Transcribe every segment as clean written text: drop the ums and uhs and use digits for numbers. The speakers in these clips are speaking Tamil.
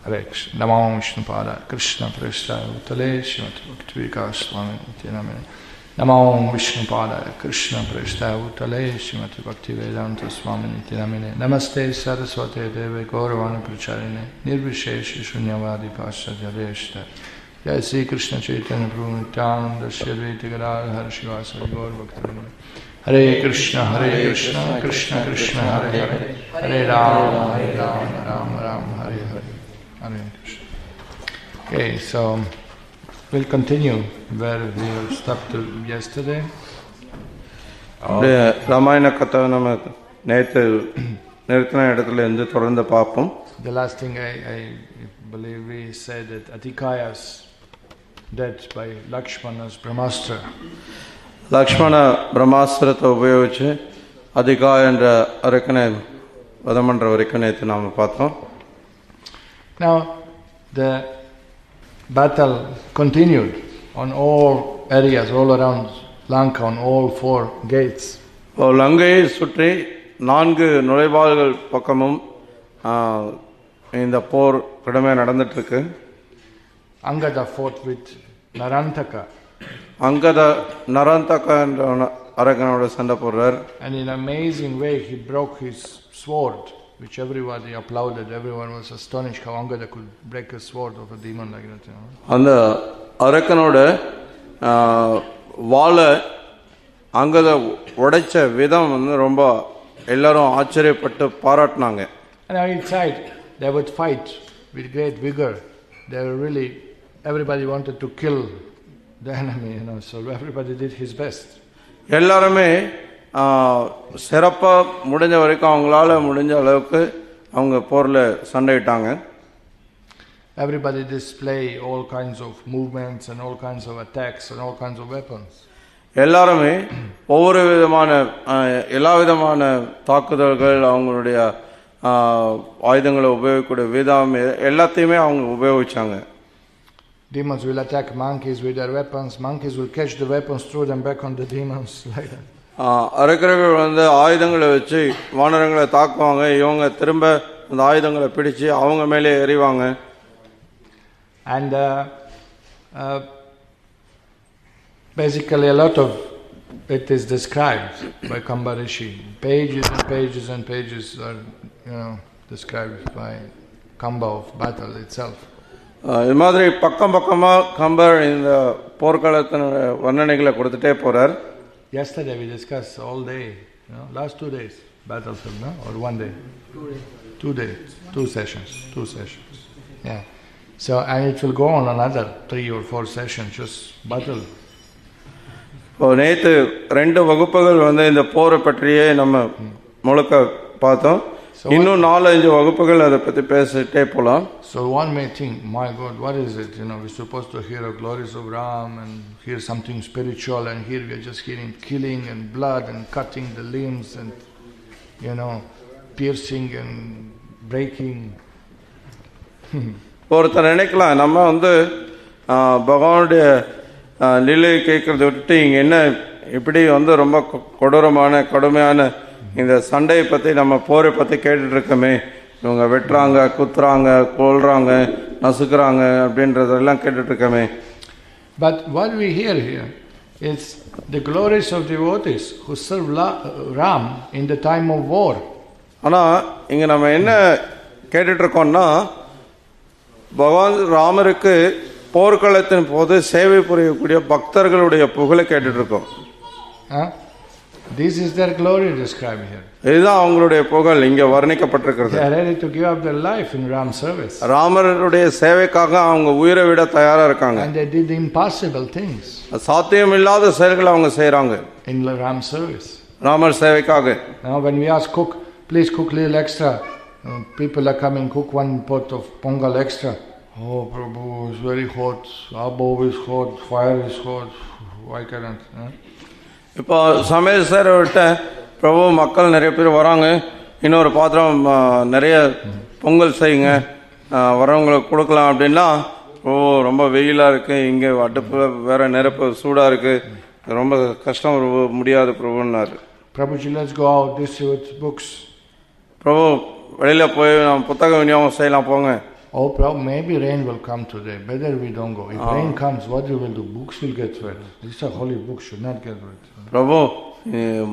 Hare Krishna. Namo Vishnupada Krishna Prasthaya Bhutale Srimati Bhaktivedanta Swami Niti Namine. Namo Vishnupada Krishna Prasthaya Bhutale Srimati Bhaktivedanta Swami Niti Namine. Namaste Saraswate Deve Gauravani Pracharine Nirvishesha Shunyavadi Paschatya Deshta. Jai Sri Krishna Chaitanya Prabhu Nityananda Shri Advaita Gadadhara Har Shivasari Gaur Bhaktivinoda. Hare Krishna Krishna Krishna Hare Hare Hare Rama Rama Rama Hare Hare Hare Krishna. Okay, so we'll continue where we have stopped yesterday. Ramayana Katha nama நேற்று நிறுத்தின இடத்துல இருந்து தொடர்ந்து பார்ப்போம். The last thing I believe we said that Atikaya's death by Lakshmana's Brahmastra. Lakshmana பிரம்மாஸ்திரத்தை உபயோகிச்சு அதிகா என்ற அரக்கனை வதம் பண்ற வரைக்கும் நேற்று நாம் பார்த்தோம். Now the battle continued on all areas, all around Lanka, on all 4 gates. லங்கையை சுற்றி 4 நுழைவாயில்கள் பக்கமும் இந்த போர் கடுமையாக நடந்துட்டு இருக்கு. Angada fought with Narantaka. அங்கத நரந்தக என்ற அரக்கனோட சண்டை போடுறார். And in an amazing way he broke his sword, which everybody applauded. Everyone was astonished how Angada could break a sword of a demon like that. அந்த அரக்கனோட வாளை அங்கத உடைச்ச விதம் வந்து ரொம்ப எல்லாரும் ஆச்சரியப்பட்டு பாராட்டினாங்க. And outside they would fight with great vigor. They were really, everybody wanted to kill the enemy, so everybody did his best. எல்லாருமே சிறப்பா முடிஞ்ச வரைக்கும் அவங்களால முடிஞ்ச அளவுக்கு அவங்க போர்ல சண்டையிட்டாங்க. Everybody display all kinds of movements and all kinds of attacks and all kinds of weapons. எல்லாருமே ஒவ்வொரு விதமான எல்லா விதமான தாக்குதல்கள் அவங்களுடைய ஆயுதங்களை உபயோகிக்கக்கூடிய விதம் எல்லாத்தையுமே அவங்க உபயோகிச்சாங்க. Demons will attack monkeys with their weapons. Monkeys will catch the weapons, throw them back on the demons like that. அரக்கர்கள் வந்து ஆயுதங்களை வச்சு வானரங்களை தாக்குவாங்க. இவங்க திரும்ப அந்த ஆயுதங்களை பிடிச்சு அவங்க மேலே எறிவாங்க. And basically a lot of it is described by Kambarishi. Pages and pages and pages are described by Kamba of battle itself. இது மாதிரி பக்கம் பக்கமா கம்பர் இந்த போர்க்களத்தின் வர்ணனைகளை கொடுத்துட்டே போறார். Yesterday we discussed all day, last 2 days battlefield, or 1 day? 2 days. 2 sessions. Yeah. So and it will go on another 3 or 4 sessions, just battle. நேற்று 2 வகுப்புகள் வந்து இந்த போரை பற்றியே நம்ம முழுக்க பார்த்தோம். இன்னும் 4-5 வகுப்புகள் அதை பற்றி பேசிட்டே போகலாம். So one may think, my God, what is it? We're supposed to hear the glories of Ram and hear something spiritual, and here we're just hearing killing and blood and cutting the limbs and piercing and breaking. ஒருத்தர் நினைக்கலாம், நம்ம வந்து பகவானுடைய லீலை கேட்கறத விட்டுட்டு இங்கே என்ன இப்படி வந்து ரொம்ப கொடூரமான கடுமையான இந்த சண்டையை பற்றி நம்ம போரை பற்றி கேட்டுட்டு இருக்கோமே, இவங்க வெட்டுறாங்க, குத்துறாங்க, கொல்றாங்க, நசுக்கிறாங்க அப்படின்றதெல்லாம் கேட்டுட்டு இருக்கோமே. But what we hear here is the glories of devotees who serve Ram in the time of war. ஆனால் இங்கே நம்ம என்ன கேட்டுட்டு இருக்கோம்னா, பகவான் ராமருக்கு போர்க்களத்தின் போது சேவை புரியக்கூடிய பக்தர்களுடைய புகழை கேட்டுட்டு இருக்கோம். This is their glory described here. இதுதான் அவங்களுடைய புகழ் இங்க வர்ணிக்கப்பட்டிருக்கிறது. They are ready to give up their life in Ram's service. ராமருடைய சேவைக்காக அவங்க உயிரை விட தயாரா இருக்காங்க. And they did impossible things. சாத்தியமில்லாத செயல்களை அவங்க செய்றாங்க in Ram's service. ராமர் சேவைக்காக. Now when we ask cook, please cook little extra, people are coming, cook 1 pot of pongal extra. Oh Prabhu, it's very hot, above is hot, fire is hot, why can't? இப்போ சமையல் செய்கிறவிட்ட பிரபு மக்கள் நிறைய பேர் வராங்க, இன்னொரு பாத்திரம் நிறைய பொங்கல் செய்யுங்க, வரவங்களுக்கு கொடுக்கலாம் அப்படின்னா, ரொம்ப வெயிலாக இருக்குது, இங்கே அடுப்பு வேற நெருப்பு சூடாக இருக்குது, ரொம்ப கஷ்டம் முடியாது பிரபுன்னாரு. Prabhuji, let's go out, distribute books. பிரபு வெளியில் போய் நம்ம புத்தக விநியோகம் செய்யலாம் போங்க. oh, maybe rain will come today, better we don't go. If rain comes, what we will do? Books will get wet. These are holy books, should not get wet. பிரபு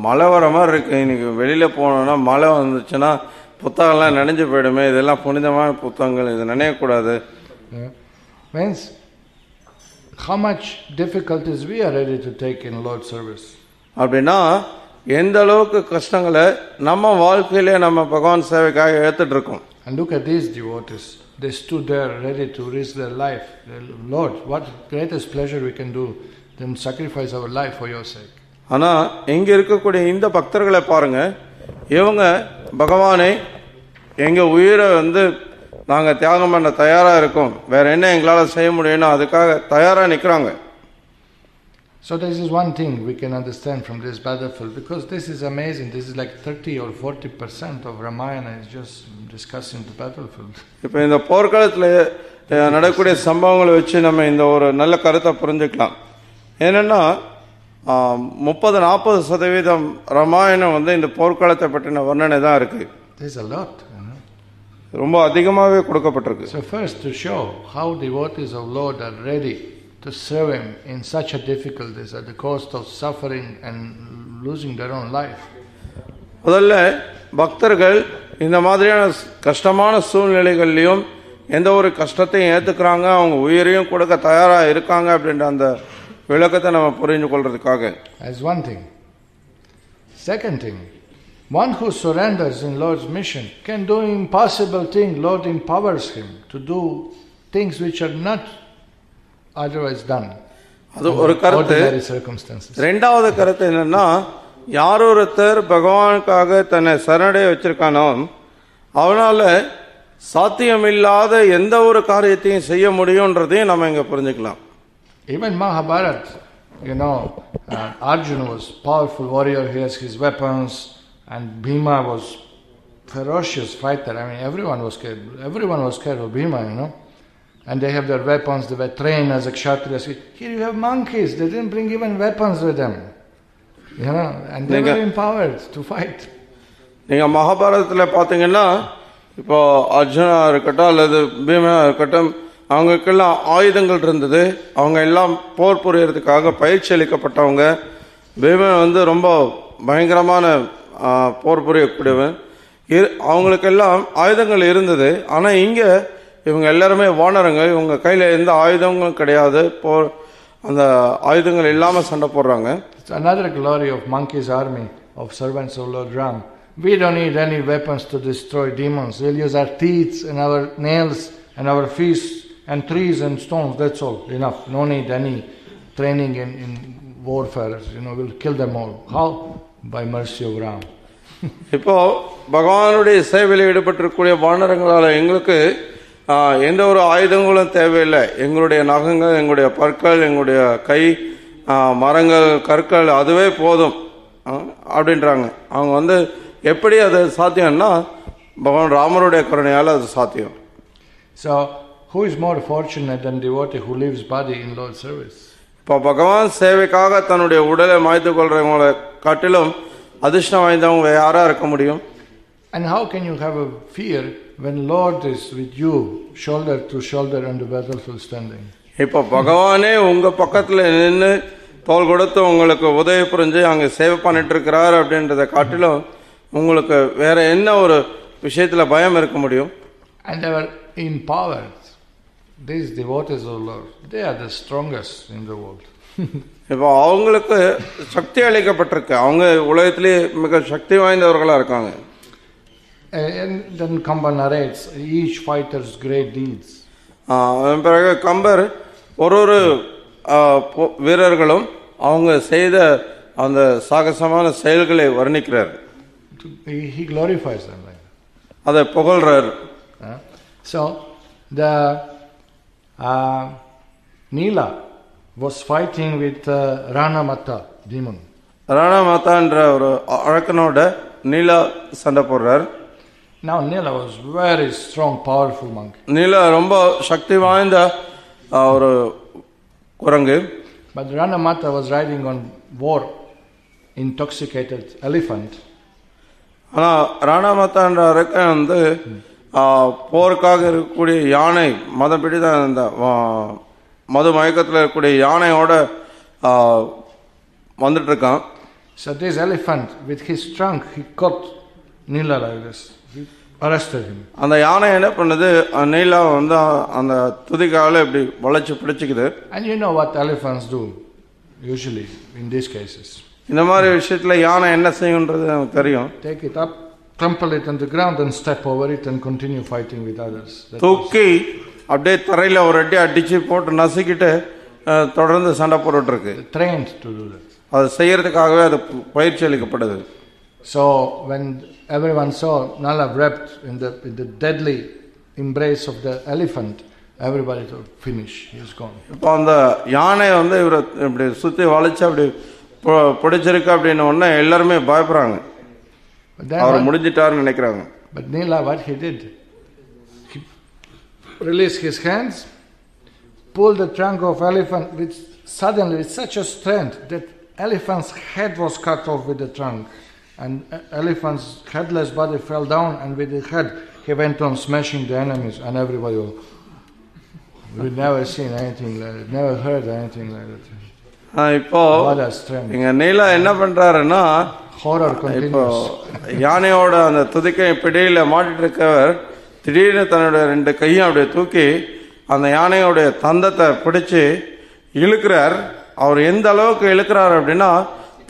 மழை வர மாதிரி இருக்கு, இன்னைக்கு வெளியில் போனோன்னா மழை வந்துச்சுன்னா புத்தகம்லாம் நனைஞ்சு போயிடுமே, இதெல்லாம் புனிதமான புத்தகங்கள், இதை நினையக்கூடாது. Means how much difficulties we are ready to take in Lord's service. அப்படின்னா எந்த அளவுக்கு கஷ்டங்களை நம்ம வாழ்க்கையிலே நம்ம பகவான் சேவைக்காக ஏற்றுட்டு இருக்கோம். And look at these devotees. They stood there ready to risk their life. Lord, what greatest pleasure we can do than sacrifice our life for your sake. ஆனால் இங்கே இருக்கக்கூடிய இந்த பக்தர்களை பாருங்க, இவங்க பகவானை எங்கள் உயிரை நாங்கள் தியாகம் பண்ண தயாராக இருக்கோம், வேற என்ன எங்களால் செய்ய முடியும்னா அதுக்காக தயாராக நிற்கிறாங்க. So this is one thing we can understand from this battlefield, because this is amazing. This is like 30 or 40% of Ramayana is just discussing the battlefield. இப்போ இந்த போர்க்களத்தில் நடக்கக்கூடிய சம்பவங்களை வச்சு நம்ம இந்த ஒரு நல்ல கருத்தை புரிஞ்சுக்கலாம். ஏன்னா 30-40% ராமாயணம் இந்த போர்க்களத்தை பற்றின வர்ணனை தான் இருக்கு. There's a lot. ரொம்ப அதிகமாகவே கொடுக்கப்பட்டிருக்கு. So first to show how devotees of Lord are ready to serve Him in such a difficulties at the cost of suffering and losing their own life. முதல்ல பக்தர்கள் இந்த மாதிரியான கஷ்டமான சூழ்நிலைகள்லையும் எந்த ஒரு கஷ்டத்தையும் ஏற்றுக்கிறாங்க, அவங்க உயிரையும் கொடுக்க தயாராக இருக்காங்க அப்படின்ற அந்த விளக்கத்தை நம்ம புரிஞ்சு கொள்றதுக்காக. As one thing. Second thing, one who surrenders in Lord's mission can do impossible thing. Lord empowers him to do things which are not otherwise done. அது ஒரு கருத்து. ரெண்டாவது கருத்து என்னன்னா, யார் ஒருத்தர் பகவானுக்காக தன்னை சரணடைய வச்சிருக்கானோ அவனால சாத்தியமில்லாத எந்த ஒரு காரியத்தையும் செய்ய முடியும்ன்றதையும் நம்ம இங்க புரிஞ்சுக்கலாம். Even Mahabharata, Arjuna was powerful warrior, he has his weapons, and Bhima was ferocious fighter. I mean, everyone was scared of Bhima, and they have their weapons, they were trained as a kshatriyas. Here you have monkeys, they didn't bring even weapons with them, and they were empowered to fight. நீங்க மகாபாரதத்தில் பார்த்தீங்கன்னா, இப்போ அர்ஜுனா இருக்கட்டும் அல்லது பீமா இருக்கட்டும், அவங்களுக்கெல்லாம் ஆயுதங்கள் இருந்தது, அவங்க எல்லாம் போர் புரியறதுக்காக பயிற்சி அளிக்கப்பட்டவங்க. பீமன் ரொம்ப பயங்கரமான போர் புரியக்கூடியவன், அவங்களுக்கெல்லாம் ஆயுதங்கள் இருந்தது. ஆனால் இங்கே இவங்க எல்லாருமே வானரங்க, இவங்க கையில் எந்த ஆயுதங்களும் கிடையாது, போர் அந்த ஆயுதங்கள் இல்லாமல் சண்டை போடுறாங்க. Another glory of Monkey's army of servants of Lord Ram. We don't need any weapons to destroy demons. We'll use our teeth and our nails and our fists and trees and stones. That's all. Enough. No need any training in warfare. We'll kill them all. How? By mercy of Ram. இப்போ பகவானுடைய சேவையில் ஈடுபட்டிருக்கக்கூடிய வானரங்களால் எங்களுக்கு எந்த ஒரு ஆயுதங்களும் தேவையில்லை. எங்களுடைய நகங்கள், எங்களுடைய பற்கள், எங்களுடைய கை, மரங்கள், கற்கள், அதுவே போதும் அப்படின்றாங்க. அவங்க எப்படி அது சாத்தியம்னா பகவான் ராமருடைய கருணையால் அது சாத்தியம். So who is more fortunate than devotee who leaves body in Lord's service? இப்போ பகவான் சேவைக்காக தன்னுடைய உடலை மாய்த்து கொள்றவங்களை காட்டிலும் அதிர்ஷ்டம் வாய்ந்தவங்க யாரா இருக்க முடியும்? And how can you have a fear when Lord is with you, shoulder to shoulder on the battlefield standing? இப்போ பகவானே உங்க பக்கத்துல நின்று தோள் கொடுத்து உங்களுக்கு உதவி புரிஞ்சு அங்க சேவை பண்ணிட்டு இருக்கிறார் அப்படின்றத காட்டிலும் உங்களுக்கு வேற என்ன ஒரு விஷயத்துல பயம் இருக்க முடியும்? And they were empowered. These devotees of Lord, they are the strongest in the world. இப்போ அவங்களுக்கு சக்தி அளிக்கப்பட்டிருக்கு, அவங்க உலகத்திலே மிக சக்தி வாய்ந்தவர்களா இருக்காங்க. And then Kamba narrates each fighter's great deeds. பிறகு கம்பர் ஒரு வீரர்களும் அவங்க செய்த அந்த சாகசமான செயல்களை வர்ணிக்கிறார். He glorifies them. அதை புகழ்றார். So the Nila was fighting with Ranamata demon. Ranamata என்ற ஒரு அரக்கனோட நீலா சண்டை போடுறார். Now Nila was very strong, powerful monk. நீலா ரொம்ப சக்தி வாய்ந்த ஒரு குரங்கு. But Ranamata was riding on war intoxicated elephant. ஆனா ராணாமாத்தா என்ற அரக்கன் போருக்காக இருக்கக்கூடிய யானை மதப்படி தான் அந்த மது மயக்கத்தில் இருக்கக்கூடிய யானையோட வந்துட்டு இருக்கான். So this elephant with his trunk, he caught Nila like this. He arrested him. அந்த யானை என்ன பண்ணுது, நீலா வந்து அந்த துதிக்கால இப்படி வளைச்சு பிடிச்சிக்குது. And you know what elephants do usually in these cases. இந்த மாதிரி விஷயத்துல யானை என்ன செய்யும்ன்றது நமக்கு தெரியும். Take it up, trample it on the ground and step over it and continue fighting with others. தூக்கி அப்படியே தரையில ஒரு அடி அடிச்சு போட்டு நசுக்கிட்டு தொடர்ந்து சண்டை போட்டுட்டு இருக்கு. Trained to do that. அது செய்யறதுக்காகவே அது பயிற்சி அளிக்கப்படுது. So when everyone saw Nala wrapped in the deadly embrace of the elephant, everybody thought, finish, he is gone. இப்போ அந்த யானை வந்து இவரை இப்படி சுத்தி வளைச்சு அப்படி பிடிச்சிருக்கு அப்படின்னு உடனே எல்லாருமே பயப்படுறாங்க, அவர் முடிஞ்சிட்டாருன்னு நினைக்கிறாங்க. But Nila, what he did, he released his hands, pulled the trunk of elephant with suddenly with such a strength that elephant's head was cut off with the trunk, and elephant's headless body fell down, and with the head he went on smashing the enemies, and everybody was, we'd never seen anything like that, never heard anything like that. இப்போ இங்க நீலா என்ன பண்றாருன்னா, இப்போ யானையோட அந்த துதிக்கை பிடியில மாட்டிட்டு இருக்கவர் திடீர்னு தன்னுடைய 2 கையும் அப்படியே தூக்கி அந்த யானையோடைய தந்தத்தை பிடிச்சு இழுக்கிறார். அவர் எந்த அளவுக்கு இழுக்கிறார் அப்படின்னா,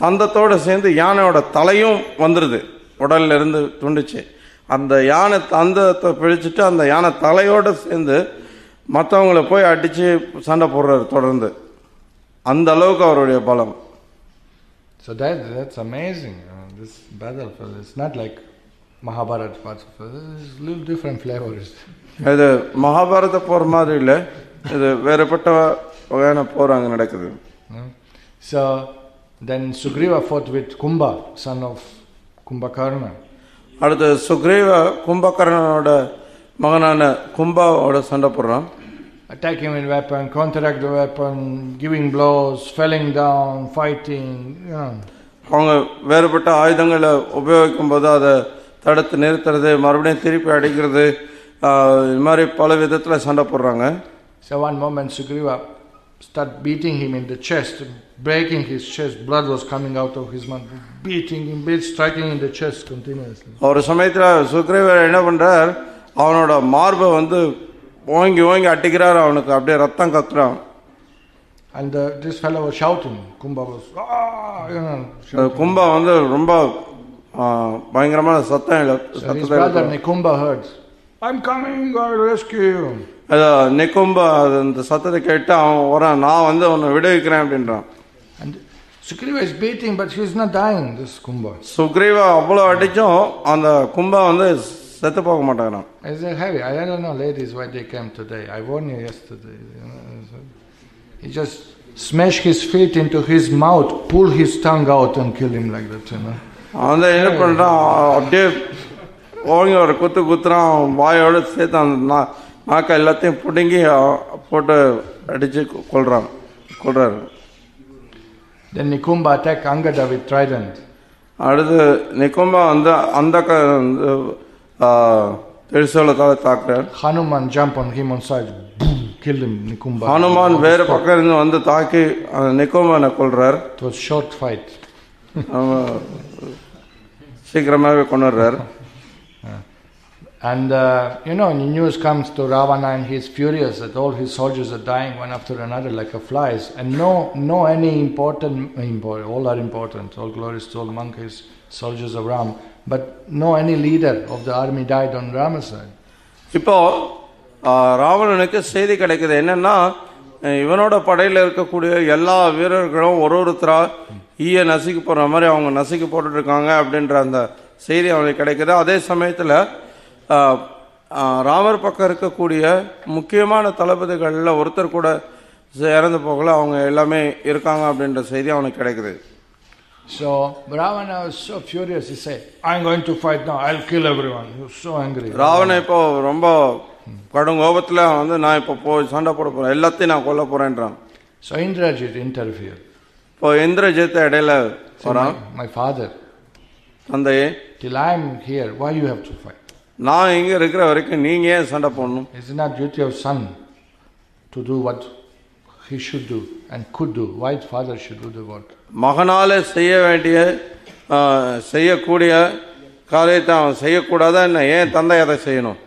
தந்தத்தோடு சேர்ந்து யானையோட தலையும் வந்துடுது, உடல்ல இருந்து துண்டிச்சு. அந்த யானை தந்தத்தை பிடிச்சிட்டு அந்த யானை தலையோடு சேர்ந்து மற்றவங்களை போய் அடிச்சு சண்டை போடுறாரு தொடர்ந்து. அந்த அளவுக்கு அவருடைய பலம். So that's amazing. This battlefield is not like Mahabharata battlefield. It's a little different flavors. இது மகாபாரத போர் மாதிரி இல்லை, இது வேறுபட்ட வகையான போர் அங்கே நடக்குது. So then Sugriva fought with Kumbha, son of Kumbhakarna. அடுத்து சுக்ரீவ கும்பகர்ணனோட மகனான கும்பாவோட சண்டை போடுறான். Attacking with weapon, counteract the weapon, giving blows, falling down, fighting. அவங்க வேறுபட்ட ஆயுதங்களை உபயோகிக்கும் போது அதை தடுத்து நிறுத்துறது, மறுபடியும் திருப்பி அடிக்கிறது, இது மாதிரி பல விதத்தில் சண்டை போடுறாங்க. So one moment Sugriva started beating him in the chest, breaking his chest, blood was coming out of his mouth, beating him, striking in the chest continuously. ஒரு சமயத்தில் சுக்ரீவர் என்ன பண்றார், அவனோட மார்பை வந்து ஓங்கி ஓங்கி அட்டிக்கிறார், அவனுக்கு அப்படியே ரத்தம் கத்துறான். And this fellow was shouting. Kumbha was கும்பா வந்து ரொம்ப பயங்கரமான சத்தம். So his brother Nikumba heard, I'm coming, I will rescue you. நிக்கும்பா அந்த சத்தத்தை கேட்டு அவன் வரான், நான் வந்து அவனை விடுவிக்கிறேன் அப்படின்றான். And Sugriva is beating, but he is not dying, this Kumbha. Sugriva அவ்வளோ அடிச்சும் அந்த கும்பா வந்து செத்து போக மாட்டாங்க. Is it heavy? I don't know, ladies, why they came today. I warned you yesterday. He just smashed his feet into his mouth, pull his tongue out and kill him like that. அவன் என்ன பண்றான், அப்படியே ஓங்கி ஒரு குத்துறான், வாயோட சேர்த்து அந்த நாக்கை எல்லாத்தையும் பிடுங்கி போட்டு அடிச்சு கொள்றாரு. Then Nikumba attacked Angada with trident. அடுத்து நிக்கும்பா வந்து அந்த திருசூலத்தால தாக்குறார். Hanuman jumped on him on side, killed him. Nikumba. Hanuman வேறு பக்கம் இருந்து வந்து தாக்கி நிக்கும்பனை கொள்றார். It was short fight. சீக்கிரமாகவே கொண்டுறார். And when news comes to Ravana and he is furious that all his soldiers are dying one after another like a flies, and no any important, all are important, all glories to all monkeys, soldiers of Ram, but no any leader of the army died on Rama's side. இப்போ ராவணனுக்கு செய்தி கிடைக்குது என்னன்னா, இவனோட படையில் இருக்கக்கூடிய எல்லா வீரர்களும் ஒருத்தரா ஈய நசுக்கி போடுற மாதிரி அவங்க நசுக்கி போட்டுட்டு இருக்காங்க அப்படின்ற அந்த செய்தி அவனுக்கு கிடைக்குது. அதே சமயத்தில் ராமர் பக்கம் இருக்கக்கூடிய முக்கியமான தளபதிகளில் ஒருத்தர் கூட இறந்து போகல, அவங்க எல்லாமே இருக்காங்க அப்படின்ற செய்தி அவனுக்கு கிடைக்குது. So Ravana was so furious, he said, I'm going to fight now, I'll kill everyone. He was so angry. Ravanan இப்போ ரொம்ப கடும் கோபத்தில் வந்து நான் இப்போ போய் சண்டை போட போறேன், எல்லாத்தையும் நான் கொல்ல போறேன்றான். So Indrajit interfered. இப்போ இந்திரஜித் இடையில வரான். My father, தந்தையே, till I'm here, why you have to fight? நான் இங்க இருக்கிற வரைக்கும் நீங்க ஏன் சண்டை போடணும்? It's not duty of son to do what he should do and could do. Why father should do the work? மகனால செய்ய வேண்டிய செய்யக்கூடிய காரியத்தை அவன் செய்யக்கூடாதா என்ன? ஏன் தந்தை அதை செய்யணும்?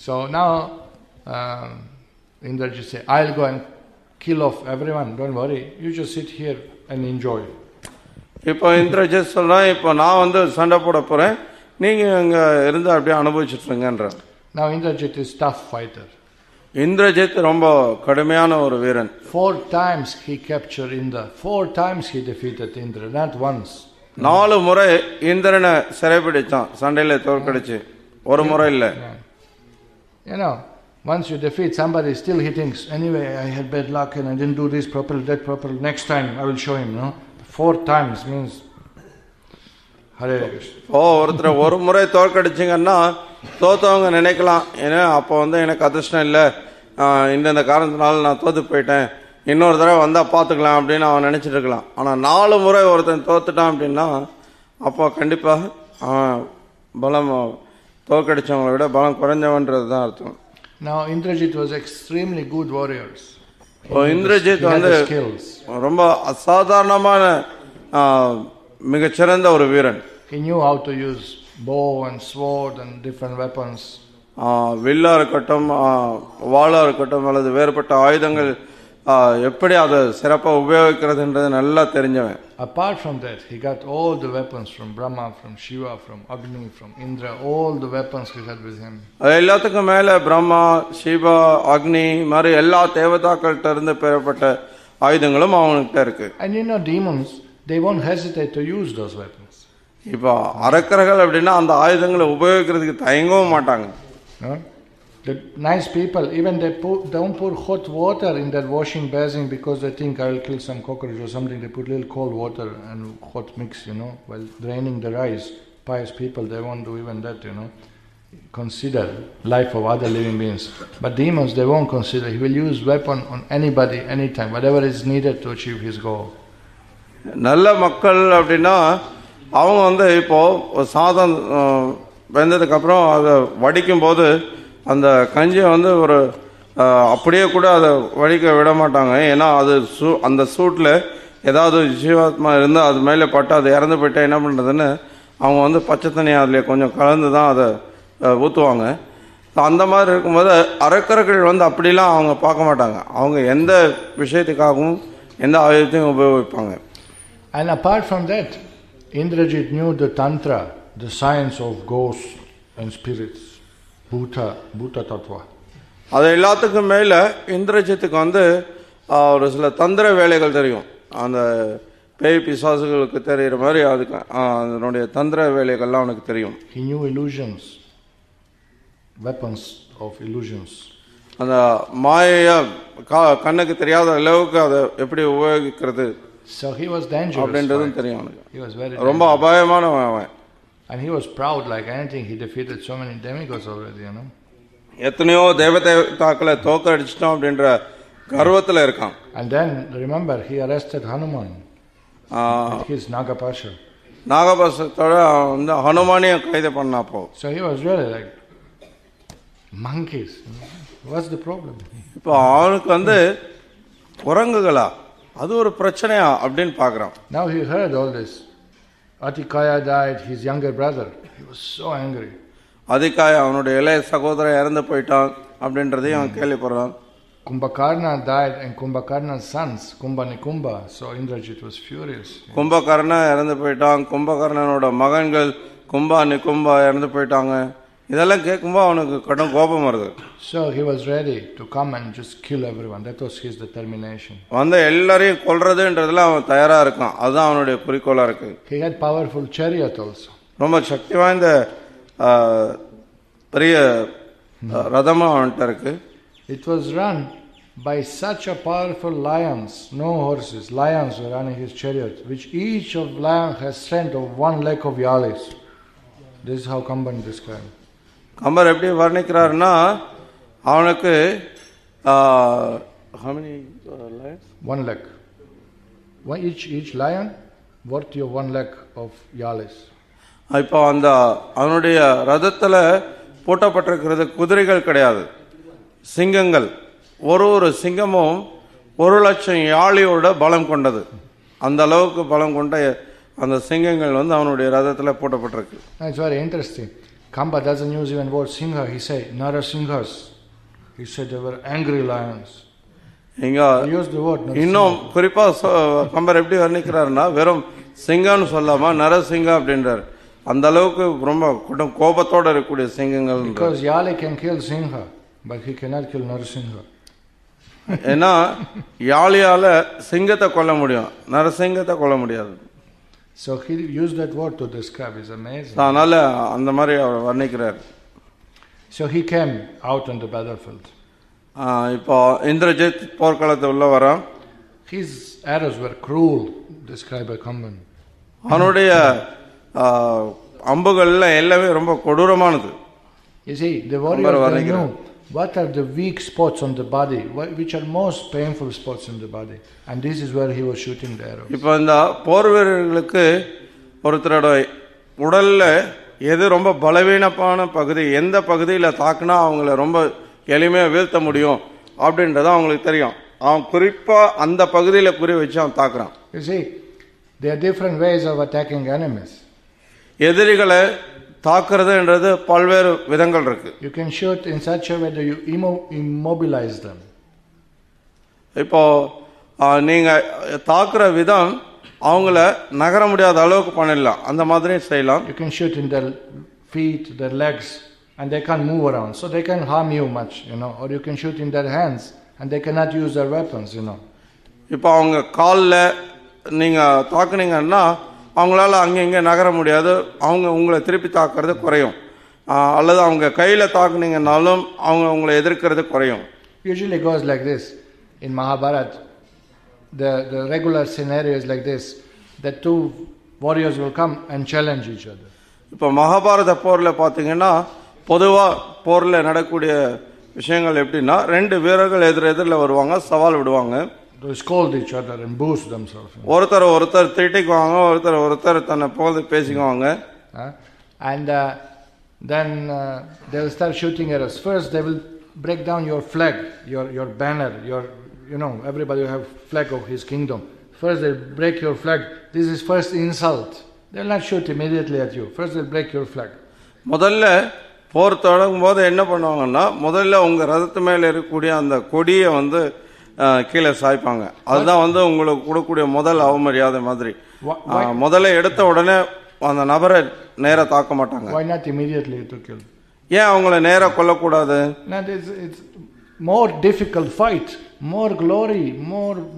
So now Indrajit say, I'll go and kill off everyone, don't worry, you just sit here and enjoy. இப்போ இந்திரஜித் சொல்றான், இப்போ நான் வந்து சண்டை போட போறேன், நீங்க அங்க இருந்து அப்படியே அனுபவிச்சுட்டு இருங்கன்ற. Now Indrajit is tough fighter. Indrajit ரொம்ப கடுமையான ஒரு வீரன். 4 times he captured Indra. 4 times he defeated Indra, not once. 4 முறை இந்திரனை சிறைபிடிச்சான், சண்டையில தோற்கடிச்சு. ஒரு முறை இல்ல. You know, once you defeat somebody, still he thinks, anyway, I had bad luck and I didn't do this properly, that properly. Next time I will show him, no? 4 times means Hare Krishna. ஒருத்தர் ஒரு முறை தோற்கடிச்சிங்கன்னா தோத்தவங்க நினைக்கலாம், ஏன்னா அப்போ வந்து எனக்கு அதிர்ஷ்டம் இல்லை, இந்த காரணத்தினால நான் தோத்து போயிட்டேன், இன்னொரு தடவை வந்தால் பார்த்துக்கலாம் அப்படின்னு அவன் நினச்சிட்டு இருக்கலாம். ஆனால் 4 முறை ஒருத்தன் தோத்துட்டான் அப்படின்னா அப்போ கண்டிப்பாக பலம் தோற்கடிச்சவங்களை விட பலம் குறைஞ்சவன்றது தான் அர்த்தம். Now Indrajit was extremely good warriors. Indrajit வந்து ரொம்ப அசாதாரணமான மிகச்சிறந்த ஒரு வீரன். He knew how to use bow and sword and different weapons. Villa இருக்கட்டும், வாளா இருக்கட்டும், அல்லது வேறுபட்ட ஆயுதங்கள் எப்படி அதை சிறப்பாக உபயோகிக்கிறதுன்றது நல்லா தெரிஞ்சவன். Apart from that, he got all the weapons from Brahma, from Shiva, from Agni, from Indra, all the weapons he had with him. எல்லாத்துக்கும் மேல பிரம்மா, சிவா, அக்னி மாதிரி எல்லா தேவதாக்கள்கிட்ட இருந்து பெறப்பட்ட ஆயுதங்களும் அவனுக்கிட்ட இருக்கு. And you know, demons, they won't hesitate to use those weapons. இப்போ அரக்கர்கள் அப்படின்னா அந்த ஆயுதங்களை உபயோகிக்கிறதுக்கு தயங்கவும் மாட்டாங்க. The nice people, even they don't put hot water in their washing basin because they think I will kill some cockroach or something. They put little cold water and hot mix, while draining the rice. Pious people, they won't do even that, Consider life of other living beings. But demons, they won't consider. He will use weapon on anybody, anytime, whatever is needed to achieve his goal. நல்ல மக்கள் அப்படின்னா அவங்க வந்து இப்போ சாதம் வெந்ததுக்கு அப்புறம் அதை வடிக்கும் போது அந்த கஞ்சியை வந்து ஒரு அப்படியே கூட அதை வடிக்க விட மாட்டாங்க. ஏன்னா அது அந்த சூட்டில் ஏதாவது ஜீவாத்மா இருந்தால் அது மேலே பட்டு அது இறந்து போயிட்டா என்ன பண்ணுறதுன்னு அவங்க வந்து பச்சை தண்ணி அதில் கொஞ்சம் கலந்து தான் அதை ஊற்றுவாங்க. அந்த மாதிரி இருக்கும்போது அரக்கர்கள் வந்து அப்படிலாம் அவங்க பார்க்க மாட்டாங்க. அவங்க எந்த விஷயத்துக்காகவும் எந்த ஆயுதத்தையும் உபயோகிப்பாங்க. And apart from that, Indrajit knew the tantra, the science of ghosts and spirits, bhuta tattva. அது எல்லாத்துக்கும் மேலே இந்திரஜித்துக்கு வந்து ஒரு சில தந்திர வேலைகள் தெரியும். அந்த பேய் பிசாசுகளுக்கு தெரிகிற மாதிரி அதுக்கு அதனுடைய தந்திர வேலைகள்லாம் அவனுக்கு தெரியும். He knew illusions, weapons of illusions. அந்த மாயையா கண்ணுக்கு தெரியாத அளவுக்கு அதை எப்படி உபயோகிக்கிறது So he was dangerous. அப்படின்றதும் தெரியும் அவனுக்கு. He was very ரொம்ப அபாயமானவன் அவன். And he was proud like anything. He defeated so many demigods already, எத்தனையோ தேவதாக்களை தோக்கடிச்சிட்டோம் அப்படின்ற கர்வத்தில் இருக்கான். And then remember, he arrested Hanuman with his Nagapasha. நாகபாசத்தோட வந்து ஹனுமானையும் கைது பண்ணாப்போ. So he was really like monkeys. What's the problem? இப்போ அவனுக்கு வந்து குரங்குகளா அது ஒரு பிரச்சனையா அப்படின்னு பார்க்குறான். Now he heard all this. Atikaya died, his younger brother. He was so angry. அதிகாய அவனுடைய இளைய சகோதரன் இறந்து போயிட்டான் அப்படின்றதையும் அவன் கேள்விப்படுறான். Kumbhakarna died and Kumbhakarna's sons, Kumbha Nikumba. So Indrajit was furious. Kumbhakarna இறந்து போயிட்டான், கும்பகர்ணனோட மகன்கள் கும்பா நிகும்பா இறந்து போயிட்டாங்க. இதெல்லாம் கேட்கும்போது அவனுக்கு கடும் கோபம் வருது. So he was ready to come and just kill everyone. That was his determination. வந்து எல்லாரையும் கொல்றதுன்றதுல அவன் தயாரா இருக்கான். அதுதான் அவனுடைய குறிக்கோளா இருக்கு. He had powerful chariot also. ரொம்ப சக்தி வாய்ந்த பெரிய ரதமும் அவன்கிட்ட இருக்கு. It was run by such a powerful lions, no horses. Lions were running his chariot, which each of lion has strength of 1 lakh of yalis. This is how Kamban described. Kambar எப்படி வர்ணிக்கிறாருன்னா அவனுக்கு how many lions? 1 lakh. Each lion worth of 1 lakh of yalis. இப்போ அந்த அவனுடைய ரதத்தில் பூட்டப்பட்டிருக்கிறது குதிரைகள் கிடையாது, சிங்கங்கள். ஒரு சிங்கமும் 1,00,000 யாழியோட பலம் கொண்டது. அந்த அளவுக்கு பலம் கொண்ட அந்த சிங்கங்கள் அவனுடைய ரதத்தில் பூட்டப்பட்டிருக்கு. It's very interesting. Kamba doesn't use even word Singha. He said Narasinghas. He said they were angry lions. இங்க He used the word Narasimha. இன்னும் குறிப்பா கம்பர் எப்படி வர்ணிக்கிறாருன்னா வெறும் சிங்கம்னு சொல்லாம நரசிங்கம் அப்படின்றார். அந்த அளவுக்கு ரொம்ப கோபத்தோட இருக்கக்கூடிய சிங்கங்கள். Because Yali can kill Singha, but he cannot kill Narasimha. ஏன்னா யாழியால சிங்கத்தை கொல்ல முடியும், நரசிங்கத்தை கொல்ல முடியாது. So he used that word to describe. It's amazing. அதனால அந்த மாதிரி அவர் வர்ணிக்கிறார். So he came out on the battlefield. இப்போ இந்திரஜித் போர்க்களத்தை உள்ள வரான். His arrows were cruel, described by Kamban. அவனுடைய அம்புகள்ல எல்லாமே ரொம்ப கொடூரமானது. You see, the warriors they knew what are the weak spots on the body, which are most painful spots in the body, and this is where he was shooting the arrows. இப்போ இந்த போர் வீரர்களுக்கு ஒருத்தரோட உடல்ல எது ரொம்ப பலவீனமான பகுதி, எந்த பகுதியில் தாக்குனா அவங்கள ரொம்ப எளிமையாக வீழ்த்த முடியும் அப்படின்றது அவங்களுக்கு தெரியும். அவன் குறிப்பா அந்த பகுதியில் குறி வச்சு அவன் தாக்குறான். You see, there are different ways of attacking enemies. எதிரிகளை தாக்குறதுன்றது பல்வேறு விதங்கள் இருக்கு. You can shoot in such a way that you immobilize them. இப்போ நீங்க தாக்குற விதம் அவங்கள நகர முடியாத அளவுக்கு பண்ணிடலாம், அந்த மாதிரி செய்யலாம். You can shoot in their feet, their legs, and they can't move around, so they can't harm you much, or you can shoot in their hands and they cannot use their weapons, இப்போ அவங்க காலில் நீங்க தாக்குனீங்கன்னா அவங்களால அங்கே நகர முடியாது, அவங்க உங்களை திருப்பி தாக்குறது குறையும். அல்லது அவங்க கையில் தாக்குனீங்கன்னாலும் அவங்க உங்களை எதிர்க்கிறது குறையும். Usually goes like this in Mahabharata. The regular scenario is like this, that two warriors will come and challenge each other. இப்போ மகாபாரத போரில் பார்த்தீங்கன்னா பொதுவாக போரில் நடக்கக்கூடிய விஷயங்கள் எப்படின்னா 2 வீரர்கள் எதிரில் வருவாங்க, சவால் விடுவாங்க. They scold each other and boost themselves. ஒருத்தர் திட்டிக்குவாங்க, ஒருத்தர் தன்னை புகழ்ந்து பேசிக்குவாங்க. And then they will start shooting arrows. First they will break down your flag, your banner, your everybody will have flag of his kingdom. First they break your flag. This is first insult. They will not shoot immediately at you. First they break your flag. முதல்ல போர் தொடங்கும் போது என்ன பண்ணுவாங்கன்னா முதல்ல உங்க ரதத்து மேல இருக்கக்கூடிய அந்த கொடியை கீழே சாய்ப்பாங்க. அதுதான் உங்களுக்கு கொடுக்கக்கூடிய முதல் அவமரியாதை மாதிரி. முதல்ல எடுத்த உடனே அந்த நபரை நேரா தாக்க மாட்டாங்க. Why not immediately to kill? ஏன் அவங்கள நேரா கொல்லக்கூடாது? It's more difficult fight, more glory,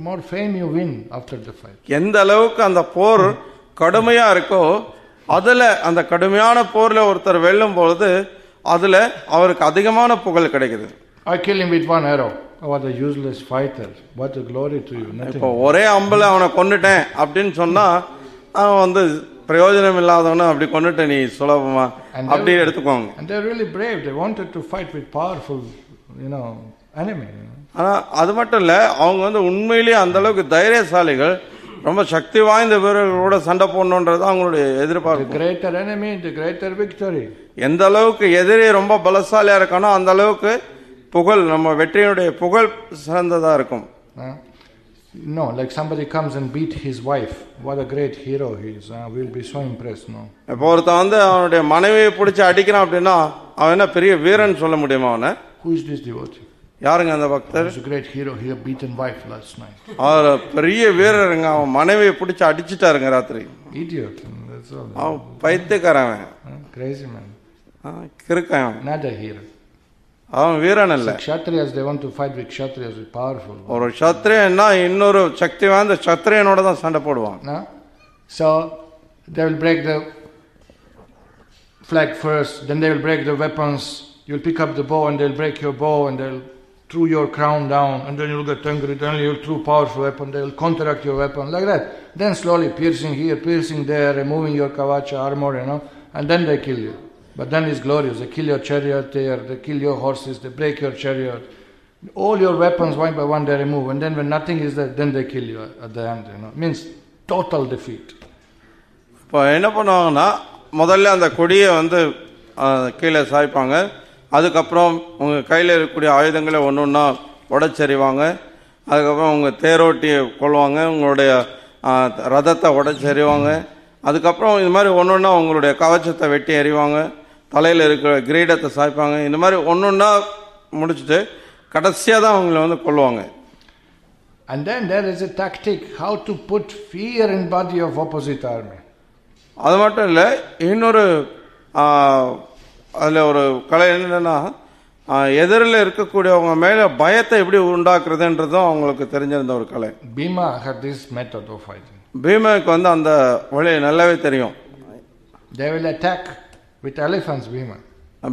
more fame you win after the fight. எந்த அளவுக்கு அந்த போர் கடுமையா இருக்கோ அதுல அந்த கடுமையான போர்ல ஒருத்தர் வெல்லும் பொழுது அதுல அவருக்கு அதிகமான புகழ் கிடைக்குது. I kill him with one arrow. What a useless fighter. What a glory to you. இப்போ ஒரே அம்புல அவனை கொன்னுட்டேன் அப்படின்னு சொன்னா அவன் பிரயோஜனம் இல்லாதவன அப்படி கொன்னுட்ட நீ சுலபமா அப்படி எடுத்துக்குவாங்க. And they're really brave. They wanted to fight with powerful, enemy. ஆனா அது மட்டும் இல்ல, அவங்க உண்மையிலேயே அந்த அளவுக்கு தைரியசாலிகள், ரொம்ப சக்தி வாய்ந்த வீரர்களோட சண்டை போடணுன்றது அவங்களுடைய எதிர்பார்ப்பு. The greater enemy, the greater victory. எந்த அளவுக்கு எதிரி ரொம்ப பலசாலியா இருக்கானோ அந்த அளவுக்கு புகழ், நம்ம வெற்றியுடைய புகழ் சிறந்ததா இருக்கும். No, like somebody comes and beat his wife. What a great hero he is. We'll be so impressed. No. இப்போ ஒருத்தன் அவனுடைய மனைவியை பிடிச்சி அடிக்கிறான் அப்படின்னா அவன் என்ன பெரிய வீரன் சொல்ல முடியுமா அவனை? Who is this devotee? யாருங்க அந்த பக்தர்? He's a great hero. He had beaten wife last night. அவர் பெரிய வீரருங்க, அவன் மனைவியை பிடிச்சி அடிச்சிட்டாருங்க ராத்திரி. Idiot. That's all. அவன் பைத்தியக்காரன். Crazy man. Kirukkan. Not a hero. அவன் வீரன் அல்ல. Kshatriyas, they want to fight with Kshatriyas, with powerful. ஒரு க்ஷத்ரியன்னா இன்னொரு சக்தி வாய்ந்த க்ஷத்ரியனோட தான் சண்டை போடுவான். So they will break the flag first, then they will break the weapons. You'll pick up the bow and they'll break your bow and they'll throw your crown down, and then you'll get angry, then you'll throw powerful weapon, they'll counteract your weapon, like that. Then slowly piercing here, piercing there, removing your kavacha armor, and then they kill you. But then it's glorious. They kill your chariot there, they kill your horses, they break your chariot. All your weapons one by one they remove, and then when nothing is there, then they kill you at the end. Means total defeat. இப்போ என்ன பண்ணுவாங்கன்னா முதல்ல அந்த கொடியை வந்து கீழே சாய்ப்பாங்க. அதுக்கப்புறம் உங்கள் கையில் இருக்கக்கூடிய ஆயுதங்களை ஒன்று ஒன்றா உடைச்செறிவாங்க. அதுக்கப்புறம் உங்கள் தேரோட்டியை கொள்வாங்க, உங்களுடைய ரதத்தை உடைச்செறிவாங்க. அதுக்கப்புறம் இது மாதிரி ஒன்று ஒன்றா உங்களுடைய கவச்சத்தை வெட்டி எறிவாங்க, தலையில் இருக்கிற கிரீடத்தை சாய்ப்பாங்க. இந்த மாதிரி ஒன்று ஒன்றா முடிச்சுட்டு கடைசியாக தான் அவங்கள வந்து கொள்வாங்க. And then there is a tactic how to put fear in body of opposite army. அது மட்டும் இல்லை, இன்னொரு அதில் ஒரு கலை என்னன்னா, எதிரில் இருக்கக்கூடியவங்க மேலே பயத்தை எப்படி உண்டாக்குறதுன்றதும் அவங்களுக்கு தெரிஞ்சிருந்த ஒரு கலை. Bhima had this method of fighting. பீமாவுக்கு வந்து அந்த வழி நல்லாவே தெரியும். They will attack with elephants, Bhima.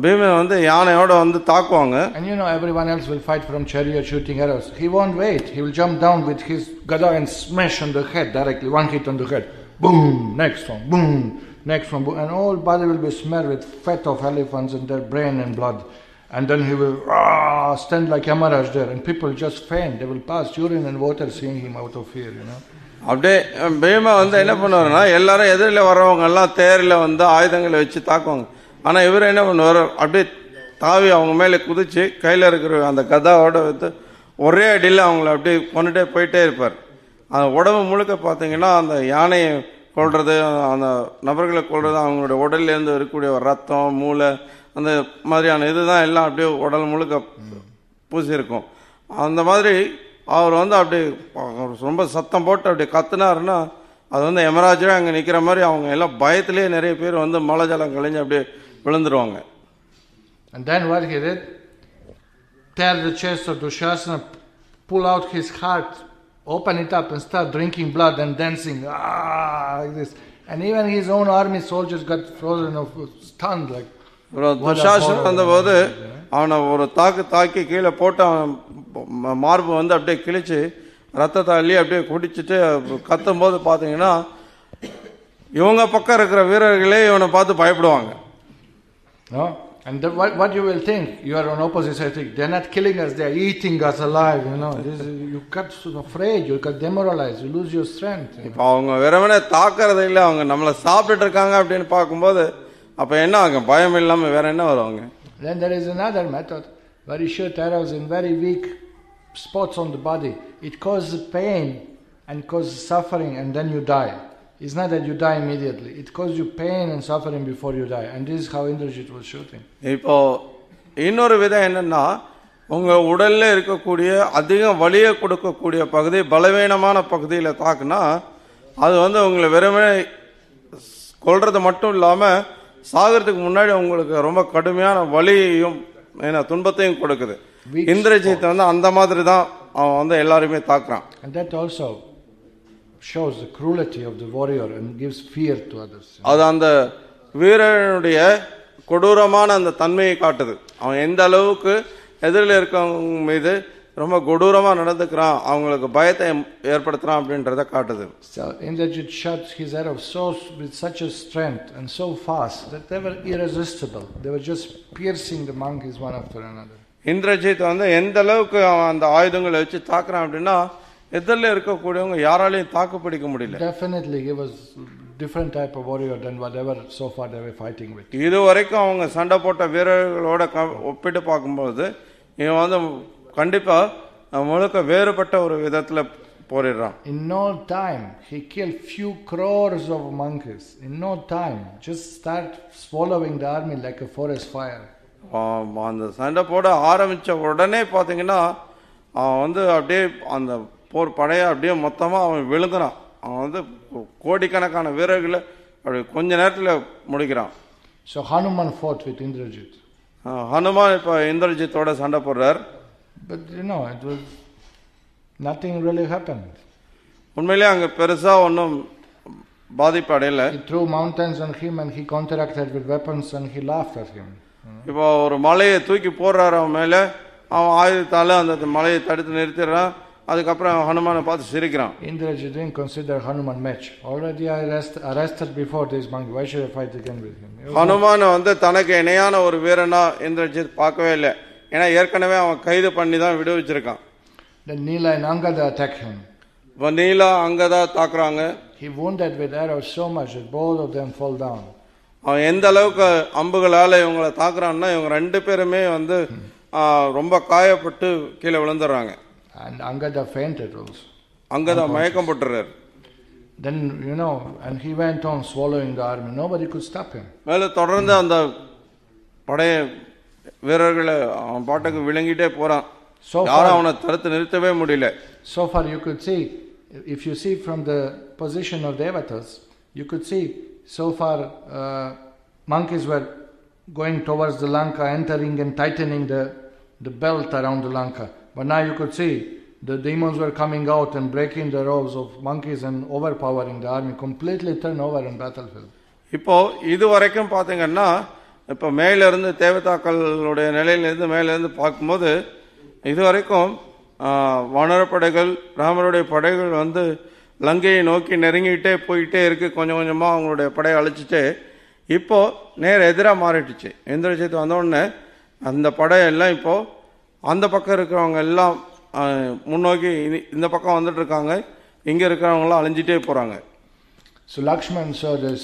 பீமை வந்து யானையோட வந்து தாக்குவாங்க. And you know everyone else will fight from chariot shooting arrows. He won't wait. He will jump down with his gada and smash on the head directly. One hit on the head. Boom! Next one. Boom! Next one. Boom! And all body will be smeared with fat of elephants and their brain and blood. And then he will stand like Yamaraj there. And people just faint. They will pass urine and water seeing him out of fear, you know. அப்படியே பீமா வந்து என்ன பண்ணுவாருன்னா, எல்லாரும் எதிரில் வர்றவங்க எல்லாம் தேரில் வந்து ஆயுதங்களை வச்சு தாக்குவாங்க. ஆனால் இவர் என்ன பண்ணுவார், அப்படியே தாவி அவங்க மேலே குதிச்சு கையில் இருக்கிற அந்த கதாவோட வந்து ஒரே அடியில் அவங்கள அப்படியே கொண்டுட்டே போயிட்டே இருப்பார். அந்த உடம்பு முழுக்க பார்த்தீங்கன்னா அந்த யானையை கொள்வது, அந்த நபர்களை கொள்வது, அவங்களுடைய உடல்லேருந்து இருக்கக்கூடிய ரத்தம், மூளை, அந்த மாதிரியான இதுதான் எல்லாம் அப்படியே உடல் முழுக்க பூசியிருக்கும். அந்த மாதிரி அவர் வந்து அப்படியே ரொம்ப சத்தம் போட்டு அப்படியே கத்துனாருன்னா, அது வந்து யமராஜரே அங்கே நிற்கிற மாதிரி அவங்க எல்லாம் பயத்திலே நிறைய பேர் வந்து மலை ஜலம் கழிஞ்சு அப்படியே விழுந்துருவாங்க. And then what he did, tear the chest of Dushasana, pull out his heart, open it up and start drinking blood and dancing like this. And even his own army soldiers got frozen of stunned like. துஷாசனம் வந்தபோது அவனை ஒரு தாக்கி கீழே போட்டு அவன் மார்பு வந்து அப்படியே கிழிச்சு ரத்தத்தை அள்ளி அப்படியே குடிச்சிட்டு கத்தும் போது பார்த்தீங்கன்னா இவங்க பக்கம் இருக்கிற வீரர்களே இவனை பார்த்து பயப்படுவாங்க. No? And what you will think, you are on opposite side, they're not killing us, they're eating us alive, you know. You get afraid, you get demoralized, you lose your strength. இப்போ அவங்க வெறுமனே தாக்குறது இல்லை, அவங்க நம்மளை சாப்பிட்டுட்டு இருக்காங்க அப்படின்னு பார்க்கும்போது அப்போ என்ன ஆகும், பயம் இல்லாமல் வேற என்ன வருவாங்க. Then there is another method, very short arrows in very weak spots on the body. It causes pain and causes suffering and then you die. It's not that you die immediately. It causes you pain and suffering before you die. And this is how Indrajit was shooting. இப்போ இன்னொரு விதம் என்னன்னா, உங்கள் உடலில் இருக்கக்கூடிய அதிக வலியை கொடுக்கக்கூடிய பகுதி, பலவீனமான பகுதியில் தாக்குனா அது வந்து உங்களை வெறுமனே கொல்றது மட்டும் இல்லாமல் சாகிறதுக்கு முன்னாடி உங்களுக்கு ரொம்ப கடுமையான வலியையும் துன்பத்தையும் கொடுக்குது. இந்திரஜித் வந்து அந்த மாதிரி தான் அவன் வந்து எல்லாருமே தாக்குறான். And that also shows the cruelty of the warrior and gives fear to others. அது அந்த வீரனுடைய கொடூரமான அந்த தன்மையை காட்டுது. அவன் எந்த அளவுக்கு எதிரில் இருக்கவங்க மீது ரொம்ப கொடூரமாக நடந்துக்கிறான், அவங்களுக்கு பயத்தை ஏற்படுத்துறான் அப்படின்றத காட்டுது. So Indrajit shot his arrow with such a strength and so fast that they were irresistible. They were just piercing the monkeys one after another. Indrajit வந்து எந்த அளவுக்கு அவன் அந்த ஆயுதங்களை வச்சு தாக்குறான் அப்படின்னா எதிரில் இருக்கக்கூடியவங்க யாராலையும் தாக்கு பிடிக்க முடியல. Definitely he was different type of warrior than whatever so far they were fighting with. இது வரைக்கும் அவங்க சண்டை போட்ட வீரர்களோட ஒப்பிட்டு பார்க்கும்போது இவன் வந்து கண்டிப்பா முழுக்க வேறுபட்ட ஒரு விதத்துல போரிடுறான். In no time he killed few crores of monkeys. In no time, just start swallowing the army like a forest fire. அந்த சண்டை போட ஆரம்பிச்ச உடனே பாத்தீங்கன்னா அவன் வந்து அப்படியே அந்த போர் படையை அப்படியே மொத்தமா அவன் விழுங்குறான். அவன் வந்து கோடிக்கணக்கான வீரர்களை அப்படி கொஞ்ச நேரத்துல முடிக்கிறான். So Hanuman fought with Indrajit. Hanuman இப்ப இந்திரஜித்தோட சண்டை போடுறார். But you know, it was nothing really happened. உண்மையிலே அங்க பெருசா ஒன்றும் பாதிப்பு அடையல. He threw mountains on him and he counteracted with weapons and he laughed at him. இப்போ ஒரு மலையை தூக்கி போடுறாரு அவன் மேல, அவன் ஆயுதத்தால அந்த மலையை தடுத்து நிறுத்திடுறான். அதுக்கப்புறம் ஹனுமானை பார்த்து சிரிக்கிறான். Indrajit didn't consider Hanuman match. Already I arrested before this monkey. Why should I fight again with him? Hanuman வந்து தனக்கு இணையான ஒரு வீரனா இந்திரஜித் பார்க்கவே இல்லை. ஏன்னா ஏற்கனவே அவன் கைது பண்ணி தான் விடுவிச்சிருக்கான். Then Nila and Angada attacked him. நீலா அங்கதா தாக்குறாங்க. He wounded with arrows so much that both of them fall down. அவன் எந்த அளவுக்கு அம்புகளால் இவங்களை தாக்குறான்னா இவங்க 2 பேருமே வந்து ரொம்ப காயப்பட்டு கீழே விழுந்துடுறாங்க. And Angada fainted also. அங்கதா மயக்கம் போட்டுறாரு. Then and he went on swallowing the army. Nobody could stop him. மேல தொடர்ந்து அந்த படைய வீரர்களை அவன் பாட்டுக்கு விளங்கிட்டே போறான். யாரும் அவனை தடுத்து நிறுத்தவே முடியல. So far you could see, if you see from the position of the avatars, you could see so far monkeys were going towards the Lanka, entering and tightening the belt around the Lanka. But now you could see the demons were coming out and breaking the rows of monkeys and overpowering the army, completely turn over in battlefield. இப்போ இது வரைக்கும் பாத்தீங்கன்னா இப்போ மேல இருந்து தேவதாக்களுடைய நிலையில இருந்து மேல இருந்து பார்க்கும்போது இது வரைக்கும் வானரப்படைகள் ராமருடைய படைகள் வந்து லங்கையை நோக்கி நெருங்கிட்டே போயிட்டே இருக்கு. கொஞ்சம் கொஞ்சமா அவங்களுடைய படையை அழிச்சிட்டு இப்போ நேர எதிராக மாறிடுச்சு. இந்திரஜித் வந்த உடனே அந்த படையெல்லாம் இப்போ அந்த பக்கம் இருக்கிறவங்க எல்லாம் முன்னோக்கி இந்த பக்கம் வந்துட்டு இருக்காங்க. இங்க இருக்கிறவங்களாம் அழிஞ்சிட்டே போறாங்க. So Lakshman saw this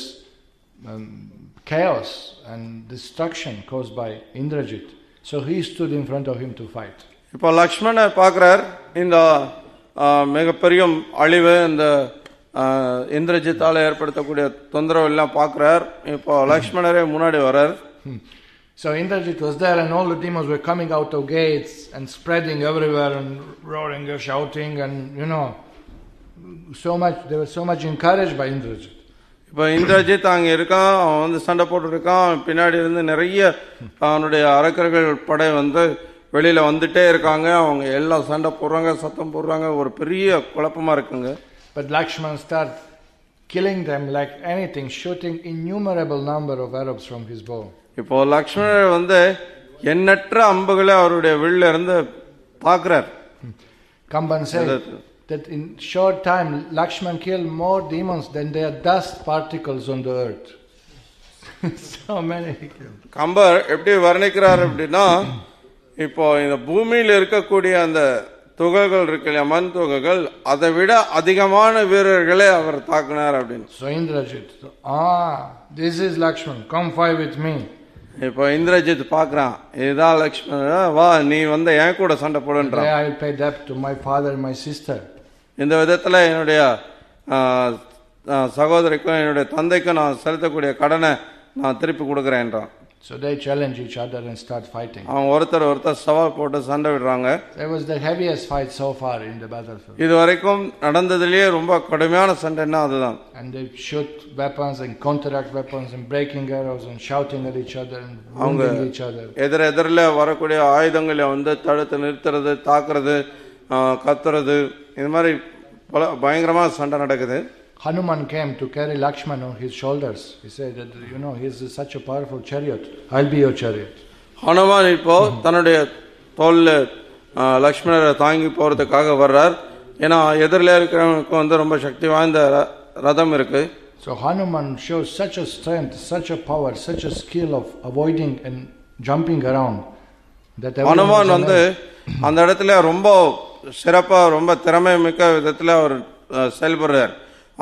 chaos and destruction caused by Indrajit. So he stood in front of him to fight. இப்போ லக்ஷ்மண பார்க்கிறார் இந்த மிகப்பெரிய அழிவு இந்த இந்திரஜித்தால ஏற்படுத்தக்கூடிய தொந்தரவு எல்லாம் பார்க்கிறார். இப்போ லக்ஷ்மணரே முன்னாடி வர்றார். So Indrajit was there and all the demons were coming out of gates and spreading everywhere and roaring and shouting and they were so much encouraged by Indrajit. இப்போ இந்திரஜித் அங்கே இருக்கான், அவன் வந்து சண்டை போட்டு இருக்கான். பின்னாடி இருந்து நிறைய அவனுடைய அரக்கர்கள் படை வந்து வெளியில வந்துட்டே இருக்காங்க. அவங்க எல்லாம் சண்டை போடுறாங்க, சத்தம் போடுறாங்க, ஒரு பெரிய குழப்பமா இருக்குங்க. But Lakshman started killing them like anything, shooting innumerable number of arrows from his bow. இப்போ லக்ஷ்மணர் வந்து எண்ணற்ற அம்புகளை அவருடைய வில்ல இருந்து தாக்குறார். Kamban said that in short time Lakshman killed more demons than there are dust particles on the earth. So many he killed. Kambar எப்படி வர்ணிக்கிறார் அப்படின்னா இப்போ இந்த பூமியில் இருக்கக்கூடிய அந்த துகள்கள் இருக்கு இல்லையா, மண் துகள்கள், அதை விட அதிகமான வீரர்களை அவர் தாக்குனார் அப்படின்னு. So Indrajit, this is Lakshman, come fight with me. இப்போ இந்திரஜித் பார்க்கறான், இதுதான் லக்ஷ்மணன், வா நீ வந்து என் கூட சண்டை போடுன்றான். I will pay debt to my father and my sister. இந்த விதத்துல என்னுடைய சகோதரிக்கும் என்னுடைய தந்தைக்கும் நான் செலுத்தக்கூடிய கடனை நான் திருப்பி கொடுக்கறேன்றான். So they challenge each other and start fighting. அவங்க ஒருத்தர் சவால் போட்டு சண்டை விடுறாங்க. It was the heaviest fight so far in the battlefield. இது வரைக்கும் நடந்ததிலேயே ரொம்ப கடுமையான சண்டைன்னா அதுதான். And they shoot weapons and counteract weapons and breaking arrows and shouting at each other and wounding each other. எதிரில வரக்கூடிய ஆயுதங்களை வந்து தடுத்து நிறுத்துறது, தாக்குறது, கத்துறது, இந்த மாதிரி பயங்கரமான சண்டை நடக்குது. Hanuman came to carry Lakshman on his shoulders. He said that he is such a powerful chariot. I'll be your chariot. Hanuman இப்போ தன்னுடைய தோல்ல லக்ஷ்மணரை தாங்கி போறதுக்காக வர்றார். ஏன்னா எதிரில இருக்கிறவனுக்கு வந்து ரொம்ப சக்தி வாய்ந்த ரதம் இருக்கு. So Hanuman shows such a strength, such a power, such a skill of avoiding and jumping around that Hanuman வந்து அந்த இடத்துல ரொம்ப சிறப்பா ரொம்ப திறமை மிக்க விதத்துல அவர் செயல்படுறார்.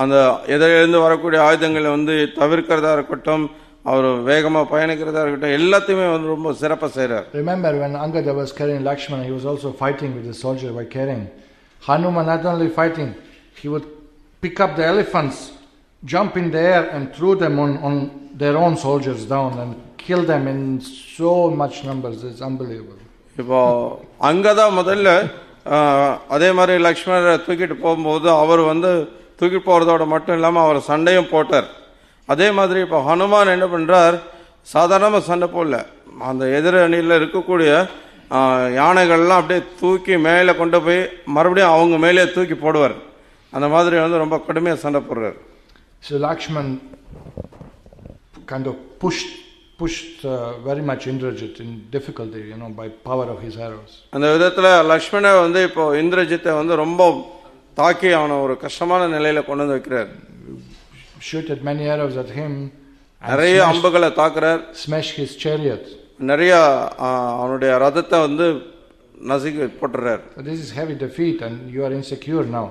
அந்த எதிரிலிருந்து வரக்கூடிய ஆயுதங்களை வந்து தவிர்க்கிறதா இருக்கட்டும், அவர் வேகமா பயணிக்கிறதா இருக்கட்டும், எல்லாத்தையுமே வந்து ரொம்ப சிறப்பா செய்றார். Remember when Angada was carrying Lakshmana, he was also fighting with the soldier by carrying. Hanuman not only fighting, he would pick up the elephants, jump in the air and throw them on their own soldiers down and kill them in so much numbers. It's unbelievable. இப்போ அங்கதா முதல்ல அதே மாதிரி லக்ஷ்மணரை தூக்கிட்டு போகும்போது அவர் வந்து தூக்கி போறதோட மட்டும் இல்லாம அவர் சண்டையும் போட்டார். அதே மாதிரி இப்போ ஹனுமான் என்ன பண்றார், சாதாரணமா சண்டை போடல, அந்த எதிர் அணியில் இருக்கக்கூடிய யானைகள்லாம் அப்படியே தூக்கி மேலே கொண்டு போய் மறுபடியும் அவங்க மேலே தூக்கி போடுவார். அந்த மாதிரி வந்து ரொம்ப கடுமையாக சண்டை போடுறார். So Lakshman kind of pushed very much Indrajit in difficulty, by power of his arrows. அந்த விதத்துல லக்ஷ்மண வந்து இப்போ இந்திரஜித்தை வந்து ரொம்ப தாக்கி அவனை ஒரு கஷ்டமான நிலையில கொண்டு வந்து வைக்கிறார். Shooted many arrows at him. நிறைய அம்புகளை தாக்குறார். Smashed his chariot. நிறைய அவனுடைய ரதத்தை வந்து நசுக்கி போட்டுறார். So this is heavy defeat and you are insecure now.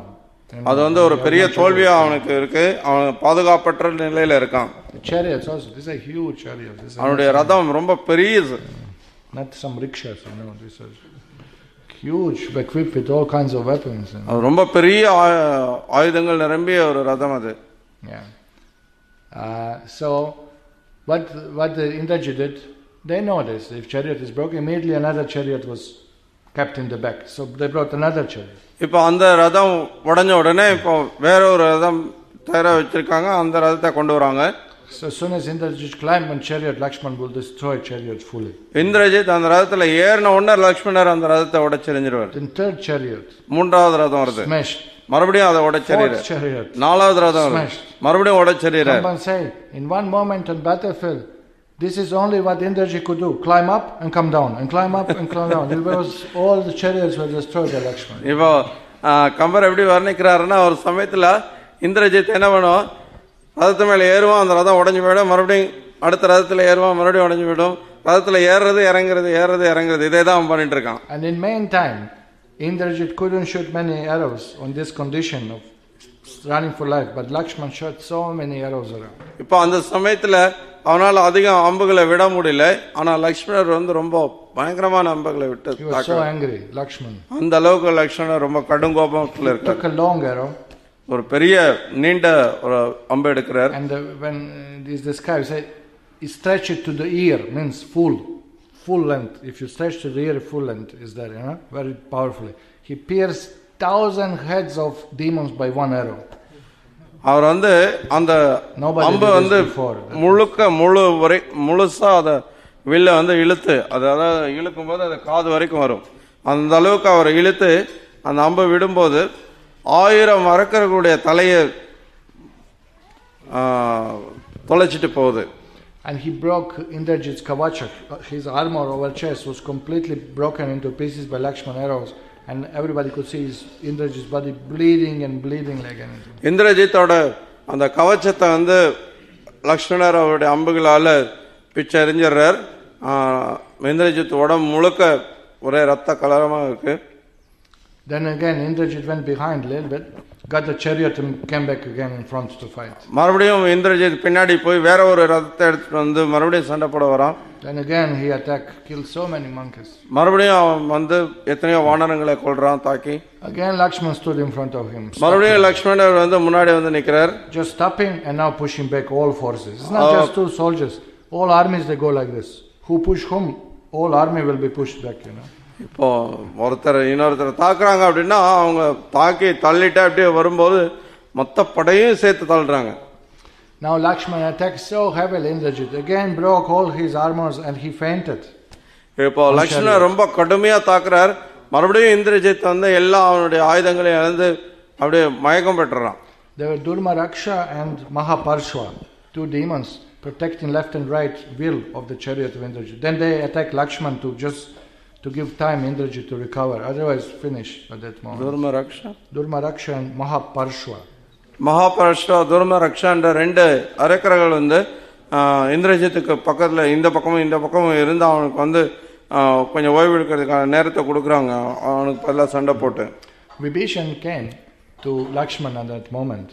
அது வந்து ஒரு பெரிய தோல்வியா அவனுக்கு இருக்கு. அவன் பாதுகாப்பற்ற நிலையில இருக்கான். Chariots also, these are huge chariots. அவனுடைய ரதம் ரொம்ப பெரியது. Not some rickshaws, these are huge, equipped with all kinds of weapons. அது ரொம்ப பெரிய ஆயுதங்கள் நிரம்பிய ஒரு ரதம் அது. Yeah. So what Indrajit did, they know this. If chariot is broken, immediately another chariot was kept in the back. So they brought another chariot. இப்போ அந்த ரதம் உடஞ்ச உடனே இப்போ வேற ஒரு ரதம் தயாரா வச்சிருக்காங்க. அந்த ரதத்தை கொண்டு வராங்க. So as soon as Indrajit climbed on chariot, Lakshman will destroy chariot fully. Indrajit அந்த ரதத்துல ஏறின உடனே லக்ஷ்மணர் அந்த ரதத்தை உடைச்செறிஞ்சிருவார். Then third chariot, மூன்றாவது ரதம் வருது, smashed. மறுபடியும் அதை உடைச்செறிறார். நாலாவது ரதம் வருது, மறுபடியும் உடைச்செறிறார். Someone say, in one moment on battlefield, this is only what Indrajit could do: climb up and come down, and climb up and come down. Because all the chariots were destroyed by Lakshman. இப்போ கம்பர் எப்படி வர்ணிக்கிறாருன்னா, ஒரு சமயத்துல இந்திரஜித் என்ன பண்ணுவோம், ரதத்து மேல ஏறுவான், அந்த ரதம் உடஞ்சு போயிடும், மறுபடியும் அடுத்த ரதத்துல ஏறுவான், மறுபடியும் உடஞ்சு போயிடும். ரதத்துல ஏறுறது இறங்குறது இதே தான் பண்ணிட்டு இருக்கான். And in meantime, Indrajit couldn't shoot many arrows on this condition of running for life, but Lakshman shot so many arrows around. இப்போ அந்த சமயத்துல அவனால அதிகம் அம்புகளை விட முடியல. ஆனா லக்ஷ்மணர் வந்து ரொம்ப பயங்கரமான அம்புகளை விட்டு He was so angry, Lakshman. அந்த அளவுக்கு லக்ஷ்மணர் ரொம்ப கடும் கோபத்துல இருக்கார். Took a long arrow. ஒரு பெரிய நீண்ட ஒரு அம்பு எடுக்கிறார். And when this describes, he stretched it to the ear, means full length. If you stretch to the ear, full length is there, very powerfully. He pierced 1,000 heads of demons by one arrow. அவர் வந்து அந்த அம்பு வந்து முழுசா அத வில்ல வந்து இழுத்து, அதாவது இழுக்கும் போது அது காது வரைக்கும் வரும். அந்த அளவுக்கு அவர் இழுத்து அந்த அம்பு விடும்போது 1000 அரக்கர்களுடைய தலையை தொலைச்சிட்டு போகுது. And he broke Indrajit's kavacha. His armor over chest was completely broken into pieces by Lakshman arrows, and everybody could see Indrajit's body bleeding like anything. இந்திரஜித்தோட அந்த கவச்சத்தை வந்து லக்ஷ்மணர் அவருடைய அம்புகளால பிச்சை எறிஞ்சிடுறார். இந்திரஜித் உடம்பு முழுக்க ஒரே ரத்த கலரமா இருக்கு. Then again Indrajit went behind a little bit, got the chariot and came back again in front to fight. மறுபடியும் இந்திரஜித் பின்னாடி போய் வேற ஒரு ரதத்தை எடுத்துட்டு வந்து மறுபடியும் சண்டை போட வரான். Then again he attacked, killed so many monkeys. மறுபடியும் அவன் வந்து எத்தனையோ வானரங்களை கொல்றான் தாக்கி. Again Lakshman stood in front of him. மறுபடியும் லக்ஷ்மணர் வந்து முன்னாடி வந்து நிக்கிறார். Just stopping and now pushing back all forces. It's not just two soldiers. All armies they go like this. Who push whom? All army will be pushed back, இப்போ ஒருத்தர் இன்னொருத்தர் தாக்குறாங்க அப்படின்னா அவங்க தாக்கி தள்ளிட்டு அப்படியே வரும்போது மொத்த படையும் சேர்த்து தள்ளுறாங்க. Now Lakshman attacked so heavily Indrajit, again broke all his armors and he fainted. இப்போ லக்ஷ்மணர் ரொம்ப கடுமையா தாக்குறார். மறுபடியும் இந்திரஜித் வந்து எல்லா அவனுடைய ஆயுதங்களையும் இழந்து அப்படியே மயக்கம் பெற்றுறான். There were Durmaraksha and Mahaparshva, two demons protecting left and right wheel of the chariot of Indrajit. Then they attacked Lakshman to give time Indrajit to recover, otherwise finish at that moment. Durmaraksha and Mahaparshva. Durmaraksha என்ற ரெண்டு அரக்கர்கள் வந்து இந்திரஜித்துக்கு பக்கத்துல இந்த பக்கமும் இருந்து அவனுக்கு வந்து கொஞ்சம் ஓய்வு எடுக்கிறதுக்கான நேரத்தை கொடுக்குறாங்க. அவனுக்கு பதிலா சண்டை போட்டு Vibhishan came to Lakshman at that moment.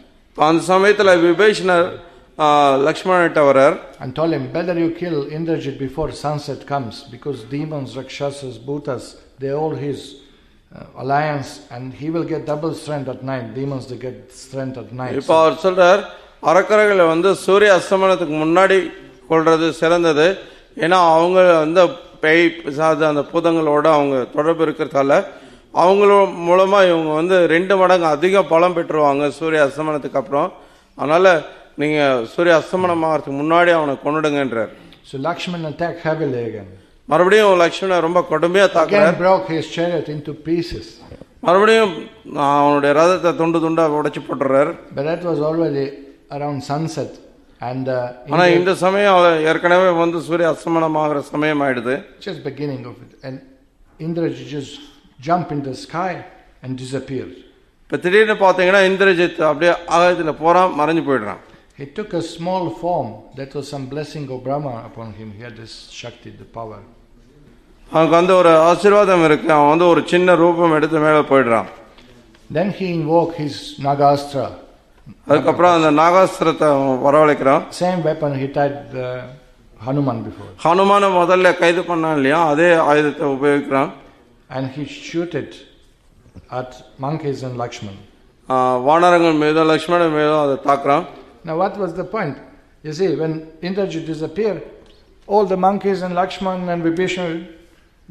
அந்த சமயத்துல விபீஷணர் லக்ஷ்மணன்ட்ட வரார். And told him, better you kill Indrajit before sunset comes, because demons, Rakshasas, Bhutas, they all his alliance, and he will get double strength at night. Demons, they get strength at night. இப்போ அவர் சொல்றார், அரக்கர்களை வந்து சூரிய அஸ்தமனத்துக்கு முன்னாடி கொள்றது சிறந்தது. ஏன்னா அவங்க வந்து பேய் பிசாசு அந்த பூதங்களோட அவங்க தொடர்பு இருக்கிறதால அவங்கள மூலமா இவங்க வந்து 2 மடங்கு அதிக பலம் பெற்றுவாங்க சூரிய அஸ்தமனத்துக்கு அப்புறம். அதனால நீங்க சூரிய அஸ்தமனம் ஆகிறதுக்கு முன்னாடி அவனை கொன்னுடுங்கன்றார். So Lakshman attacked heavily again. மறுபடியும் லக்ஷ்மணர் ரொம்ப கடுமையா தாக்குறார். Again broke his chariot into pieces. மறுபடியும் அவனுடைய ரதத்தை துண்டா உடைச்சு போட்டுறார். But that was already around sunset, and ஆனா இந்த சமயம் ஏற்கனவே வந்து சூரிய அஸ்தமனம் ஆகிற சமயம் ஆயிடுது. Just beginning of it, and Indrajit just jumped in the sky and disappeared. இப்ப திடீர்னு பாத்தீங்கன்னா இந்திரஜித் அப்படியே ஆகாயத்துல போறான், மறைஞ்சு போயிடுறான். He took a small form. That was some blessing of Brahma upon him. He had this Shakti, the power. அவனுக்கு வந்து ஒரு ஆசீர்வாதம் இருக்கு. அவன் வந்து ஒரு சின்ன ரூபம் எடுத்து மேலே போயிடுறான். Then he invoked his Nagastra. அதுக்கப்புறம் அந்த நாகாஸ்திரத்தை வரவழைக்கிறான். Same weapon he tied Hanuman before. ஹனுமான முதல்ல கைது பண்ணான் இல்லையா, அதே ஆயுதத்தை உபயோகிக்கிறான். And he shoot it at monkeys and Lakshman. வானரங்கள் மீதும் லக்ஷ்மணன் மீதும் அதை தாக்குறான். Now what was the point? You see, when Indrajit disappeared, all the monkeys and Lakshman and Vibhishana,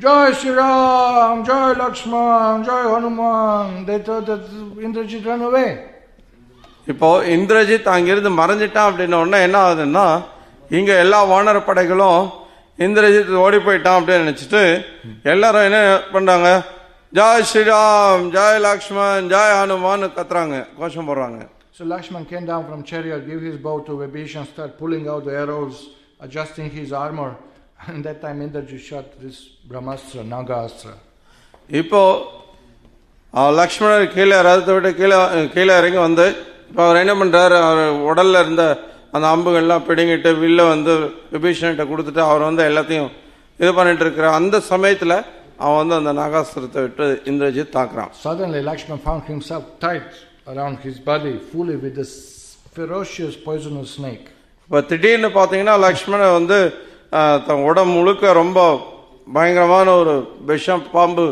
Jai Shri Ram, Jai Lakshman, Jai Hanuman, they thought that Indrajit ran away. இப்போ இந்திரஜித் அங்கிருந்து மறைஞ்சிட்டான் அப்படின்ன உடனே என்ன ஆகுதுன்னா, இங்க எல்லா வானர படைகளும் இந்திரஜித் ஓடி போயிட்டான் அப்படின்னு நினைச்சிட்டு எல்லாரும் என்ன பண்றாங்க, ஜாய் ஸ்ரீராம், ஜாய் லக்ஷ்மன், ஜாய் ஹனுமான் கத்துறாங்க, கோஷம் போடுறாங்க. So Lakshman came down from chariot, gave his bow to Vibhishana, start pulling out the arrows, adjusting his armor, and that time Indrajit shot this Brahmastra, Nagastra. இப்போ லக்ஷ்மணர் கீழே ரதத்தை விட்டு கீழே இறங்கி வந்து இப்போ அவர் என்ன பண்றாரு, அவர் உடல்ல இருந்த அந்த அம்புகள்லாம் பிடுங்கிட்டு வில்ல வந்து விபீஷன்கிட்ட கொடுத்துட்டு அவர் வந்து எல்லாத்தையும் இது பண்ணிட்டு இருக்கிற அந்த சமயத்துல அவன் வந்து அந்த நாகாஸ்திரத்தை விட்டு Indrajit தாக்குறான். Suddenly Lakshman found himself tight around his body fully with this ferocious poisonous snake. இப்போ திடீர்னு பார்த்தீங்கன்னா லக்ஷ்மணன் வந்து தன் உடம்பு முழுக்க ரொம்ப பயங்கரமான ஒரு விஷம் பாம்பு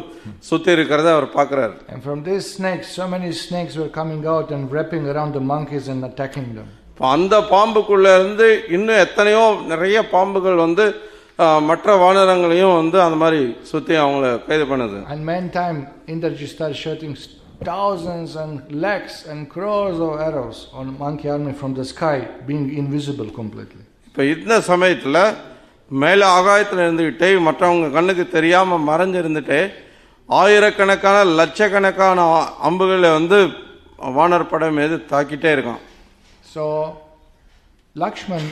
சுத்தி இருக்கிறத அவர் பார்க்கிறார். And from this snake so many snakes were coming out and wrapping around the monkeys and attacking them. அந்த பாம்புக்குள்ள இருந்து இன்னும் எத்தனையோ நிறைய பாம்புகள் வந்து மற்ற வானரங்களையும் வந்து அந்த மாதிரி சுத்தி அவங்கள கைது பண்ணுது. And meantime Indrajit started shooting thousands and lakhs and crores of arrows on monkey army from the sky, being invisible completely. இப்போ இந்த சமயத்துல மேல ஆகாயத்துல இருந்துகிட்டே மற்றவங்க கண்ணுக்கு தெரியாம மறைஞ்சிருந்துட்டே ஆயிரக்கணக்கான லட்சக்கணக்கான அம்புகளை வந்து வானர் படை மீது தாக்கிட்டே இருக்கான். So Lakshman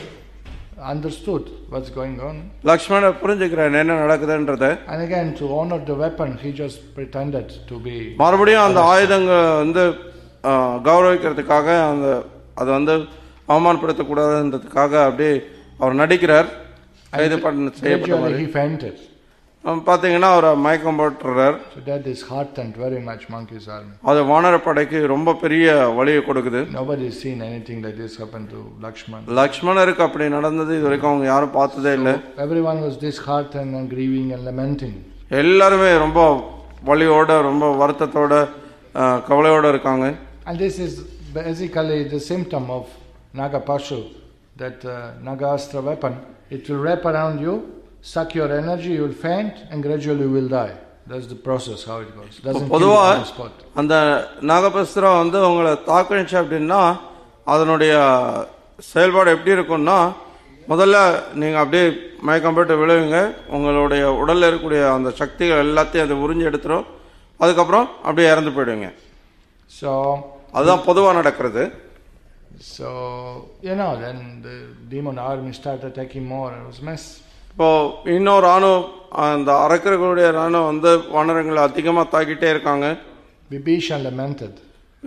understood what's going on. Lakshmana புரிஞ்சுக்கிறான் என்ன நடக்குதுன்றத. And again to honor the weapon he just pretended to be. மறுபடியும் அந்த ஆயுதங்கள் வந்து கௌரவிக்கிறதுக்காக அந்த அது வந்து அவமானப்படுத்தக்கூடாதுன்றதுக்காக அப்படியே அவர் நடிக்கிறார். கைது பண்ண செய்யப்பட்டவர். He fainted. பாத்தீங்கன்னா அவர் மயக்கம் போட்டுறார். So that is heartened very much monkey's army. அது வானர படைக்கு ரொம்ப பெரிய வலியை கொடுக்குது. Nobody has seen anything like this happen to Lakshman. லக்ஷ்மணருக்கு அப்படி நடந்தது இதுவரைக்கும் அவங்க யாரும் பார்த்ததே இல்லை. Everyone was disheartened and grieving and lamenting. எல்லாருமே ரொம்ப வலியோட ரொம்ப வருத்தத்தோட கவலையோட இருக்காங்க. And this is basically the symptom of Nagapashu, that Nagastra weapon. It will wrap around you, suck your energy, you will faint and gradually you will die. That's the process how it goes. Doesn't kill you on the spot. அந்த நாகபஸ்திரம் வந்து உங்களை தாக்குச்சு அப்படின்னா அதனுடைய செயல்பாடு எப்படி இருக்கும்னா, முதல்ல நீங்க அப்படியே மயக்கம் போட்டு விழுவீங்க, உங்களுடைய உடல்ல இருக்கக்கூடிய அந்த சக்திகள் எல்லாத்தையும் அது உறிஞ்சி எடுத்துரும், அதுக்கப்புறம் அப்படியே இறந்து போயிடுவீங்க. So அதுதான் பொதுவா நடக்கிறது. So then the demon army started attacking more. It was mess. இப்போ இன்னொரு ராணுவம் அந்த அரக்கர்களுடைய ராணுவம் வந்து வானரங்களை அதிகமா தாக்கிட்டே இருக்காங்க. Vibhishana lamented.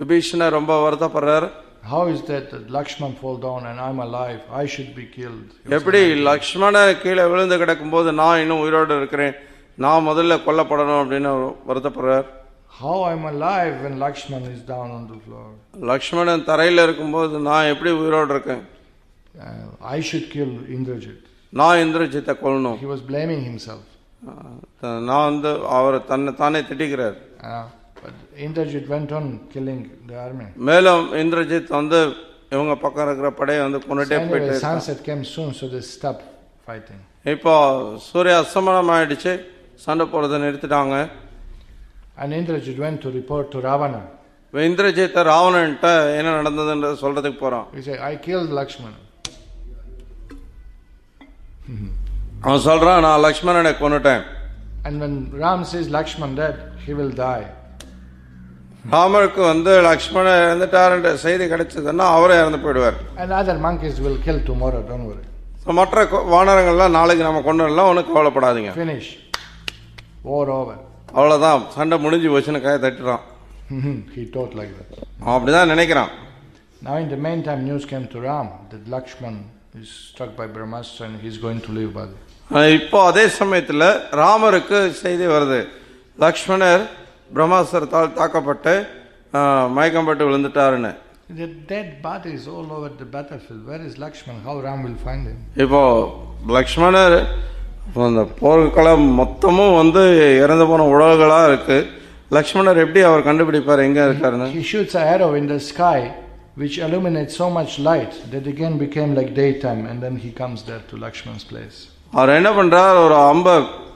விபீஷணர் ரொம்ப வருத்தப்படுறார். How is that Lakshman fall down and I'm alive? I should be killed. எப்படி லக்ஷ்மண கீழே விழுந்து கிடக்கும் போது நான் இன்னும் உயிரோடு இருக்கிறேன், நான் முதல்ல கொல்லப்படணும் அப்படின்னு வருத்தப்படுறார். How I'm alive when Lakshman is down on the floor? Lakshmanan தரையில இருக்கும்போது நான் எப்படி உயிரோடு இருக்கேன்? I should kill Indrajit. நான் இந்திரஜித்தை கொல்லணும். He was blaming himself. நான் வந்து அவர் தன்னை தானே திட்டிக்கிறார். But Indrajit went on killing the army. மேலும் இந்திரஜித் வந்து இவங்க பக்கம் இருக்கிற படையை வந்து கொண்டுட்டே போயிட்டு. Sunset came soon, so they stopped fighting. இப்போ சூரிய அஸ்தமனம் ஆயிடுச்சு, சண்டை போறதை நிறுத்திட்டாங்க. And Indrajit went to report to Ravana. Indrajit ராவணன்ட்ட என்ன நடந்ததுன்னு சொல்றதுக்கு போறான். He said, I killed Lakshman. அவன் சொல்றான், நான் லக்ஷ்மணனை கொன்னுட்டேன். And when Ram says Lakshman dead, he will die. ராமருக்கு வந்து லக்ஷ்மணன் இறந்துட்டாருன்ற செய்தி கிடைச்சதுன்னா அவரே இறந்து போயிடுவார். And other monkeys will kill tomorrow, don't worry. மற்ற வானரங்கள்லாம் நாளைக்கு நம்ம கொண்டுடலாம், ஒன்றும் கவலைப்படாதீங்க. Finish. War over. அவ்வளவுதான், சண்டை முடிஞ்சு போச்சுன்னு கையை தட்டுறான். He thought like that. அப்படிதான் நினைக்கிறான். Now in the meantime news came to Ram that Lakshman is struck by Brahmastra and he is going to leave body. இப்போ அதே சமயத்துல ராமருக்கு செய்தி வருது, லக்ஷ்மணர் பிரம்மாஸ்திரத்தால் தாக்கப்பட்டு மயக்கம் பட்டு விழுந்துட்டாருன்னு. The dead bodies all over the battlefield. Where is Lakshman? How Ram will find him? இப்போ லக்ஷ்மணர் அந்த போர்க்களம் மொத்தமும் வந்து இறந்து போன உடல்களா இருக்கு. லக்ஷ்மணர் எப்படி அவர் கண்டுபிடிப்பார் எங்க இருக்காருன்னு? He shoots an arrow in the sky which illuminates so much light that again became like daytime, and then he comes there to Lakshman's place. அவர் என்ன பண்றார், ஒரு அம்ப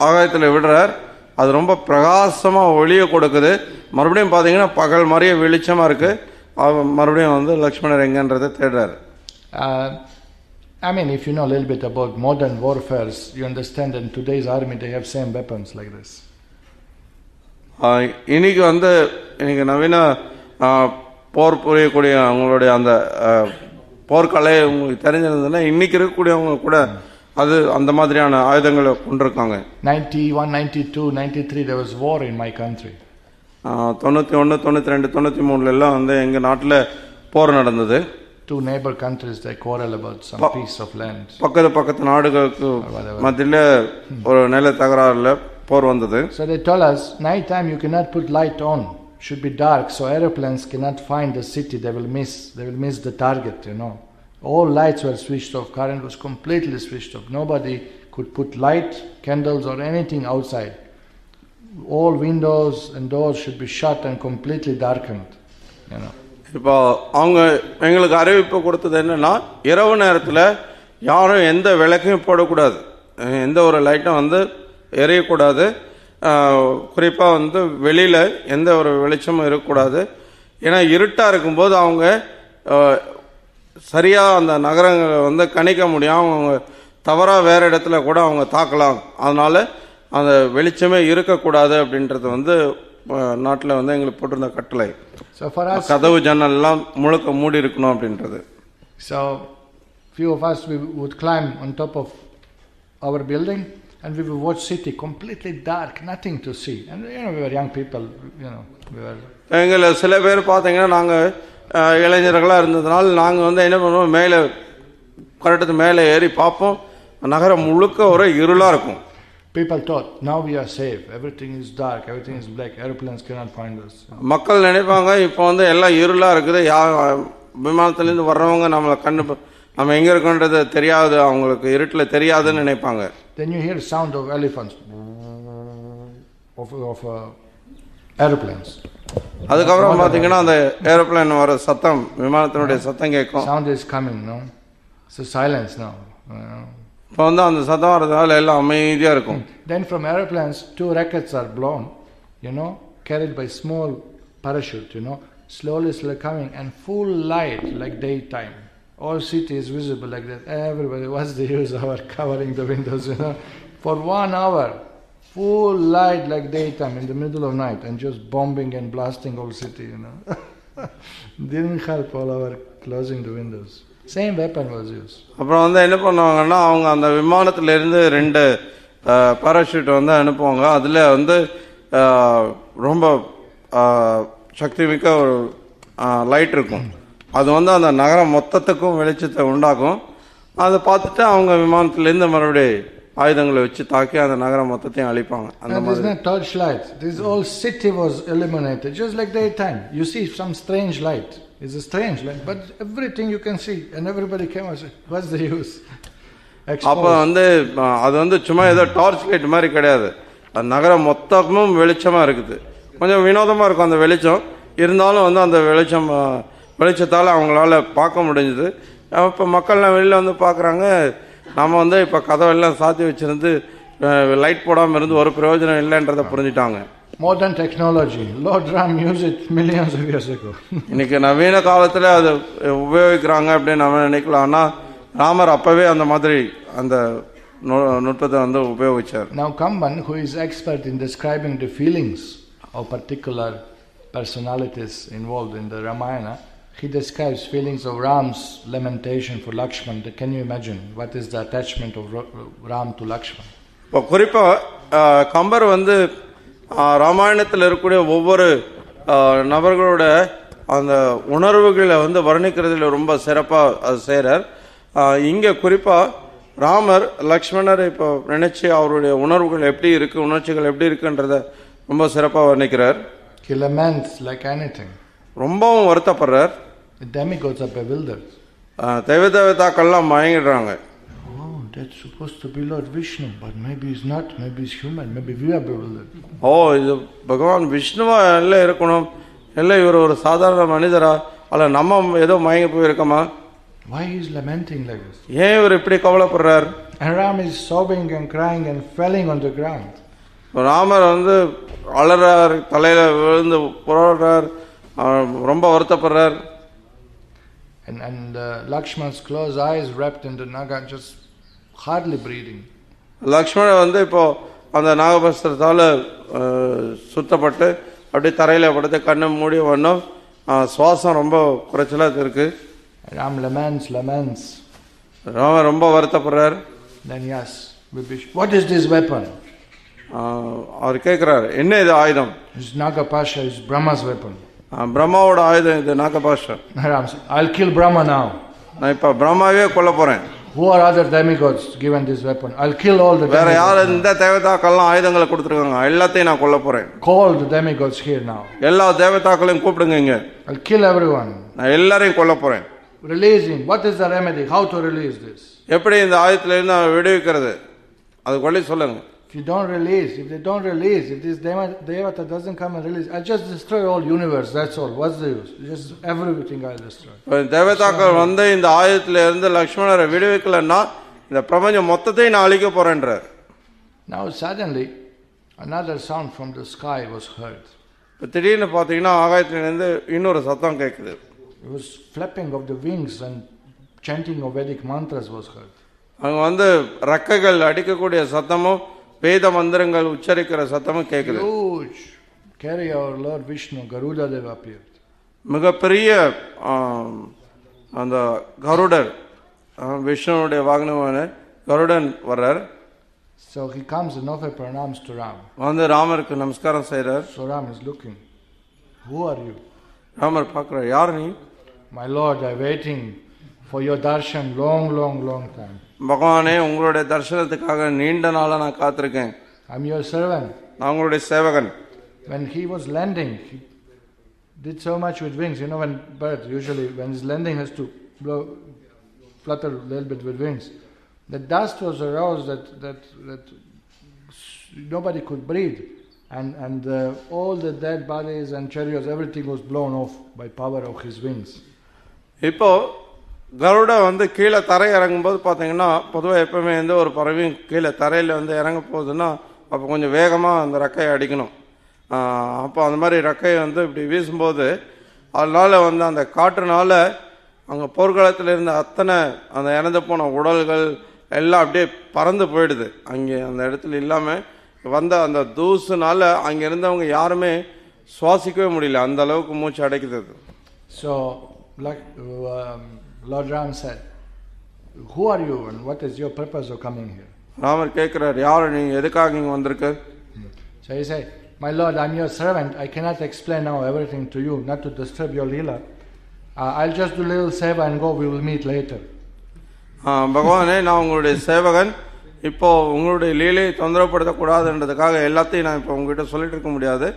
ஆகாயத்துல விடுறார், அது ரொம்ப பிரகாசமா ஒளியை கொடுக்குது. மறுபடியும் பாத்தீங்கன்னா பகல் மாதிரியே வெளிச்சமா இருக்கு. மறுபடியும் வந்து லக்ஷ்மணர் எங்கன்றதை தேடுறாரு. I mean, if you know a little bit about modern warfares, you understand that in today's army they have same weapons like this. இன்னைக்கு நவீன போர் புரியக்கூடிய அவங்களுடைய அந்த போர்க்கலை உங்களுக்கு தெரிஞ்சிருந்ததுன்னா இன்னைக்கு இருக்கக்கூடியவங்க கூட அது அந்த மாதிரியான ஆயுதங்களை கொண்டிருக்காங்க. 91, 92, 93 there was war in my country. 91, 92, 93 எல்லாம் வந்து எங்க நாட்டுல போர் நடந்தது. Two neighbor countries they quarrel about some piece of land. பக்கத்து நாடுகளுக்கு மத்தியில ஒரு நில தகராறுல போர் வந்தது. So they told us night time you cannot put light on, should be dark, so airplanes cannot find the city, they will miss the target, you know. All lights were switched off, current was completely switched off, nobody could put light, candles or anything outside. All windows and doors should be shut and completely darkened, you know. இப்போ அவங்க எங்களுக்கு அறிவிப்பு கொடுத்தது என்னன்னா, இரவு நேரத்தில் யாரும் எந்த விளக்கையும் போடக்கூடாது, எந்த ஒரு லைட்டும் வந்து எரியக்கூடாது, குறிப்பாக வந்து வெளியில் எந்த ஒரு வெளிச்சமும் இருக்கக்கூடாது. ஏன்னா இருட்டாக இருக்கும்போது அவங்க சரியாக அந்த நகரங்களை வந்து கணிக்க முடியும், அவங்க தவறாக வேறு இடத்துல கூட அவங்க தாக்கலாம். அதனால அந்த வெளிச்சமே இருக்கக்கூடாது அப்படின்றது வந்து நாட்டில் வந்து எங்களுக்கு போட்டிருந்த கட்டளை. கதவு ஜன்னல் எல்லாம் முழுக்க மூடி இருக்கணும் அப்படின்றது. So few of us we would climb on top of our building and we would watch city completely dark, nothing to see, and you know we were young people, you know we were. எங்களை சில பேர் பார்த்தீங்கன்னா நாங்கள் இளைஞர்களாக இருந்ததுனால நாங்கள் வந்து என்ன பண்ணுவோம், மேலே கரெக்டத்து மேலே ஏறி பார்ப்போம், நகரம் முழுக்க ஒரு இருளாக இருக்கும். People thought now we are safe, everything is dark, everything is black, airplanes cannot find us. மக்கள் நினைப்பாங்க இப்போ வந்து எல்லாம் இருளா இருக்குது, விமானத்திலேருந்து வர்றவங்க நம்மளை நம்ம எங்க இருக்கோன்றது தெரியாது, அவங்களுக்கு இருட்டில் தெரியாதுன்னு நினைப்பாங்க. Then you hear sound of elephants of airplanes. அதுக்கப்புறம் பார்த்தீங்கன்னா அந்த ஏரோப்ளேன் வர சத்தம், விமானத்தினுடைய சத்தம் கேட்கும். Sound is coming, no? So silence now. இப்போ வந்து அந்த சத்தம் வர்றதுனால எல்லாம் அமைதியா இருக்கும். Then from airplanes 2 rockets are blown, you know, carried by small parachute, you know, slowly coming and full light like daytime. All city is visible like that. Everybody, what's the use of our covering the windows, you know? For 1 hour, full light like daytime in the middle of night and just bombing and blasting all city, you know. Didn't help all our closing the windows. Same weapon was used. அப்புறம் வந்து என்ன பண்ணுவாங்கன்னா, அவங்க அந்த விமானத்திலிருந்து 2 பாராஷூட் வந்து அனுப்புவாங்க. அதில் வந்து ரொம்ப சக்தி மிக்க ஒரு லைட் இருக்கும். அது வந்து அந்த நகரம் மொத்தத்துக்கும் வெளிச்சத்தை உண்டாக்கும். அதை பார்த்துட்டு அவங்க விமானத்திலேருந்து மறுபடியும் ஆயுதங்களை வச்சு தாக்கி அந்த நகரம் மொத்தத்தையும் அழிப்பாங்க. அந்த மாதிரி torch light. This whole city was illuminated just like daytime. You see some strange light. It's a strange light, but everything you can see and everybody came and said, what's the use? அப்போ வந்து அது வந்து சும்மா ஏதோ டார்ச் லைட் மாதிரி கிடையாது, அந்த நகரம் மொத்தமும் வெளிச்சமா இருக்குது. கொஞ்சம் வினோதமா இருக்கும் அந்த வெளிச்சம், இருந்தாலும் வந்து அந்த வெளிச்சத்தால் அவங்களால பார்க்க முடிஞ்சது. இப்போ மக்கள்லாம் வெளியில் வந்து பார்க்குறாங்க, நம்ம வந்து இப்போ கதவெல்லாம் சாத்தி வச்சிருந்து லைட் போடாமல் இருந்து ஒரு பிரயோஜனம் இல்லைன்றதை புரிஞ்சுட்டாங்க. Modern technology, Lord Ram used it millions of years ago. இன்னைக்கு நவீன காலத்தில் அதை உபயோகிக்கிறாங்க அப்படின்னு நம்ம நினைக்கலாம். ஆனால் ராமர் அப்பவே அந்த மாதிரி அந்த நுட்பத்தை வந்து உபயோகிச்சார். Now come one who is expert in describing the feelings of particular personalities involved in the Ramayana. He describes feelings of Ram's lamentation for Lakshman. Can you imagine what is the attachment of Ram to Lakshman? இப்போ குறிப்பாக கம்பர் வந்து ராமாயணத்தில் இருக்கக்கூடிய ஒவ்வொரு நபர்களோட அந்த உணர்வுகளை வந்து வர்ணிக்கிறதுல ரொம்ப சிறப்பாக அது செய்கிறார். இங்கே குறிப்பாக ராமர் லக்ஷ்மணரை இப்போ நினைச்சு அவருடைய உணர்வுகள் எப்படி இருக்கு, உணர்ச்சிகள் எப்படி இருக்குன்றத ரொம்ப சிறப்பாக வர்ணிக்கிறார். He laments like anything. ரொம்பவும் வருத்தப்படுறார். The demigods are bewildered. தேவதாக்கள்லாம் மயங்கிடுறாங்க. Oh, that's supposed to be Lord Vishnu, but maybe he's not, maybe he's human, maybe we are bewildered. இது பகவான் விஷ்ணுவா எல்லாம் இருக்கணும், இல்லை இவர் ஒரு சாதாரண மனிதரா, அல்ல நம்ம ஏதோ மயங்கி போயிருக்கோமா? Why he is lamenting like this? ஏன் இவர் இப்படி கவலைப்படுறார்? And Ram is sobbing and crying and falling on the ground. Ramar அலறார், தலையில விழுந்து புரள்றார், ரொம்ப வருத்தப்படுறார். And Lakshman's closed eyes wrapped in the naga, just hardly breathing. Lakshmanan இப்போ அந்த நாகபஸ்திரத்தால சுத்தப்பட்டு அப்படியே தரையில படுத்து கண்ணை மூடி வண்ணம் சுவாசம் ரொம்ப குறைச்சலா இருக்கு. Ram laments. ராமர் ரொம்ப வருத்தப்படுறார். Then yes, what is this weapon? அவர் கேட்கிறார், என்ன இது ஆயுதம்? It's Nagapasha, it's Brahma's weapon. பிரம்மாவோட ஆயுதம் இது நாகபாஷா. Ram said, I'll kill Brahma now. நான் இப்ப பிரம்மாவே கொல்ல போறேன். Who are other demigods given this weapon? I'll kill all the demigods. வேற யார் இந்த தேவதாக்கள்லாம் ஆயுதங்களை கொடுத்திருக்காங்க, எல்லாத்தையும் நான் கொல்ல போறேன். Call the demigods here now. எல்லா தேவதாக்களையும் கூப்பிடுங்க இங்க. I'll kill everyone. நான் எல்லாரையும் கொல்ல போறேன். Release him. What is the remedy? How to release this? எப்படி இந்த ஆயத்துல இருந்து விடுவிக்கிறது? அது கொள்ளி சொல்லுங்க. If they don't release, if this Devata doesn't come and release, I'll just destroy all universe, that's all. What's the use? Just everything I'll destroy. தேவதாக்கள் இந்த ஆயத்துல இருந்து லக்ஷ்மணரை விடுவிக்கலன்னா இந்த பிரபஞ்சம் மொத்தத்தையும் நான் அழிக்க போறேன்றார். Now suddenly another sound from the sky was heard. திடீர்னு பாத்தீங்கன்னா ஆகாயத்துல இருந்து இன்னொரு சத்தம் கேக்குது. It was flapping of the wings and chanting of Vedic mantras was heard. அங்க ரெக்கைகள் அடிக்கக்கூடிய சத்தமும் வேத மந்திரங்கள் உச்சரிக்கிற சத்தமும் கேக்குது. Huge carrier our Lord Vishnu, Garuda Deva appeared. மிகப்பெரிய அந்த கருடர், விஷ்ணுவுடைய வாகனமான கருடன் வர்றார். So he comes and offers pranams to Ram. ராமருக்கு நமஸ்காரம் செய்றார். So Ram is looking. Who are you? Ramar பார்க்கிறார், யார் நீ? My Lord, I'm waiting for your darshan long time. பகவானே, உங்களுடைய தரிசனத்துக்காக நீண்ட நாளா நான் காத்திருக்கேன். I'm your servant. நான் உங்களுடைய சேவகன். When he was landing, he did so much with wings. You know, when bird usually when he's landing has to flutter a little bit with wings. The dust was aroused that nobody could breathe, and all the dead bodies and chariots, everything was blown off by power of his wings. இப்போ கருட கீழே தரை இறங்கும்போது பார்த்தீங்கன்னா, பொதுவாக எப்பவுமே ஒரு பறவையும் கீழே தரையில் இறங்க போகுதுன்னா அப்போ கொஞ்சம் வேகமாக அந்த ரெக்கையை அடிக்கணும். அப்போ அந்த மாதிரி ரெக்கையை இப்படி வீசும்போது அதனால அந்த காற்றுனால அங்கே போர்க்களத்தில் இருந்த அத்தனை அந்த இறந்து போன உடல்கள் எல்லாம் அப்படியே பறந்து போயிடுது. அங்கே அந்த இடத்துல இல்லாமல் அந்த தூசுனால அங்கே இருந்தவங்க யாருமே சுவாசிக்கவே முடியல, அந்த அளவுக்கு மூச்சு அடைக்குது. So Lord Ram said, who are you and what is your purpose of coming here? Ramar கேட்கிறார், யார் நீ, எதுக்காக இங்க வந்திருக்க? So he said, my Lord, I'm your servant. I cannot explain now everything to you, not to disturb your leela. I'll just do a little seva and go. We will meet later. பகவானே, நான் உங்களுடைய சேவகன். இப்போ உங்களுடைய லீலையை தொந்தரப்படுத்தக்கூடாதுன்றதுக்காக எல்லாத்தையும் நான் இப்போ உங்ககிட்ட சொல்லிட்டு இருக்க முடியாது.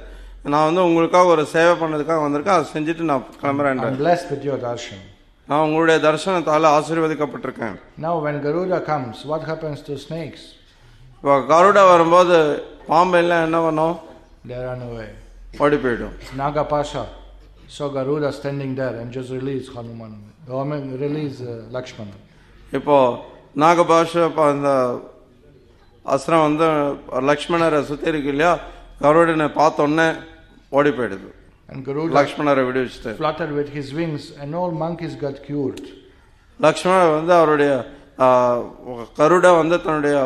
நான் உங்களுக்காக ஒரு சேவை பண்ணதுக்காக வந்திருக்கேன். அதை செஞ்சுட்டு நான் கிளம்புறேன். I'm blessed with your darshan. நான் உங்களுடைய தரிசனத்தால ஆசீர்வதிக்கப்பட்டிருக்கேன். Now when Garuda comes, what happens to snakes? இப்போ கருடா வரும்போது பாம்பு எல்லாம் என்ன பண்ணும்? They run away. ஓடி போயிடும். Nagapasha saw Garuda standing there and just release Hanuman. Release Lakshmana. இப்போ நாகபாஷா அந்த அஸ்திரம் லக்ஷ்மணரை சுத்தி இருக்கு இல்லையா, கருடனை பார்த்தோன்னே ஓடி போயிடுது. And Garuda லக்ஷ்மணரை விடுவிச்சுட்டு fluttered with his wings and all monkeys got cured. லக்ஷ்மணர் அவருடைய கருட தன்னுடைய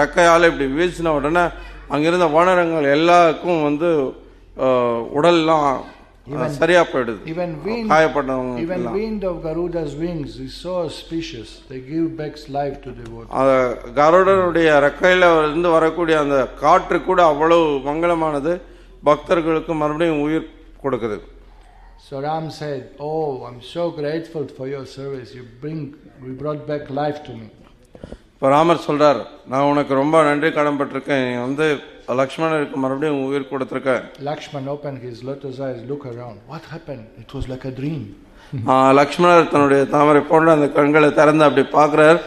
ரெக்கையால இப்படி வீசின உடனே அங்கிருந்த வானரங்கள் எல்லாருக்கும் உடல்லாம் சரியா போயிடுது. Even wind of Garuda's wings is so auspicious, they give back life to the devotees. கருடனுடைய ரெக்கையில வரக்கூடிய அந்த காற்று கூட அவ்வளவு மங்களமானது, பக்தர்களுக்கு மறுபடியும் உயிர் கொடுக்குது. So Ram said, oh, I'm so grateful for your service. You brought back life to me. Ramar சொல்றார், நான் உனக்கு ரொம்ப நன்றி கடன்பட்டிருக்கேன். நீ லக்ஷ்மணருக்கு மறுபடியும் உயிர் கொடுத்திருக்க. Lakshman opened his lotus eyes, look around. What happened? It was like a dream. லக்ஷ்மணர் தன்னுடைய தாமரை போன்ற அந்த கண்களை திறந்து அப்படி பார்க்கிறார்.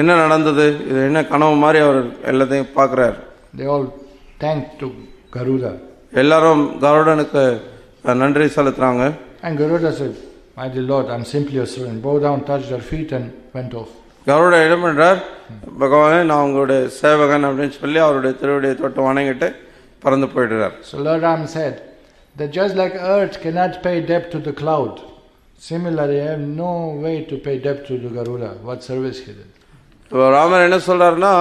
என்ன நடந்தது, இது என்ன கனவு மாதிரி அவர் எல்லாத்தையும் பார்க்கிறார். They all thanked to Garuda. எல்லாரும் கருடனுக்கு நன்றி செலுத்துறாங்க. And Garuda said, my dear Lord, I'm simply a servant. Bow down, touched their feet and went off. கருட என்ன பண்றார், பகவானே நான் உங்களுடைய சேவகன் அப்படின்னு சொல்லி அவருடைய திருவடியை தொட்டு வணங்கிட்டு பறந்து போயிடுறார். So Lord Ram said that just like earth cannot pay debt to the cloud, similarly I have no way to pay debt to the Garuda. What service he did. இப்போ ராமர் என்ன சொல்றாருன்னா,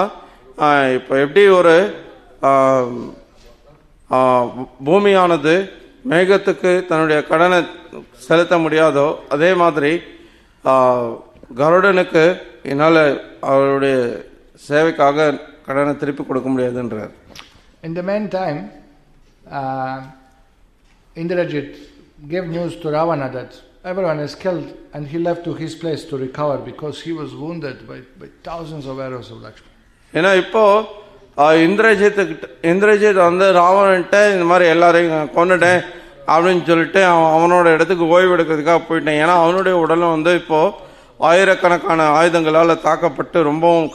இப்போ எப்படி ஒரு பூமியானது மேகத்துக்கு தன்னுடைய கடனை செலுத்த முடியாதோ அதே மாதிரி கருடனுக்கு என்னால் அவருடைய சேவைக்காக கடனை திருப்பி கொடுக்க முடியாதுன்றார். In the meantime, Indrajit gave news to Ravana that everyone is killed and he left to his place to recover because he was wounded by thousands of arrows of Lakshman. ஏன்னா இப்போ இந்திரஜித் வந்து ராவணன்ட்ட இந்த மாதிரி எல்லாரையும் கொண்டுட்டேன் அப்படின்னு சொல்லிட்டு அவனோட இடத்துக்கு ஓய்வு எடுக்கிறதுக்காக போயிட்டேன். ஏன்னா அவனுடைய உடலும் வந்து இப்போ ஆயிரக்கணக்கான ஆயுதங்களால் தாக்கப்பட்டு ரொம்பவும்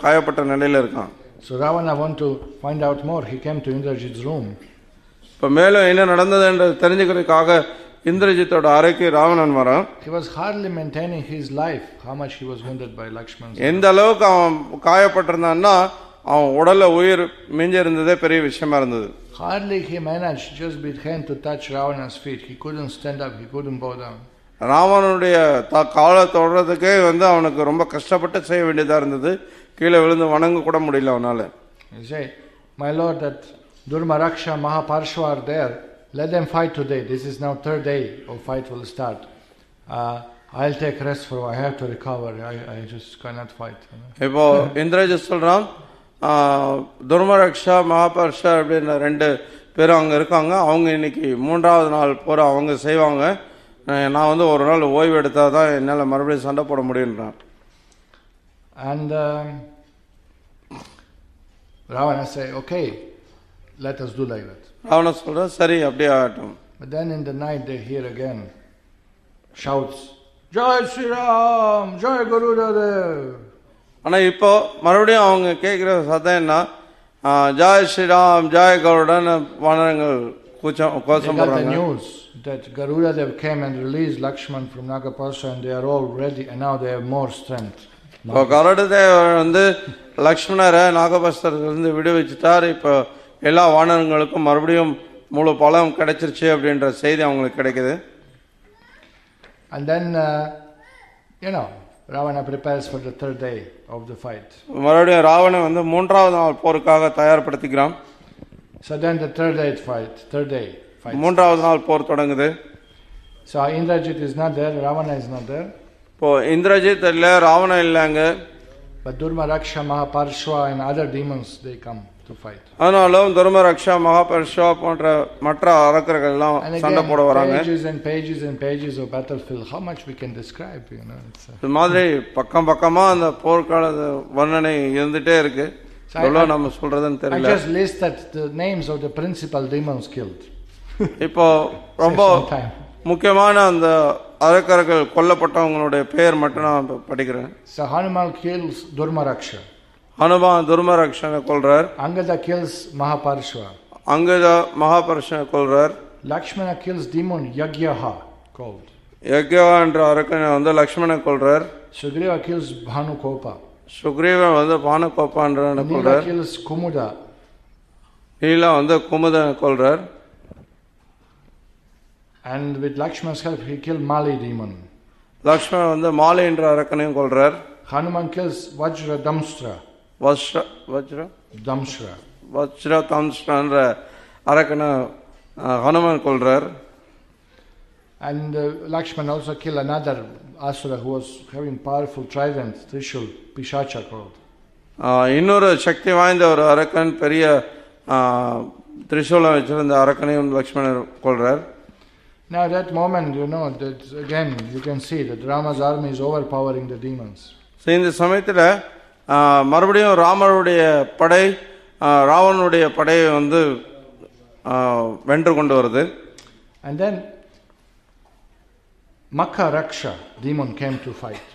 காயப்பட்ட நிலையில இருக்கான். So Ravana want to find out more. He came to Indrajit's room. இப்போ மேலும் என்ன நடந்தது என்று தெரிஞ்சுக்கிறதுக்காக இந்திரஜித்தோட அறைக்கு ராவணன் வரான். He was hardly maintaining his life. How much he was wounded by Lakshman. எந்த அளவுக்கு அவன் காயப்பட்டிருந்தான்னா அவன் உடல்ல உயிர் மிஞ்சி இருந்ததே பெரிய விஷயமா இருந்தது. Hardly he managed just with hand to touch Ravana's feet. He couldn't stand up. He couldn't bow down. ராவனுடைய காலை தொடறதுக்கே வந்து அவனுக்கு ரொம்ப கஷ்டப்பட்டு செய்ய வேண்டியதா இருந்தது. கீழே விழுந்து வணங்க கூட முடியல அவனால. He said, my lord, that Durmaraksha Mahaparshva are there. Let them fight today. This is now third day of fight will start. I'll take rest for I have to recover. I just cannot fight. இப்போ இந்திரஜித் சொல்றான், துர்மரக்ஷா மகாபர்ஷா அப்படின்னு 2 பேரும் அங்கே இருக்காங்க. அவங்க இன்னைக்கு 3வது நாள் போற அவங்க செய்வாங்க. நான் வந்து ஒரு நாள் ஓய்வு எடுத்தால் தான் என்னால் மறுபடியும் சண்டை போட முடியுன்றான். And Ravana say, okay, let us do like that. Ravana சொல்ற சரி அப்படியே ஆகட்டும். But then in the night they hear again shouts, Jai Shri Ram, Jai Garuda Dev. ஆனா இப்போ மறுபடியும் அவங்க கேட்கிற சத்தம் என்ன, ஜாய் ஸ்ரீராம் ஜாய் கருடன் வானரங்கள் கோஷம் போடுறாங்க. The news that Garuda Dev came and released Lakshman from Nagapasha and they are all ready and now they have more strength. இப்போ கருடதேவர் வந்து லக்ஷ்மணரை நாகபஸ்தரிலிருந்து விடுவிச்சுட்டார். இப்போ எல்லா வானரங்களுக்கும் மறுபடியும் முழு பலம் கிடைச்சிருச்சு அப்படின்ற செய்தி அவங்களுக்கு கிடைக்குது. And then Ravana prepares for the third day of the fight. மறுபடியும் ராவணன் வந்து 3வது நாள் போருக்காக தயார்படுத்திக்கிறான். So then the third day fight. 3வது நாள் போர் தொடங்குது. So Indrajit is not there, Ravana is not there. இப்போ இந்திரஜித் இல்ல, ராவணன் இல்லங்க. But Durmaraksha Mahaparshva and other demons they come to fight. ஆனாலும் துர்மரக்ஷா மகாபர்ஷா போன்ற மற்ற அரக்கர்கள் எல்லாம் சண்டை போட வராங்க. Pages and pages and pages of battlefield. How much we can describe, இந்த மாதிரி பக்கமா அந்த போர்க்கால வர்ணனை இருந்துட்டே இருக்கு. எவ்வளவு நம்ம சொல்றதுன்னு தெரியல. I just listed the names of the principal demons killed. இப்போ ரொம்ப முக்கியமான அந்த அரக்கர்கள் கொல்லப்பட்டவங்களுடைய பெயர் மட்டும் நான் படிக்கிறேன். So Hanuman kills Durmaraksha. Hanuman துர்மரக்ஷனை கொல்றார். Angada kills Mahaparshva. அங்கதா மகாபர்ஷனை கொல்றார். Lakshmana kills demon Yagyaha called. யக்யா என்ற அரக்கனை வந்து லக்ஷ்மணனை கொல்றார். Sugriva kills Bhanukopa. சுக்ரீவன் வந்து பானுகோபான்றவனை கொல்றார். Nila kills Kumuda. நீலா வந்து குமுதனை கொல்றார். And with Lakshmana's help he killed Mali demon. Lakshmanan வந்து மாலை என்ற அரக்கனையும் கொல்றார். Hanuman kills Vajra Damstra. வஜ்ர தம்ஸ்ரன்ற அரக்கனை Hanuman கொல்றார். And Lakshman also killed another asura who was having powerful trident, Trishul, Pishacha called. இன்னொரு சக்தி வாய்ந்த ஒரு அரக்கன் பெரிய திரிசூலம் வச்சிருந்த அரக்கனையும் லக்ஷ்மணர் கொல்றார். Now at that moment, that again you can see that Rama's army is overpowering the demons. இந்த சமயத்தில் மறுபடியும் ராமருடைய படை ராவனுடைய படையை வந்து வென்று கொண்டு வருது. And then Makaraksha demon came to fight.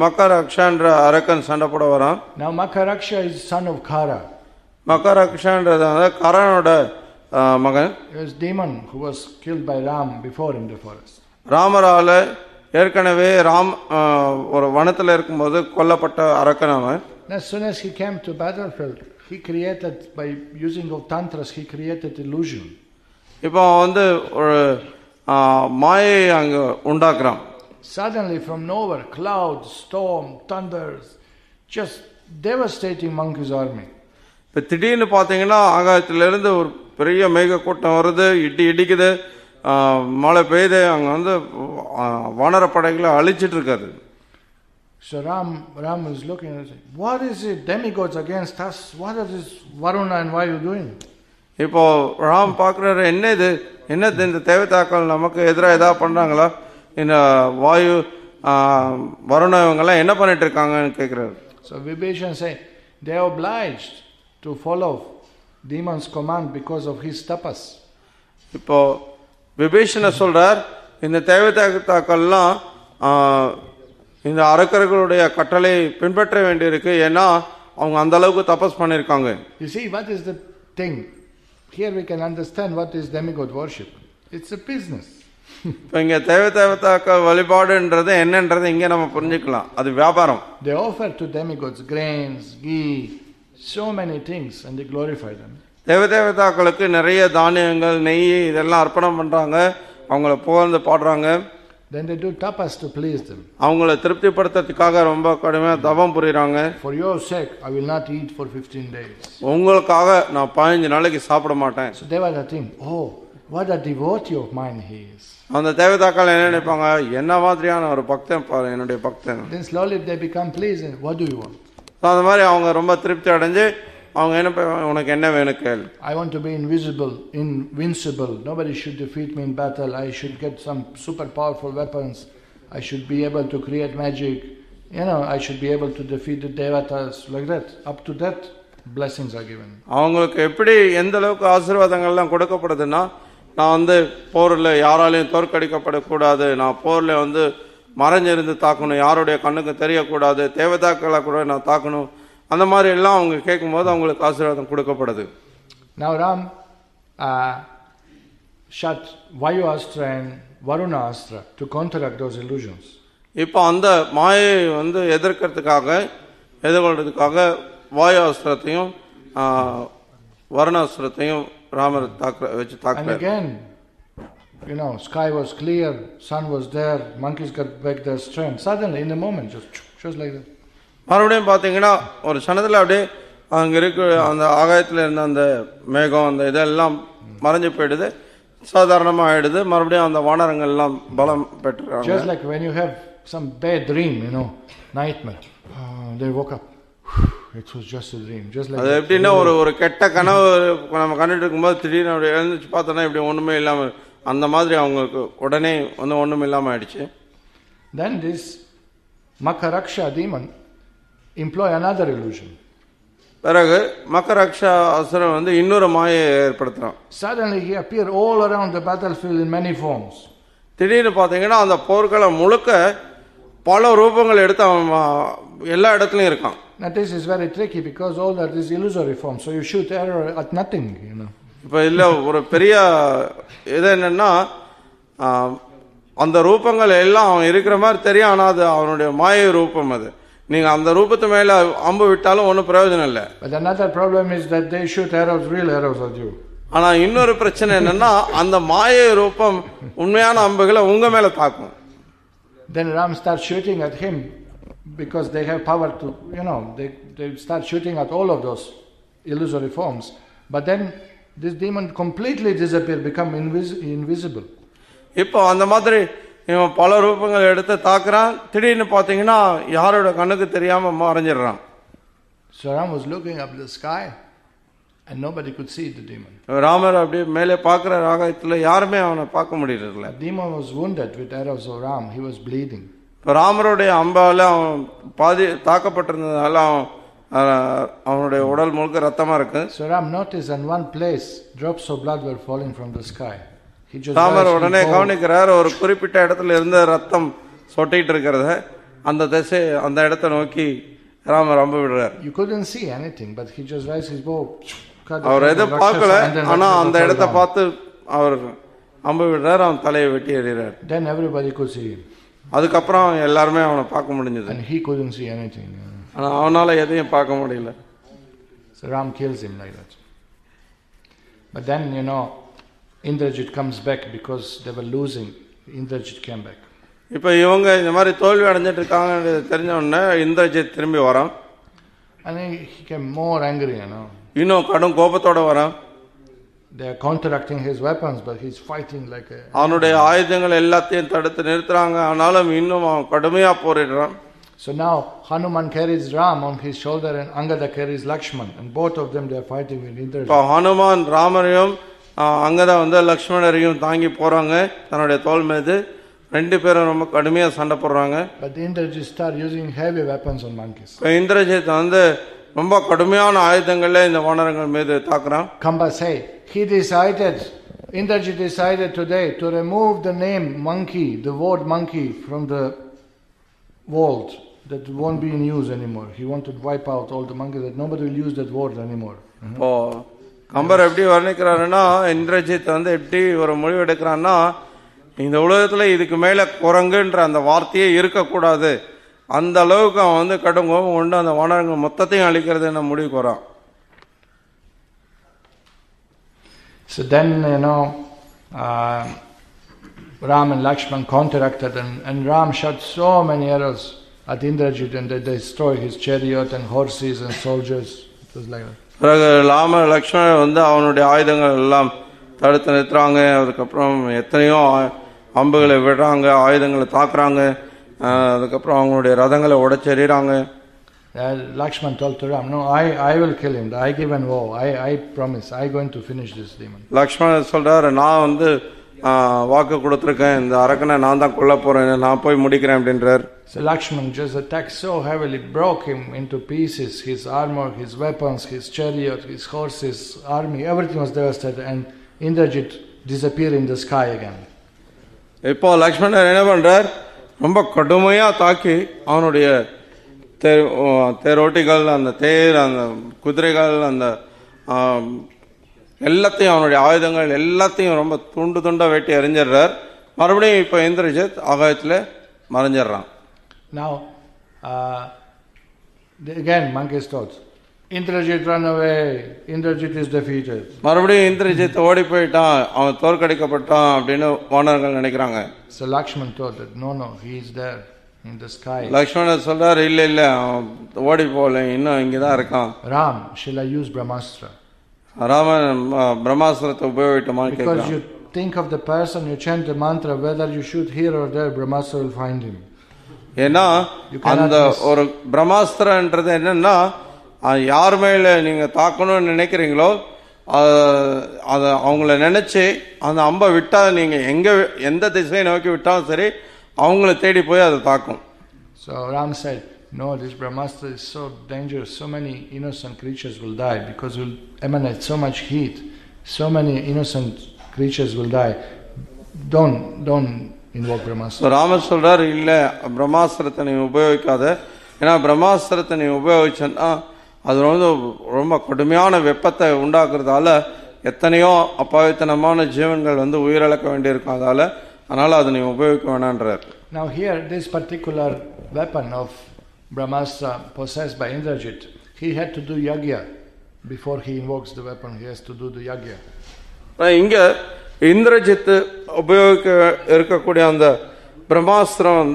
மக்கராக்ஷான்ற அரக்கன் சண்டை போட வரான். Now Makaraksha is son of Kara. மக்கராக்ஷான்றது கரனோட மகன். He was demon who was killed by Ram before in the forest. ராமரால ஏற்கனவே ஒரு வனத்தில் இருக்கும்போது கொல்லப்பட்ட அரக்கன் அவன். As soon as he came to battlefield, he created, by using of tantras, he created illusion. இப்போ வந்து ஒரு மாயை அங்க உண்டாக்குறான். Suddenly from nowhere, clouds, storm, thunders, just devastating monkeys army. இப்போ திடீர்னு பார்த்தீங்கன்னா ஆகாயத்திலிருந்து ஒரு பெரிய மேக கூட்டம் வருது, இடிக்குது, மழை பெய்யுது, அங்கே வந்து வானர படைகளை அழிச்சிட்டு இருக்காரு. So Ram is looking and saying, what is it, demigods against us? What is this Varuna and why are you doing? இப்போ ராம் பார்க்குறாரு, என்னது இந்த தேவதாக்கள் நமக்கு எதிராக ஏதாவது பண்ணுறாங்களா, இந்த வாயு வருண இவங்கெல்லாம் என்ன பண்ணிட்டு இருக்காங்கன்னு கேட்குறாரு. So Vibhishan say, they are obliged to follow demon's command because of his tapas. இப்போ விபீஷண சொல்றார், இந்த தேவதாக்கள்லாம் இந்த அரக்கர்களுடைய கட்டளை பின்பற்ற வேண்டியிருக்கு, ஏன்னா அவங்க அந்த அளவுக்கு தபஸ் பண்ணியிருக்காங்க. You see, what is the thing? Here we can understand what is demigod worship. It's a business. இப்போ இங்க தேவதாக்கள் வழிபாடுன்றது என்னன்றது இங்க நம்ம புரிஞ்சுக்கலாம், அது வியாபாரம். They offer to demigods grains, ghee, so many things, and they glorify them. தேவதாக்களுக்கு நிறைய தானியங்கள், நெய் இதெல்லாம் அர்ப்பணம் பண்றாங்க, அவங்கள புகழ்ந்து பாடுறாங்க. Then they do tapas to please them. அவங்கள திருப்திப்படுத்துறதுக்காக ரொம்ப கடுமையா தவம் புரியுறாங்க. For your sake I will not eat for 15 days. உங்களுக்காக நான் 15 நாளைக்கு சாப்பிட மாட்டேன். So they were the thing, oh, what a devotee of mine he is. அந்த தேவதாக்கள் என்ன நினைப்பாங்க, என்ன மாதிரியான ஒரு பக்தன் பாரு, என்னுடைய பக்தன். Then slowly they become pleased. What do you want? அந்த மாதிரி அவங்க ரொம்ப திருப்தி அடைஞ்சு அவங்க என்ன, உனக்கு என்ன வேணும் கேள். I want to be invisible, invincible. Nobody should defeat me in battle. I should get some super powerful weapons. I should be able to create magic. I should be able to defeat the devatas, like that. Up to that, blessings are given. அவங்களுக்கு எப்படி எந்த அளவுக்கு ஆசீர்வாதங்கள்லாம் கொடுக்கப்படுதுன்னா, நான் வந்து போரில் யாராலையும் தோற்கடிக்கப்படக்கூடாது, நான் போரில் வந்து மறைஞ்சிருந்து தாக்கணும், யாருடைய கண்ணுக்கு தெரியக்கூடாது, தேவதாக்களை கூட நான் தாக்கணும், அந்த மாதிரி எல்லாம் அவங்க கேட்கும்போது அவங்களுக்கு ஆசீர்வாதம் கொடுக்கப்படுது. Now Ram shot Vayu Astra and Varuna Astra to counteract those illusions. இப்போ அந்த மாயை வந்து எதிர்கொள்றதுக்காக வாயு அஸ்திரத்தையும் வருண அஸ்திரத்தையும் ராமர் வச்சு தாக்குறார். And again, sky was clear, sun was there, monkeys got back their strength. Suddenly, in a moment, just like that. மறுபடியும் பார்த்தீங்கன்னா ஒரு சனத்தில் அப்படியே அங்கே இருக்கு அந்த ஆகாயத்தில் இருந்த அந்த மேகம், அந்த இதெல்லாம் மறைஞ்சு போயிடுது, சாதாரணமாக ஆயிடுது. மறுபடியும் அந்த வானரங்கள்லாம் பலம் பெற்றுறாங்க. Just like when you have some bad dream, nightmare, they woke up, it was just a dream. Just like அது எப்படின்னா ஒரு கெட்ட கனவு நம்ம கண்டுட்டு இருக்கும்போது திடீர்னு அப்படி எழுந்துச்சு பார்த்தோன்னா இப்படி ஒன்றுமே இல்லாமல், அந்த மாதிரி அவங்களுக்கு உடனே வந்து ஒன்றும் இல்லாமல் ஆயிடுச்சு. Then this Makaraksha demon employ another illusion. பிறகு மக்கராக்ஷா அசுரன் வந்து இன்னொரு மாயை ஏற்படுத்துறான். Suddenly he appeared all around the battlefield in many forms. திடீர்னு பார்த்தீங்கன்னா அந்த போர்க்களம் முழுக்க பல ரூபங்கள் எடுத்து அவன் எல்லா இடத்துலயும் இருக்கான். Now this is very tricky because all that is illusory form, so you shoot arrow at nothing, இப்போ இல்ல ஒரு பெரிய இது என்னன்னா, அந்த ரூபங்கள் எல்லாம் அவன் இருக்கிற மாதிரி தெரியும், ஆனால் அது அவனுடைய மாய ரூபம். அது நீங்க அந்த ரூபத்து மேல அம்பு விட்டாலும் ஒன்றும் பிரயோஜனம் இல்லை. But another problem is that they shoot arrows, real arrows at you. ஆனா இன்னொரு பிரச்சனை என்னன்னா, அந்த மாய ரூபம் உண்மையான அம்புகளை உங்க மேல தாக்கும். Then Ram starts shooting at him because they have power to, they start shooting at all of those illusory forms. But then this demon completely disappear, become invisible. இப்போ அந்த மாதிரி இவன் பல ரூபங்கள் எடுத்து தாக்குறான், திடீர்னு பார்த்தீங்கன்னா யாரோட கண்ணுக்கு தெரியாம மறைஞ்சிடுறான். So Ram was looking up the sky and nobody could see the demon. Ramar அப்படியே மேலே பார்க்குற ஆகாயத்தில் யாருமே அவனை பார்க்க முடியறதில்ல. The demon was wounded with arrows of Ram. He was bleeding. இப்போ ராமருடைய அம்பால அவன் பாதி தாக்கப்பட்டிருந்ததால அவன் அவனுடைய உடல் முழுக்க ரத்தமா இருக்கு. So Ram noticed in one place drops of blood were falling from the sky. Ramar உடனே கவனிக்கிறார், ஒரு குறிப்பிட்ட இடத்துல இருந்து ரத்தம் சொட்டிட்டு இருக்கிறத, அந்த திசை அந்த இடத்தை நோக்கி ராமர் அம்பு விடுறார். You couldn't see anything, but he just raised his bow. அவர் எதுவும் பார்க்கல, ஆனா அந்த இடத்தை பார்த்து அவர் அம்பு விடுறார், அவன் தலையை வெட்டி எறிகிறார். Then everybody could see him. அதுக்கப்புறம் எல்லாருமே அவனை பார்க்க முடிஞ்சது. And he couldn't see anything. ஆனா அவனால எதையும் பார்க்க முடியல. So Ram kills him like that. But then Indrajit comes back because they were losing. Indrajit came back. இப்போ இவங்க இந்த மாதிரி தோல்வி அடைஞ்சிட்டு இருக்காங்க தெரிஞ்ச உடனே இந்திரஜித் திரும்பி வரான். And he came more angry, இன்னும் கடும் கோபத்தோட வரான். They are counteracting his weapons, but he's fighting like a. அவனுடைய ஆயுதங்கள் எல்லாத்தையும் தடுத்து நிறுத்துறாங்க, ஆனாலும் இன்னும் அவன் கடுமையா போரிடுறான். So now Hanuman carries Ram on his shoulder and Angada carries Lakshman, and both of them they are fighting with Indrajit. இப்போ ஹனுமான் ராமரையும் அங்கதா லக்ஷ்மணரையும் தாங்கி போறாங்க தன்னுடைய தோள் மீது. ரெண்டு பேரும் ரொம்ப கடுமையா சண்டை போடுறாங்க. But Indrajit start using heavy weapons on monkeys. Indrajit ரொம்ப கடுமையான ஆயுதங்களை இந்த வானரங்கள் மீது தாக்குறான். Kamba say Indrajit decided today to remove the name monkey, the word monkey, from the world. That won't be in use anymore. He wanted to wipe out all the monkeys, that nobody will use that word anymore. Kambar எப்படி வர்ணிக்கிறாருன்னா, இந்திரஜித் எப்படி ஒரு முடிவு எடுக்கிறான்னா, இந்த உலகத்துல இதுக்கு மேல குரங்குன்ற அந்த வார்த்தையே இருக்கக்கூடாது, அந்த அளவுக்கு அவன் கடும் கோபம் கொண்டு அந்த வானரங்கள் மொத்தத்தையும் அழிக்கிறது என்ன முடிவுக்கு வரான். So then Ram and Lakshman counteracted, and Ram shot so many arrows at Indrajit, and they destroyed his chariot and horses and soldiers. It was like that. பிறகு ராம லக்ஷ்மணன் அவனுடைய ஆயுதங்கள் எல்லாம் தடுத்து நிறுத்துறாங்க. அதுக்கப்புறம் எத்தனையோ அம்புகளை விடுறாங்க, ஆயுதங்களை தாக்குறாங்க. அதுக்கப்புறம் அவங்களுடைய ரதங்களை உடைச்செறிறாங்க. Lakshman told to Ram, no, I will kill him. I give an vow. I promise. I going to finish this demon. Lakshmanan சொல்றாரு, நான் வாக்கு கொடுத்திருக்கேன், இந்த அரக்கனை நான் தான் கொல்ல போறேன், நான் போய் முடிக்கிறேன் அப்படின்றார். So Lakshman just attacked so heavily, broke him into pieces, his armor, his weapons, his chariot, his horses, army, everything was devastated, and Indrajit disappeared in the sky again. இப்போ லக்ஷ்மணர் என்ன பண்றார், ரொம்ப கடுமையா தாக்கி அவனுடைய தேரோட்டிகள், அந்த தேர், அந்த குதிரைகள், அந்த எல்லாத்தையும் அவனுடைய ஆயுதங்கள் எல்லாத்தையும் ரொம்ப துண்டு துண்டா வெட்டி எறிஞ்சிடுறார். மறுபடியும் இப்போ இந்திரஜித் ஆகாயத்துல மறைஞ்சிடறான். Now again monkeys thought, Indrajit run away, Indrajit is defeated. மறுபடியும் இந்திரஜித் ஓடி போயிட்டான், அவன் தோற்கடிக்கப்பட்டான் அப்படின்னு வானரங்கள் நினைக்கிறாங்க. So Lakshman thought that no, he is there in the sky. Lakshmanan சொல்றாரு, இல்ல அவன் ஓடி போகல, இன்னும் இங்கதான் இருக்கான். Ram, shall I use Brahmastra? Raman பிரம்மாஸ்திரத்தை உபயோகிட்டோமா? Because you think of the person, you chant the mantra, whether you shoot here or there, Brahmastra will find him. ஏன்னா அந்த ஒரு பிரம்மாஸ்திரன்றது என்னன்னா, யார் மேல நீங்க தாக்கணும்னு நினைக்கிறீங்களோ அத அவங்கள நினைச்சு அந்த அம்பை விட்டா, நீங்க எந்த திசையை நோக்கி விட்டாலும் சரி அவங்கள தேடி போய் அதை தாக்கும். So Ram said, no, this Brahmastra is so dangerous, so many innocent creatures will die because it will emanate so much heat, so many innocent creatures will die. Don't invoke Brahmastra. Ramar சொல்றாரு, இல்ல பிரம்மாஸ்திரத்தை நீ உபயோகிக்காத, ஏன்னா பிரம்மாஸ்திரத்தை நீ உபயோகிச்சா அது ரொம்ப கடுமையான வெப்பத்தை உண்டாக்குறதால எத்தனையோ அப்பாவித்தனமான ஜீவன்கள் உயிரிழக்க வேண்டியிருக்கும், அதனால அதை நீ உபயோகிக்க வேணான்றார். Now here this particular weapon of Brahmastra possessed by Indrajit, he had to do yagya before he invokes the weapon. He has to do the yagya. இங்க இந்திரஜித் உபயோகிக்க இருக்கக்கூடிய அந்த பிரம்மாஸ்திரம்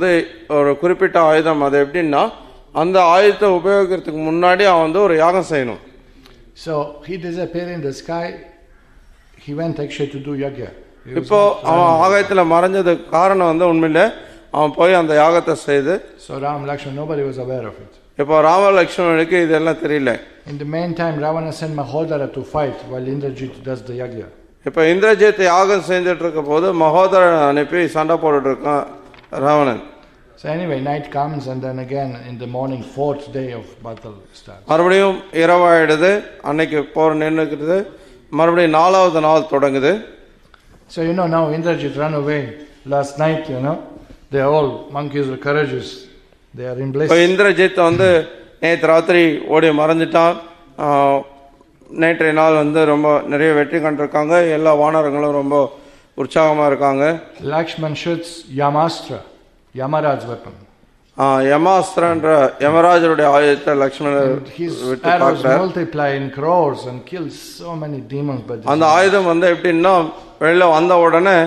ஒரு குறிப்பிட்ட ஆயுதம். அது எப்படின்னா, அந்த ஆயுதத்தை உபயோகிக்கிறதுக்கு முன்னாடி அவன் ஒரு யாகம் செய்யணும். So he disappeared in the sky. He went actually to do yagya. இப்போ அவன் ஆகாயத்துல மறைஞ்சதுக்கு காரணம் உண்மையில அவன் போய் அந்த யாகத்தை செய்து. So Ram, Lakshman, nobody was aware of it. இப்போ ராம லக்ஷ்மணனுக்கு இதெல்லாம் தெரியல. In the meantime, Ravana sent Mahodara to fight while Indrajit does the yagya. இப்போ இந்திரஜித் யாகம் செஞ்சுட்டு இருக்க போது மகோதரன் அனுப்பி சண்டை போட்டுட்டு இருக்கான் Ravanan. So anyway, night comes and then again in the morning, 4th day of battle starts. மறுபடியும் இரவாயிடுது, அன்னைக்கு போர் நின்றுக்கிறது, மறுபடியும் 4வது நாள் தொடங்குது. So now Indrajit ran away last night, they are all monkeys are courageous, they are in bliss. இப்போ இந்திரஜித் நேற்று ராத்திரி ஓடி மறைஞ்சிட்டான். நேற்றைய நாள் ரொம்ப நிறைய வெற்றி கண்டிருக்காங்க. எல்லா வானரங்களும் ரொம்ப உற்சாகமா இருக்காங்க. Lakshman shoots Yamastra, Yamaraj's weapon. யமாஸ்திரன்ற யமராஜருடைய ஆயுதத்தை லக்ஷ்மணர் விட்டு பார்க்கிறார். Multiply in crores and kills so many demons. அந்த ஆயுதம் எப்படின்னா வெளில வந்த உடனே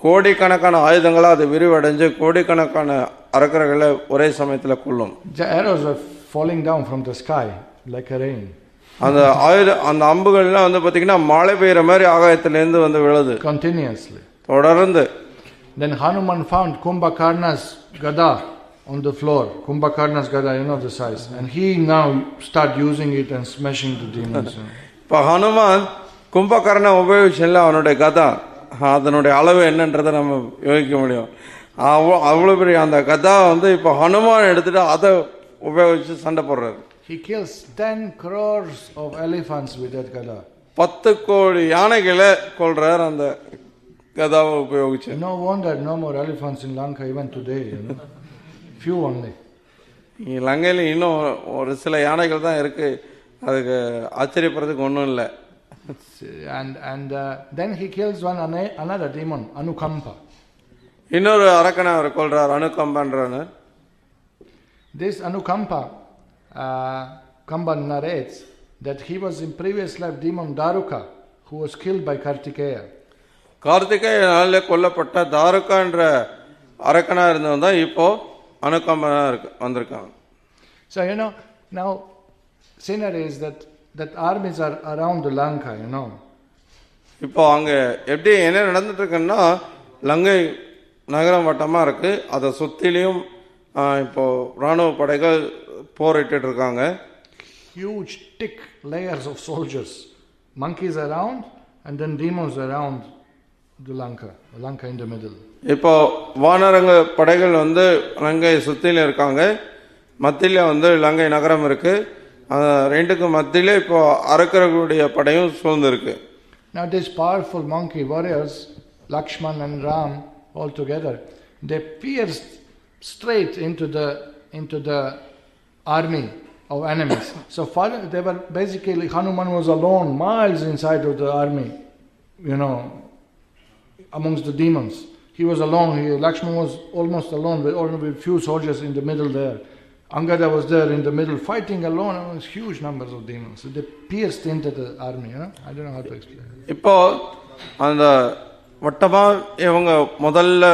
கோடிக்கணக்கான ஆயுதங்களா அது விரிவடைஞ்சு கோடிக்கணக்கான அரக்கர்களை ஒரே சமயத்துல கொல்லும். The arrows are falling down from the sky like a rain. அந்த அம்புகள்லாம் பாத்தீங்கன்னா மழை பெய்யற மாதிரி ஆகாயத்திலிருந்து விழுது continuously. தொடர்ந்து. Then Hanuman found Kumbhakarna's gada on the floor. Kumbhakarna's gada, the size, and he now start using it and smashing the demons. இப்ப ஹனுமான் கும்பகர்ண உபயோகிச்சல அவனுடைய கதா, அதனுடைய அளவு என்னன்றதை நம்ம யோசிக்க முடியும். அவ்வளவு பெரிய அந்த கதா இப்ப ஹனுமான் எடுத்துட்டு அதை உபயோகிச்சு சண்டை போடுறாரு. He kills 10 crores of elephants with that gada. 10 கோடி யானைகளை கொல்றார் அந்த கதாவை உபயோகிச்சு. No wonder no more elephants in Lanka even today. Few only. இலங்கையில இன்னும் ஒரு சில யானைகள் தான் இருக்கு. அதுக்கு ஆச்சரியப்படுறதுக்கு ஒன்றும் இல்லை. And then he kills another demon, Anukampa. இன்னொரு அரக்கனை அவர் கொல்றார், அனுகம்பன்றானு. This Anukampa, Kamban narrates that he was in previous life demon Daruka, who was killed by Kartikeya. கார்த்திகேயனால கொல்லப்பட்ட தாருகா என்ற அரக்கனா இருந்தவன் தான் இப்போ அனுகம்பனா வந்திருக்கான். So now scenery is that armies are around the Lanka, இப்போ அங்க எப்படி என்ன நடந்துட்டு இருக்குன்னா லங்கை நகரம் வட்டமா இருக்கு, அதை சுத்திலையும் இப்போ ராணுவ படைகள் போரிட்டு இருக்காங்க. Huge thick layers of soldiers, monkeys around and then demons around the Lanka in the middle. இப்போ வானரங்க படைகள் லங்கை சுத்தில இருக்காங்க, மத்தியில லங்கை நகரம் இருக்கு, ரெண்டுக்கு மத்தியில இப்போ அரக்கர்களுடைய படையும் சூழ்ந்து இருக்கு. Now these powerful monkey warriors, Lakshman and Ram all together, they pierced straight into the army of enemies. So they were basically, Hanuman was alone, miles inside of the army, amongst the demons. He was alone. Lakshman was almost alone with few soldiers in the middle there. Angada was there in the middle fighting alone amongst huge numbers of demons. So they pierced into the army. I don't know how to explain. இப்போ அந்த வட்டமா இவங்க முதல்ல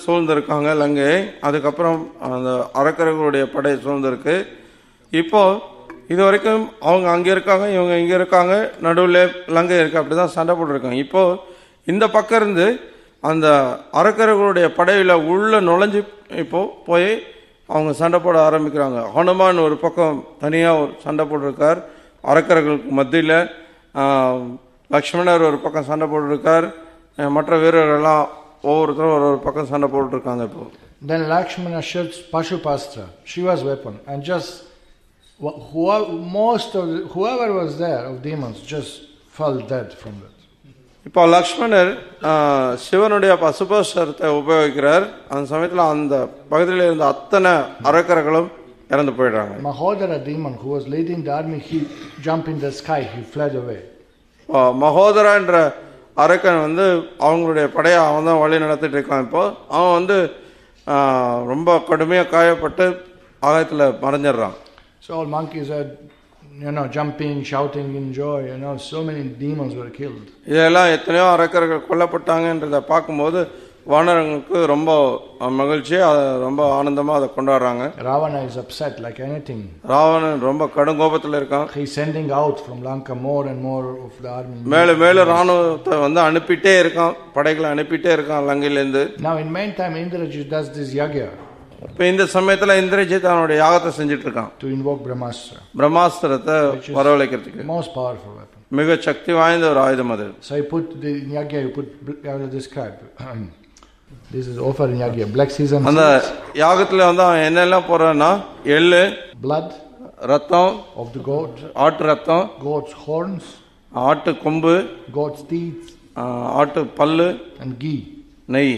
சூழ்ந்திருக்காங்க லங்கை, அதுக்கப்புறம் அந்த அரக்கர்களுடைய படை சூழ்ந்திருக்கு. இப்போ இது வரைக்கும் அவங்க அங்கே இருக்காங்க, இவங்க இங்கே இருக்காங்க, நடுவில் லங்கை இருக்கு, அப்படிதான் சண்டை போட்டுருக்காங்க. இப்போ இந்த பக்கம் இருந்து அந்த அரக்கர்களுடைய படையில உள்ள நுழைஞ்சு இப்போ போய் அவங்க சண்டை போட ஆரம்பிக்கிறாங்க. ஹனுமான் ஒரு பக்கம் தனியாக ஒரு சண்டை போட்டிருக்கார் அரக்கர்களுக்கு மத்தியில், லக்ஷ்மணர் ஒரு பக்கம் சண்டை போட்டிருக்கார், மற்ற வீரர்கள்லாம் ஒவ்வொருத்தரும் ஒரு பக்கம் சண்டை போட்டுருக்காங்க. இப்போ Then Lakshmana shoots Pashupastra, Shiva's weapon, and just whoever was there of demons just fell dead from that. இப்போ லக்ஷ்மணர் சிவனுடைய பசுபாஸ்திரத்தை உபயோகிக்கிறார். அந்த சமயத்தில் அந்த பகுதியில் இருந்த அத்தனை அரக்கர்களும் இறந்து போயிடுறாங்க. Mahodara demon who was leading the army, he jumped in the sky, he fled away. மகோதரா என்ற அரக்கன் அவங்களுடைய படையை அவன் தான் வழி நடத்திட்டு இருக்கான். இப்போ அவன் ரொம்ப கடுமையாக காயப்பட்டு ஆகாயத்தில் மறைஞ்சிடுறான். So all monkeys are jumping, shouting in joy, so many demons were killed. இதெல்லாம் எத்தனையோ அரக்கர்கள் கொல்லப்பட்டாங்கன்றதை பார்க்கும்போது வானரங்களுக்கு ரொம்ப மகிழ்ச்சி, ரொம்ப ஆனந்தமா அதை கொண்டாடுறாங்க. Ravana is upset like anything. Ravanan ரொம்ப கடும் கோபத்தில் இருக்கான். He is sending out from Lanka more and more of the army. மேல ராணுவத்தை அனுப்பிட்டே இருக்கான், படைகளை அனுப்பிட்டே இருக்கான் லங்கையிலிருந்து. Now in meantime Indrajit does this yagya. இப்போ இந்த சமயத்துல இந்திரஜித் அவனுடைய யாகத்தை செஞ்சுட்டு இருக்கான். To invoke Brahmastra. பிரம்மாஸ்திரத்தை வரவழைக்கிறதுக்கு. Most powerful weapon. மிக சக்தி வாய்ந்த ஒரு ஆயுதம் அது. So I put the yagya, I will describe. This is offered in Yagya. Black season அந்த seeds, யாகத்துல வந்து அவன் என்னெல்லாம் போடுறான்னா எள்ளு, blood ரத்தம், of the goat, ஆட்டு ரத்தம், goat's horns, ஆட்டு கொம்பு, goat's teeth, ஆட்டு பல்லு, and ghee. நெய்,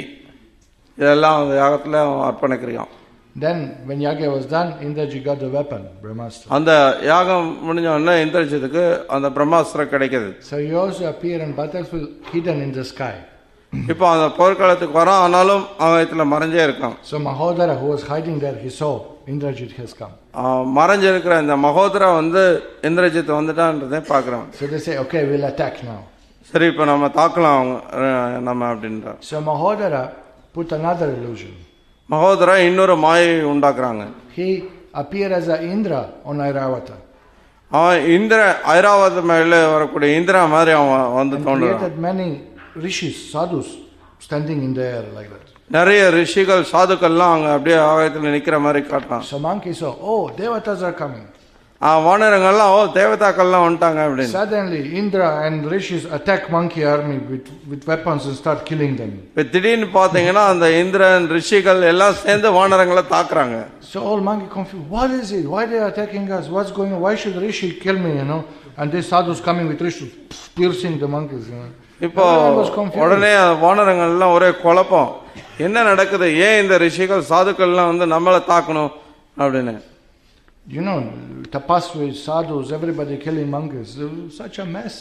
இதெல்லாம் அந்த யாகத்துல அவன் அர்ப்பணிக்கிறான். Then when Yagya was done, Indraji got the weapon, Brahmastra. அந்த யாகம் முடிஞ்ச உடனே இந்திரஜித்துக்கு அந்த பிரம்மாஸ்திரம் கிடைக்குது. So he also appeared on battlefield hidden in the sky. இப்போ அந்த போர்க்காலத்துக்கு வரான், ஆனாலும் அவன் இதுல மறைஞ்சே இருக்கான். So Mahodara, who was hiding there, he saw Indrajit has come. மறைஞ்சிருக்கிற இந்த மகோதரா வந்து இந்திரஜித் வந்துட்டான்றதை பார்க்குறான். So they say, okay, we'll attack now. சரி, இப்போ நம்ம தாக்கலாம் நம்ம அப்படின்றான். So Mahodara put another illusion. மகோதரா இன்னொரு மாயை உண்டாக்குறாங்க. He appeared as an Indra on Airavata. அவன் இந்திர ஐராவத மேல வரக்கூடிய இந்திரா மாதிரி அவன் வந்து தோன்றுறான். Created many rishis, sadhus standing in the air like that. நிறைய ரிஷிகள் சாதுக்கள்லாம் அங்க அப்படியே ஆகாயத்துல நிக்கிற மாதிரி காட்டுறான். So monkey saw, oh, devatas are coming. வானரங்கள்லாம் தேவதாக்கள்லாம் வந்துட்டாங்க அப்படின்னு. Suddenly Indra and rishis attack monkey army with weapons and start killing them. திடீர்னு பாத்தீங்கன்னா அந்த இந்திரன் ரிஷிகள் எல்லாம் சேர்ந்து வானரங்களை தாக்குறாங்க. So all monkey confused. What is it? Why they are attacking us? What's going on? Why should rishi kill me? And these sadhus coming with rishis piercing the monkeys. இப்போ உடனே வானரங்கள் எல்லாம் ஒரே குழப்பம், என்ன நடக்குது, ஏன் இந்த ரிஷிகள் சாதுக்கள்லாம் வந்து நம்மளை தாக்கணும் அப்படின்னு. Tapasvi, sadhus, everybody killing monkeys. Such a mess.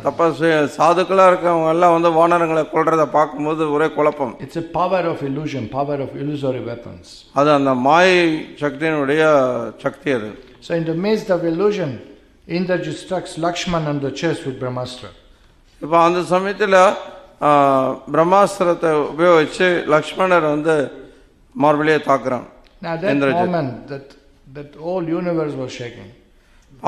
Thapaswi சாதுக்களா இருக்கவங்க எல்லாம் வந்து வானரங்களை கொல்றத பார்க்கும்போது ஒரே குழப்பம். It's a power of illusion, power of illusory weapons. அது அந்த மாயை சக்தியினுடைய சக்தி அது. So in the midst of illusion, Indrajit strikes Lakshman on the chest with Brahmastra. இப்போ அந்த சமயத்தில் பிரம்மாஸ்திரத்தை உபயோகிச்சு லக்ஷ்மணர் வந்து மார்பிளியை தாக்குறான். Now that moment that whole universe was shaking.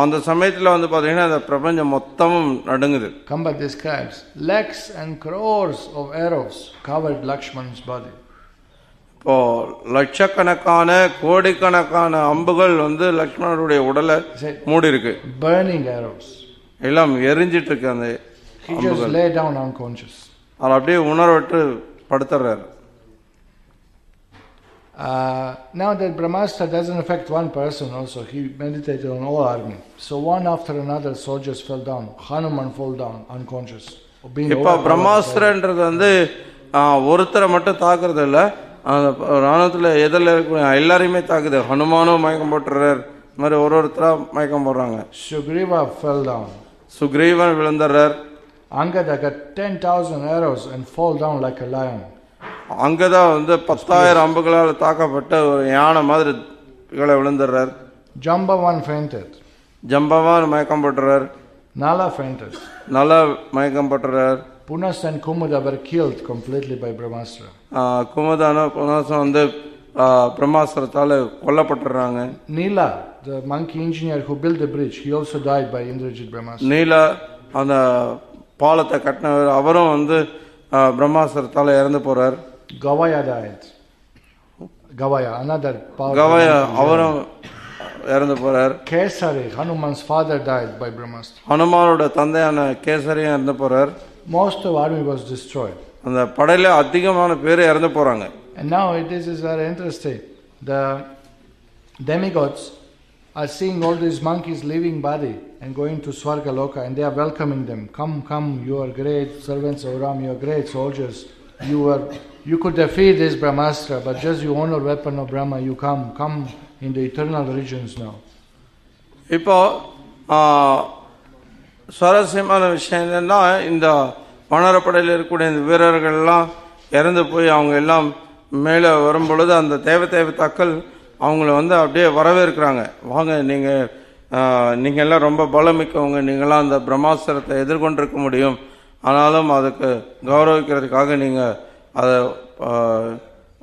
அந்த சமயத்தில் வந்து பார்த்தீங்கன்னா அந்த பிரபஞ்சம் மொத்தமும் நடுங்குது. Kamba describes lakhs and crores of arrows covered Lakshman's body. இப்போ லட்சக்கணக்கான கோடிக்கணக்கான அம்புகள் வந்து லக்ஷ்மணருடைய உடலை மூடி இருக்கு. Burning arrows. எல்லாம் எரிஞ்சிட்டு இருக்கு. அந்த he just lay down unconscious. அவர் அப்படியே உணர்வற்று படுத்துறாரு. Now that Brahmastra doesn't affect one person also, he meditated on all army. So one after another soldiers fell down. Hanuman fell down unconscious. இப்போ பிரம்மாஸ்திரன்றது வந்து ஒருத்தரை மட்டும் தாக்குறது இல்ல, அந்த ராணுவத்தில் எதில் இருக்க எல்லாரையுமே தாக்குது. ஹனுமானும் மயக்கம் போட்டுறார், இந்த மாதிரி ஒருத்தரா மயக்கம் போடுறாங்க. Sugriva fell down. Sugreevan விழுந்துறார். Angada got 10,000 arrows and fall down like a lion. அங்கதான் வந்து 10,000 அம்புகளால் தாக்கப்பட்ட ஒரு யானை மாதிரி கீழே விழுந்துறார். Jambavan fainted. ஜம்பவான் மயக்கம் போட்டுறார். Nala fainted. நல்லா மயக்கம் போட்டுறார். Punas and Kumuda were killed completely by Brahmastra. குமுதான புனாசம் வந்து பிரம்மாஸ்திரத்தால கொல்லப்பட்டுறாங்க. Nila, the monkey engineer who built the bridge, he also died by Indrajit Brahmastra. நீலா அந்த பாலத்தை கட்டினவர், அவரும் வந்து பிரம்மாஸ்திரத்தால இறந்து போறார். Gavaya died. Gavaya, another powerful. கவயா அவரும் இறந்து போறார். Kesari, Hanuman's father, died by Brahmastra. ஹனுமானோட தந்தையான கேசரியும் இறந்து போறார். Most of the army was destroyed. அந்த படையில அதிகமான பேர் இறந்து போறாங்க. And now this is very interesting. The demigods are seeing all these monkeys leaving body and going to Swarga Loka, and they are welcoming them. Come, you are great servants of Ram, you are great soldiers. You could defeat this Brahmastra, but just you honor weapon of Brahma, you come in the eternal regions now. இப்போ சுவாரஸ்யமான விஷயம் என்னன்னா, இந்த வானரப்படையில் இருக்கக்கூடிய இந்த வீரர்கள்லாம் இறந்து போய் அவங்க எல்லாம் மேலே வரும் பொழுது அந்த தேவதாக்கள் அவங்கள வந்து அப்படியே வரவேற்கிறாங்க. வாங்க, நீங்கள் எல்லாம் ரொம்ப பலமிக்கவங்க, நீங்களாம் அந்த பிரம்மாஸ்திரத்தை எதிர்கொண்டிருக்க முடியும், ஆனாலும் அதுக்கு கௌரவிக்கிறதுக்காக நீங்கள்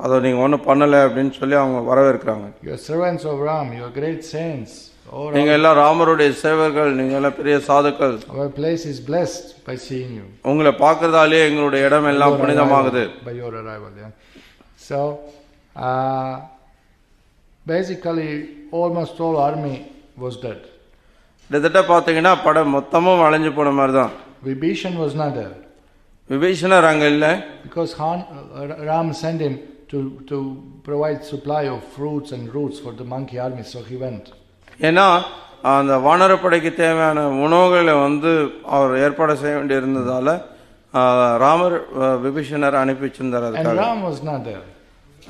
அதை நீங்கள் ஒன்றும் பண்ணலை அப்படின்னு சொல்லி அவங்க வரவேற்கிறாங்க. நீங்கள் எல்லாம் ராமருடைய சேவர்கள், நீங்கள் எல்லாம் பெரிய சாதுக்கள். உங்களை பார்க்கறதாலே எங்களுடைய இடம் எல்லாம் புனிதமாகுது. So basically almost all army was dead. கிட்டத்தட்ட பார்த்தீங்கன்னா படம் மொத்தமும் அழிஞ்சு போன மாதிரி தான். Vibhishan was not there. விபீஷணர் அங்க இல்ல. Because Ram sent him to provide supply of fruits and roots for the monkey army, so he went. ஏன்னா அந்த வானரப்படைக்கு தேவையான உணவுகளை அவர் ஏற்பாடு செய்ய வேண்டியிருந்ததால ராமர் விபீஷணர் அனுப்பி வச்சிருந்தார். And Ram was not there.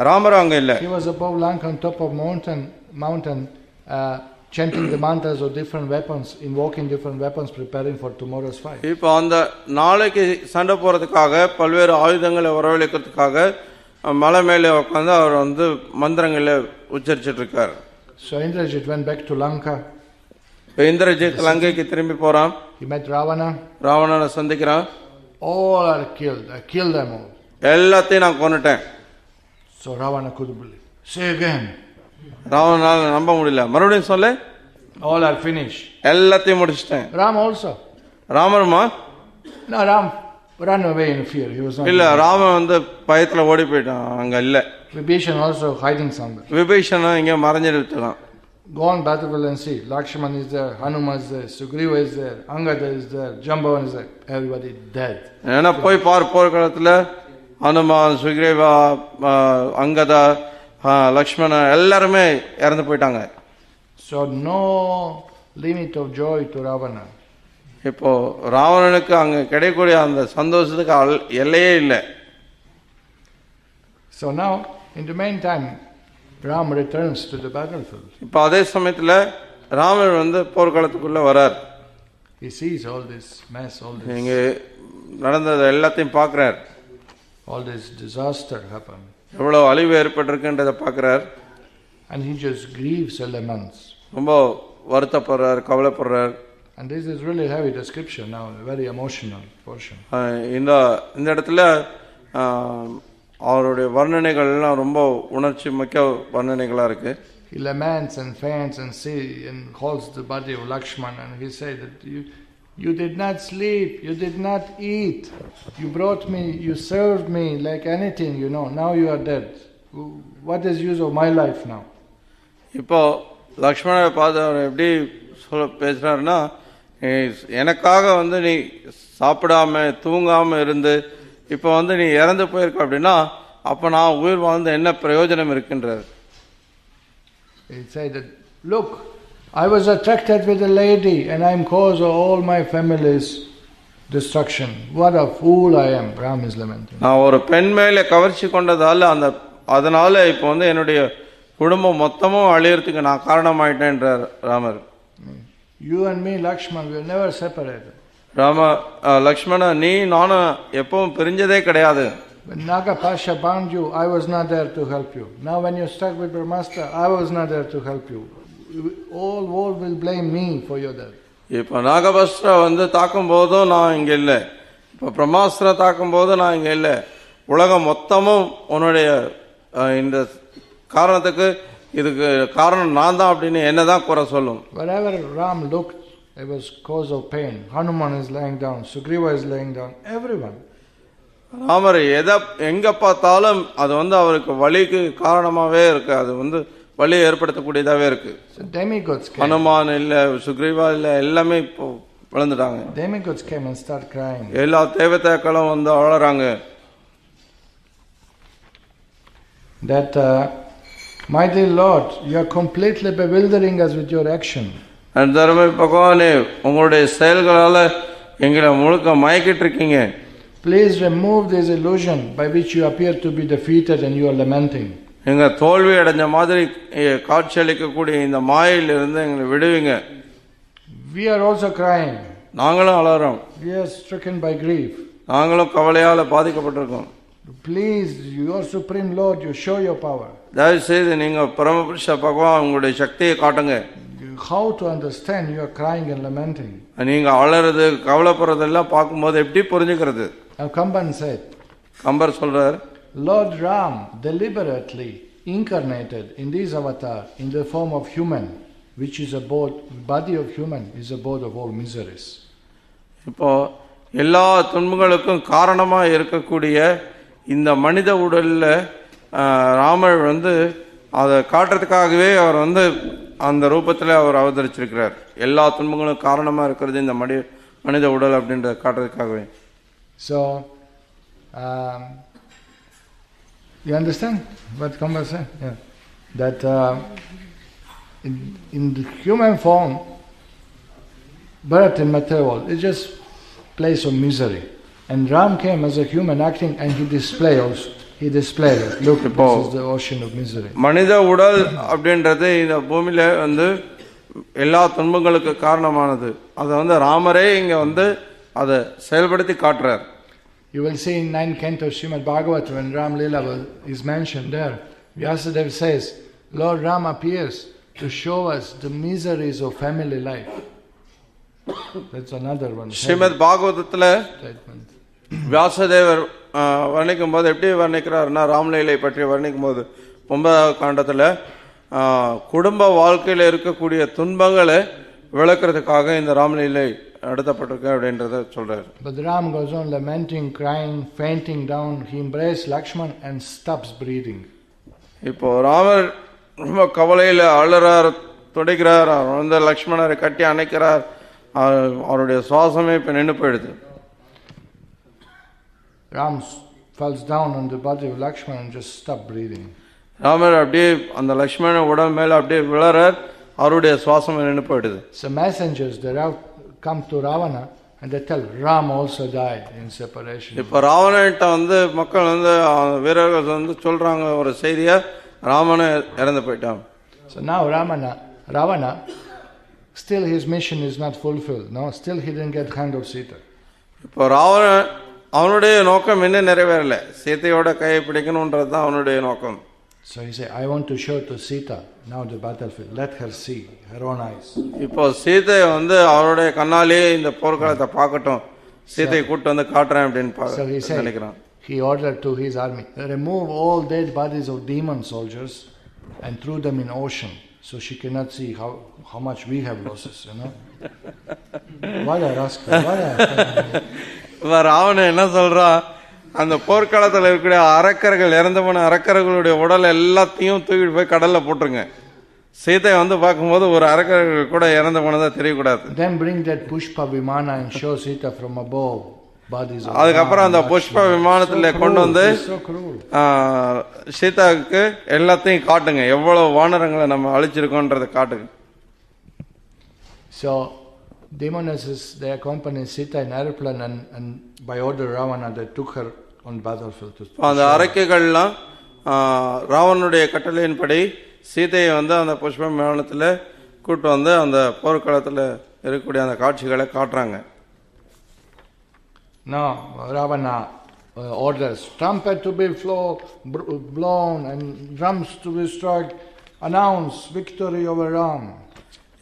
Ramar அங்க இல்ல. He was above Lanka on top of mountain chanting the mantras of different weapons, invoking different weapons, preparing for tomorrow's fight. இப்போ அந்த நாளைக்கு சண்டை போறதுக்காக பல்வேறு ஆயுதங்களை வரவழைக்கிறதுக்காக மலை மேலே உட்கார்ந்து அவர் மந்திரங்களை உச்சரிச்சிட்டு இருக்கார். So Indrajit went back to Lanka. Indrajit லங்கைக்கு திரும்பி போறான். He met Ravana. ராவணனை சந்திக்கிறான். All are killed. I killed them all. எல்லாத்தையும் நான் கொன்னுட்டேன். So Ravana couldn't believe. Say again. ராவணனால நம்ப முடியல. மறுபடியும் சொல்லு. All are finished. எல்லாத்தையும் முடிச்சிட்டேன். Ram also. ராமருமா? No, Ram ran away in fear. He was not. இல்ல, ராமன் பயத்துல ஓடி போயிட்டான், அங்க இல்ல. Vibhishan also hiding somewhere. Vibhishanan இங்க மறைஞ்சிருக்கான். Go on battlefield and see. Lakshman is there, Hanuman is there, Sugriva is there, Angada is there, Jambavan is there. Everybody dead. ஏன்னா போய் போர்க்களத்துல ஹனுமான், சுக்ரீவா, அங்கதா, லக்ஷ்மண எல்லாருமே இறந்து போயிட்டாங்க. So no limit of joy to Ravana. இப்போ ராவணனுக்கு அங்க கிடைக்கக்கூடிய அந்த சந்தோஷத்துக்கு எல்லையே இல்லை. So now in the meantime Ram returns to the battlefield. இப்போ அதே சமயத்துல ராமர் போர்க்களத்துக்குள்ள வரார். He sees all this mess, all this. இங்க நடந்தது எல்லாத்தையும் பார்க்கிறார். All this disaster happened. எவ்வளவு அழிவு ஏற்பட்டிருக்குன்றதை பார்க்கிறார். And he just grieves and laments. ரொம்ப வருத்தப்படுறார், கவலைப்படுறார். And this is really heavy description now, a very emotional portion. இந்த இடத்துல அவருடைய வர்ணனைகள் எல்லாம் ரொம்ப உணர்ச்சி மிக்க வர்ணனைகளா இருக்கு. He laments and faints and holds the body of Lakshman and he said that you did not sleep, you did not eat, you brought me, you served me like anything, now you are dead. What is use of my life now? இப்போ லக்ஷ்மணரை பார்த்து அவர் எப்படி பேசுறாருன்னா, எனக்காக நீ சாப்பிடாம தூங்காம இருந்து இப்போ நீ இறந்து போயிருக்க அப்படின்னா அப்ப நான் உயிர் வாழ்ந்து என்ன பிரயோஜனம் இருக்கின்றார். He said that, look, I was attracted with a lady and I am cause of all my family's destruction. What a fool I am. Ram is lamenting. நான் ஒரு பெண் மேல கவர்ச்சி கொண்டதால அதனால இப்போ என்னுடைய குடும்பம் மொத்தமும் அழியறதுக்கு நான் காரணமாயிட்டேன்றார் Ramar. You and me, Lakshman, we will never separate. Lakshmana, நீ நானும் எப்பவும் பிரிஞ்சதே கிடையாது. When Nagapasha bound you, I was not there to help you. Now when you stuck with Brahmastra, I was not there to help you. All world will blame me for your death. இப்போ நாகபஸ்திர தாக்கும் போதும் நான் இங்க இல்லை, இப்போ பிரம்மாஸ்திர தாக்கும் போதும் நான் இங்க இல்லை. உலகம் மொத்தமும் உன்னுடைய இந்த காரணத்துக்கு இதுக்கு காரணம் நான் தான் அப்படின்னு என்னதான் குறை சொல்லும். Wherever Ram looked, it was cause of pain. Hanuman is laying down, Sugriva is laying down, everyone. Ramar எங்க பார்த்தாலும் அது அவருக்கு வலிக்கு காரணமாவே இருக்கு, அது வலியை ஏற்படுத்தக்கூடியதாவே இருக்கு. ஹனுமான் இல்ல, சுக்ரீவா இல்ல, எல்லாமே இப்போ விழுந்துட்டாங்க. Demigods came and start crying. எல்லா தேவதைகளும் அழறாங்க. That my dear Lord, you are completely bewildering us with your action. And தர்ம பகவானே, உங்களுடைய செயல்களால எங்களை முழுக்க மயக்கிட்டு இருக்கீங்க. Please remove this illusion by which you appear to be defeated and you are lamenting. எங்க தோல்வி அடைஞ்ச மாதிரி காட்சியளிக்கக்கூடிய இந்த மாயிலிருந்து எங்களை விடுவீங்க. We are also crying. நாங்களும் அலறோம். We are stricken by grief. நாங்களும் கவலையால பாதிக்கப்பட்டிருக்கோம். Please, your supreme Lord, you show your power. தயவு செய்து நீங்க பரமபுருஷ பகவான் உங்களுடைய சக்தியை காட்டுங்க. How to understand you are crying and lamenting? நீங்க அலறது கவலைப்படுறதெல்லாம் பார்க்கும்போது எப்படி புரிஞ்சுக்கிறது? Now Kamban said, கம்பர் சொல்றார், Lord Ram deliberately incarnated in this avatar in the form of human, which is body of human is abode of all miseries. இப்போ எல்லா துன்பங்களுக்கும் காரணமா இருக்கக்கூடிய இந்த மனித உடல்ல ராமர் அதை காட்டுறதுக்காகவே அவர் அந்த ரூபத்தில் அவர் அவதரிச்சிருக்கிறார். எல்லா துன்பங்களும் காரணமா இருக்கிறது இந்த மனித உடல் அப்படின்றத காட்டுறதுக்காகவே. So You understand what Kamba said? Yeah. That in the human form, birth in material world is just place of misery. And Ram came as a human acting, and he displayed it. Look, this is the ocean of misery. மனித உடல் அப்படின்றது இந்த பூமியில வந்து எல்லா துன்பங்களுக்கு காரணமானது. அதை வந்து ராமரே இங்க வந்து அதை செயல்படுத்தி காட்டுறார். You will see in 9th canto Srimad Bhagavatam when Ram Lila is mentioned there. Vyasadeva says, Lord Ram appears to show us the miseries of family life. That's another one. Srimad பாகவதத்துல வியாசதேவர் வர்ணிக்கும் போது எப்படி வர்ணிக்கிறார்னா, ராம்லீலை பற்றி வர்ணிக்கும் போது 9வது காண்டத்துல குடும்ப வாழ்க்கையில இருக்கக்கூடிய துன்பங்களை விளக்குறதுக்காக இந்த ராம்லீலை நடத்தப்பட்டிருக்கு அப்படின்றத சொல்றாரு. But Ram goes on lamenting, crying, fainting down. He embraced Lakshman and stops breathing. இப்போ ராமர் ரொம்ப கவலையில அழறார், துடிக்கிறார். அந்த லக்ஷ்மணரை கட்டி அணைக்கிறார். அவருடைய சுவாசமே இப்ப நின்று போயிடுது. Ram falls down on the body of Lakshman and just stops breathing. Ramar அப்படியே அந்த லக்ஷ்மண உடம்பு மேல அப்படியே விழறார். அவருடைய சுவாசம் நின்று போயிடுது. So messengers they come to Ravana and they tell Ram also died in separation. இப்போ ராவணன்ட்ட வந்து மக்கள் வந்து வீரர்கள் வந்து சொல்றாங்க ஒரு செய்தியா, ராமனே இறந்து போயிட்டான். So now Ravana still his mission is not fulfilled. No, still he didn't get hand of Sita. இப்போ ராவணன் அவனுடைய நோக்கம் இன்னும் நிறைவேறல. சீதையோட கையை பிடிக்கணும்ன்றது தான் அவனுடைய நோக்கம். So he said, I want to show to Sita now the battlefield. Let her see her own eyes. இப்போ சீதை வந்து அவருடைய கண்ணாலே இந்த போர்க்களத்தை பார்க்கட்டும், சீதையை கூட்டி வந்து காட்டுறேன் அப்படின்னு நினைக்கிறான். He ordered to his army, remove all dead bodies of demon soldiers and threw them in ocean, so she cannot see how much we have losses, you know. What a rascal! Ravanan என்ன சொல்றான், அந்த போர்க்களத்தில் இருக்கக்கூடிய அரக்கர்கள், இறந்து போன அரக்கர்களுடைய உடல் எல்லாத்தையும் தூக்கிட்டு போய் கடல்ல போட்டுருங்க. சீதை வந்து பார்க்கும்போது ஒரு அரக்கர்கள் கூட இறந்து போனதா தெரியக்கூடாது. Then bring that pushpa vimana and show Sita from above bodies. அதுக்கப்புறம் அந்த புஷ்ப விமானத்துல கொண்டு வந்து சீதாவுக்கு எல்லாத்தையும் காட்டுங்க, எவ்வளவு வானரங்களை நம்ம அழிச்சிருக்கோன்றதை காட்டுங்க. So demonesses they accompanied Sita in airplane and by order Ravana they took her on battlefield to. அந்த அரக்கைகள்லாம் ராவனுடைய கட்டளையின்படி சீதையை வந்து அந்த புஷ்ப விமானத்துல கூட்டு வந்து அந்த போர்க்களத்துல இருக்கக்கூடிய அந்த காட்சிகளை காட்டுறாங்க. No, Ravana orders trumpet to be blown and drums to be struck, announce victory over Ram.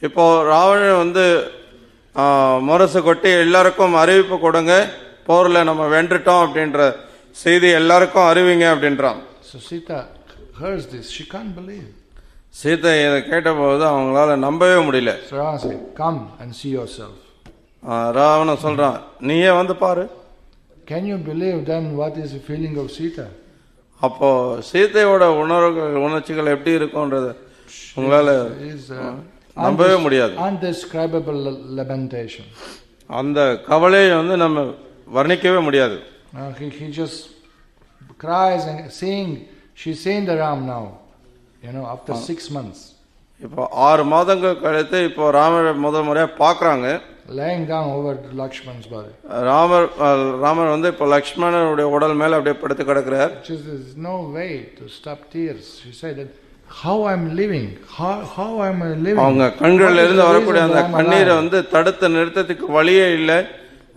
இப்போ ராவணன் வந்து முரசு கொட்டி எல்லாருக்கும் அறிவிப்பு கொடுங்க, போர்ல நம்ம வென்றுட்டோம் அப்படின்ற செய்தி எல்லாருக்கும் அறிவிங்க அப்படின்றான். So Sita hears this, she can't believe. Sita இதை கேட்டபோது அவங்களால நம்பவே முடியல. So Ravana said, come and see yourself. Ravanan சொல்றான், நீயே வந்து பாரு. Can you believe then what is the feeling of Sita? அப்போ சீதையோட உணர்ச்சிகள் எப்படி இருக்கும்ன்றது உங்களால நம்பவே முடியாது. Undescribable lamentation. அந்த கவலையை வந்து நம்ம வர்ணிக்கவே முடியாது. He just cries and she's seeing the Ram now, you know, after 6 months. இப்போ 6 மாதங்கள் கழித்து இப்போ ராமரை முதல் முறையா பார்க்கறாங்க. Laying down over Lakshman's body. Ramar வந்து இப்போ லக்ஷ்மணனுடைய உடல் மேல அப்படியே படுத்து கிடக்கிறார். There's no way to stop tears. She said that how I'm living, how am I living? அவங்க கண்கள்ல இருந்து வரக்கூடிய அந்த கண்ணீரை வந்து தடுத்து நிறுத்தத்துக்கு வழியே இல்லை.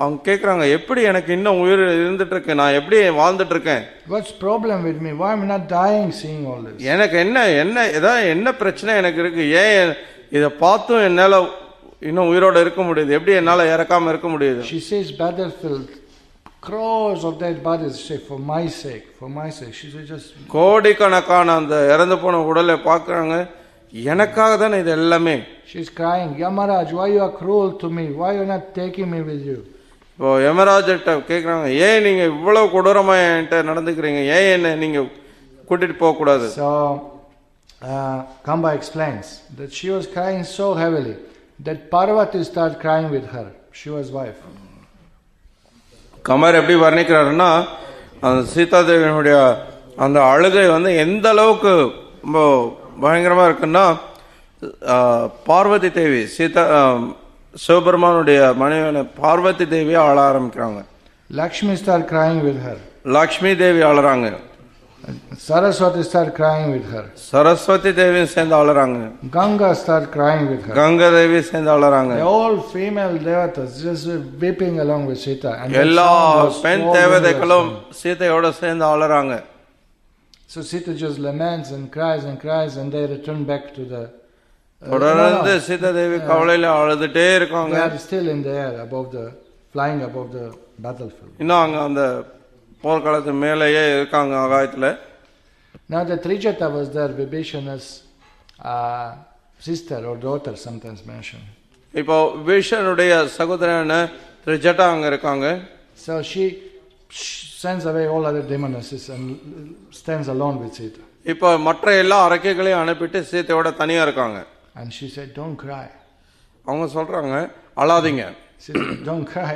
அவங்க கேக்குறாங்க, எப்படி எனக்கு இன்னும் உயிர் இருந்துட்டு இருக்கு, நான் எப்படி வாழ்ந்துட்டு இருக்கேன்? What's problem with me? Why am I not dying seeing all this? எனக்கு என்ன பிரச்சனை எனக்கு இருக்கு? ஏன் இத பார்த்தும் என்னால இன்னும் உயிரோட இருக்க முடியுது? எப்படி என்னால இறக்காம இருக்க முடியுது? She says battlefield, crores of dead bodies. She say for my sake. She says just கோடிக்கணக்கான அந்த இறந்து போன உடலை பார்க்கறாங்க, எனக்காக தான் இது எல்லாமே. She's crying, Yamaraj, why you are cruel to me? Why you are not taking me with you? இப்போ யமராஜட்ட கேக்குறாங்க, ஏன் நீங்க இவ்வளவு கொடூரமா என்கிட்ட நடந்துக்கிறீங்க, ஏன் என்ன நீங்க கூட்டிட்டு போக கூடாது? So Kamba explains that she was crying so heavily that Parvati started crying with her. She was wife. Kambar எப்படி வர்ணிக்கிறாருன்னா, அந்த சீதாதேவியினுடைய அந்த அழுகை வந்து எந்த அளவுக்கு ரொம்ப பயங்கரமா இருக்குன்னா, பார்வதி தேவி சிவபெருமானுடைய மனைவியான பார்வதி தேவி அழ ஆரம்பிக்கிறாங்க. Lakshmi start crying with her. Lakshmi Devi அழறாங்க. Saraswati start crying with her. Saraswati Devi சேர்ந்து அழறாங்க. Ganga start crying with her. Ganga தேவி சேர்ந்து அழறாங்க. All female devatas just weeping along with Sita. எல்லா பெண் தேவதைகளும் சீதையோட சேர்ந்து அழறாங்க. So Sita just laments and cries and they return back to the தொடர்ந்து சீதா தேவி கவலையில அழுதுட்டே இருக்காங்க. They are still in the air flying above the battlefield. இன்னும் அங்க அந்த போர்க்களத்து மேலேயே இருக்காங்க ஆகாயத்துல. Now the Trijata was there, Vibhishana's sister or daughter sometimes mentioned. இப்போ விபீஷனுடைய சகோதரனான திரிஜட்டா அங்க இருக்காங்க. So she sends away all other demonesses and stands alone with Sita. இப்போ மற்ற எல்லா அரக்கைகளையும் அனுப்பிட்டு சீதையோட தனியா இருக்காங்க. And she said, don't cry. அவங்க சொல்றாங்க, அழாதீங்க. She said, don't cry.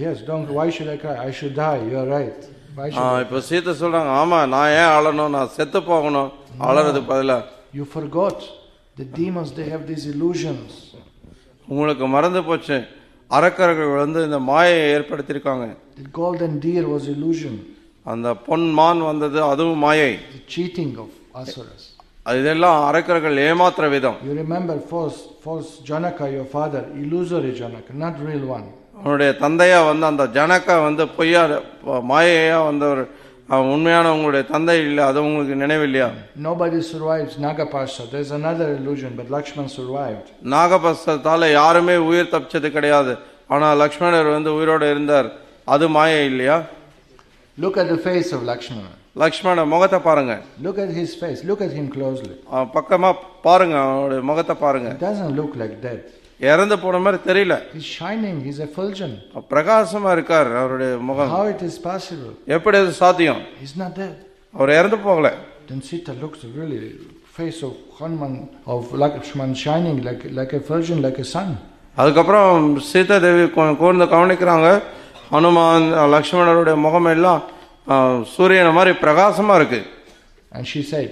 Yes, don't. Why should I cry? I should die. You are right. Why should I? இப்போ சீதை சொல்றாங்க, ஆமா நான் ஏன் அழணும், நான் செத்து போகணும், அழறது பதிலா. You forgot the demons, they have these illusions. உங்களுக்கு மறந்து போச்சு, அரக்கர்கள் வந்து இந்த மாயை ஏற்படுத்தியிருக்காங்க. The golden deer was illusion. அந்த பொன் மான் வந்தது அதுவும் மாயை. The cheating of asuras. இதெல்லாம் அரக்கர்கள் ஏமாத்துற விதம். You remember false Janaka, your father, illusory Janaka, not real one. அவனுடைய தந்தையா வந்து அந்த ஜனக்கா வந்து பொய்யா மாயையா வந்தவர், உண்மையான உங்களுடைய தந்தை இல்லை, அது உங்களுக்கு நினைவில்லையா? Nobody survives Nagapasha. There's another illusion, but Lakshman survived. நாகபஸ்தால யாருமே உயிர் தப்பிச்சது கிடையாது, ஆனா லக்ஷ்மணர் வந்து உயிரோட இருந்தார், அது மாயை இல்லையா? Look at the face of Lakshmana. Lakshmana முகத்தை பாருங்க. Look at his face. Look at him closely. பக்கமா பாருங்க, அவருடைய முகத்தை பாருங்க. It doesn't look like death. இறந்து போன மாதிரி தெரியல. He's shining. He's effulgent. பிரகாசமா இருக்கார் அவருடைய முகம். How it is possible? எப்படி அது சாத்தியம்? He's not dead. அவர் இறந்து போகல. Then Sita looks really face of Hanuman, of Lakshman shining like effulgent, like a sun. அதுக்கப்புறம் சீதா தேவி கூர்ந்து கவனிக்கிறாங்க, ஹனுமான் லக்ஷ்மணருடைய முகம் எல்லாம் சூரியன் மாதிரி பிரகாசமா இருக்கு. And she said,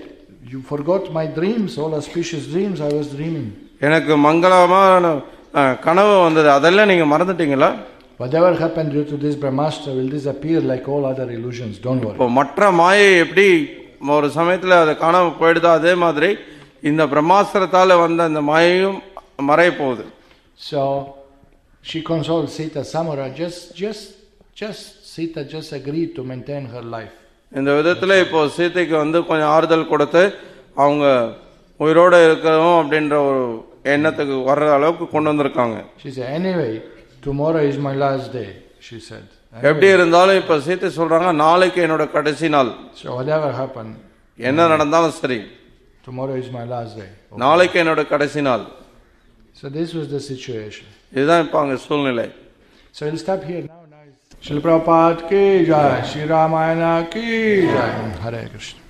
you forgot my dreams, all auspicious dreams I was dreaming. எனக்கு மங்களமான கனவு வந்தது, அதெல்லாம் நீங்க மறந்துட்டீங்களா? Whatever happened due to this Brahmastra will disappear like all other illusions, don't worry. இப்போ மற்ற மாயை எப்படி ஒரு சமயத்துல அது காணாம போயிடுதோ, அதே மாதிரி இந்த பிரம்மாஸ்திரத்தால வந்த அந்த மாயையும் மறைய போகுது. So she consoled Sita, Samura, just Sita just agreed to maintain her life. இந்த விதத்துல இப்போ சீதைக்கு வந்து கொஞ்சம் ஆறுதல் கொடுத்து அவங்க உயிரோட இருக்கணும் அப்படின்ற ஒரு எண்ணத்துக்கு வர்ற அளவுக்கு கொண்டு வந்திருக்காங்க. She said, anyway, tomorrow is my last day, she said. எப்படி இருந்தாலும் இப்ப சீதை சொல்றாங்க, நாளைக்கு என்னோட கடைசி நாள். So whatever happened, என்ன நடந்தாலும் சரி, tomorrow is my last day. நாளைக்கு என்னோட கடைசி நாள். So this was the situation. இதுதான் இப்ப அங்க சூழ்நிலை. So we'll stop here now. Shri Prabhupada ki jai, Shri Ramayana ki jai. Hare Krishna.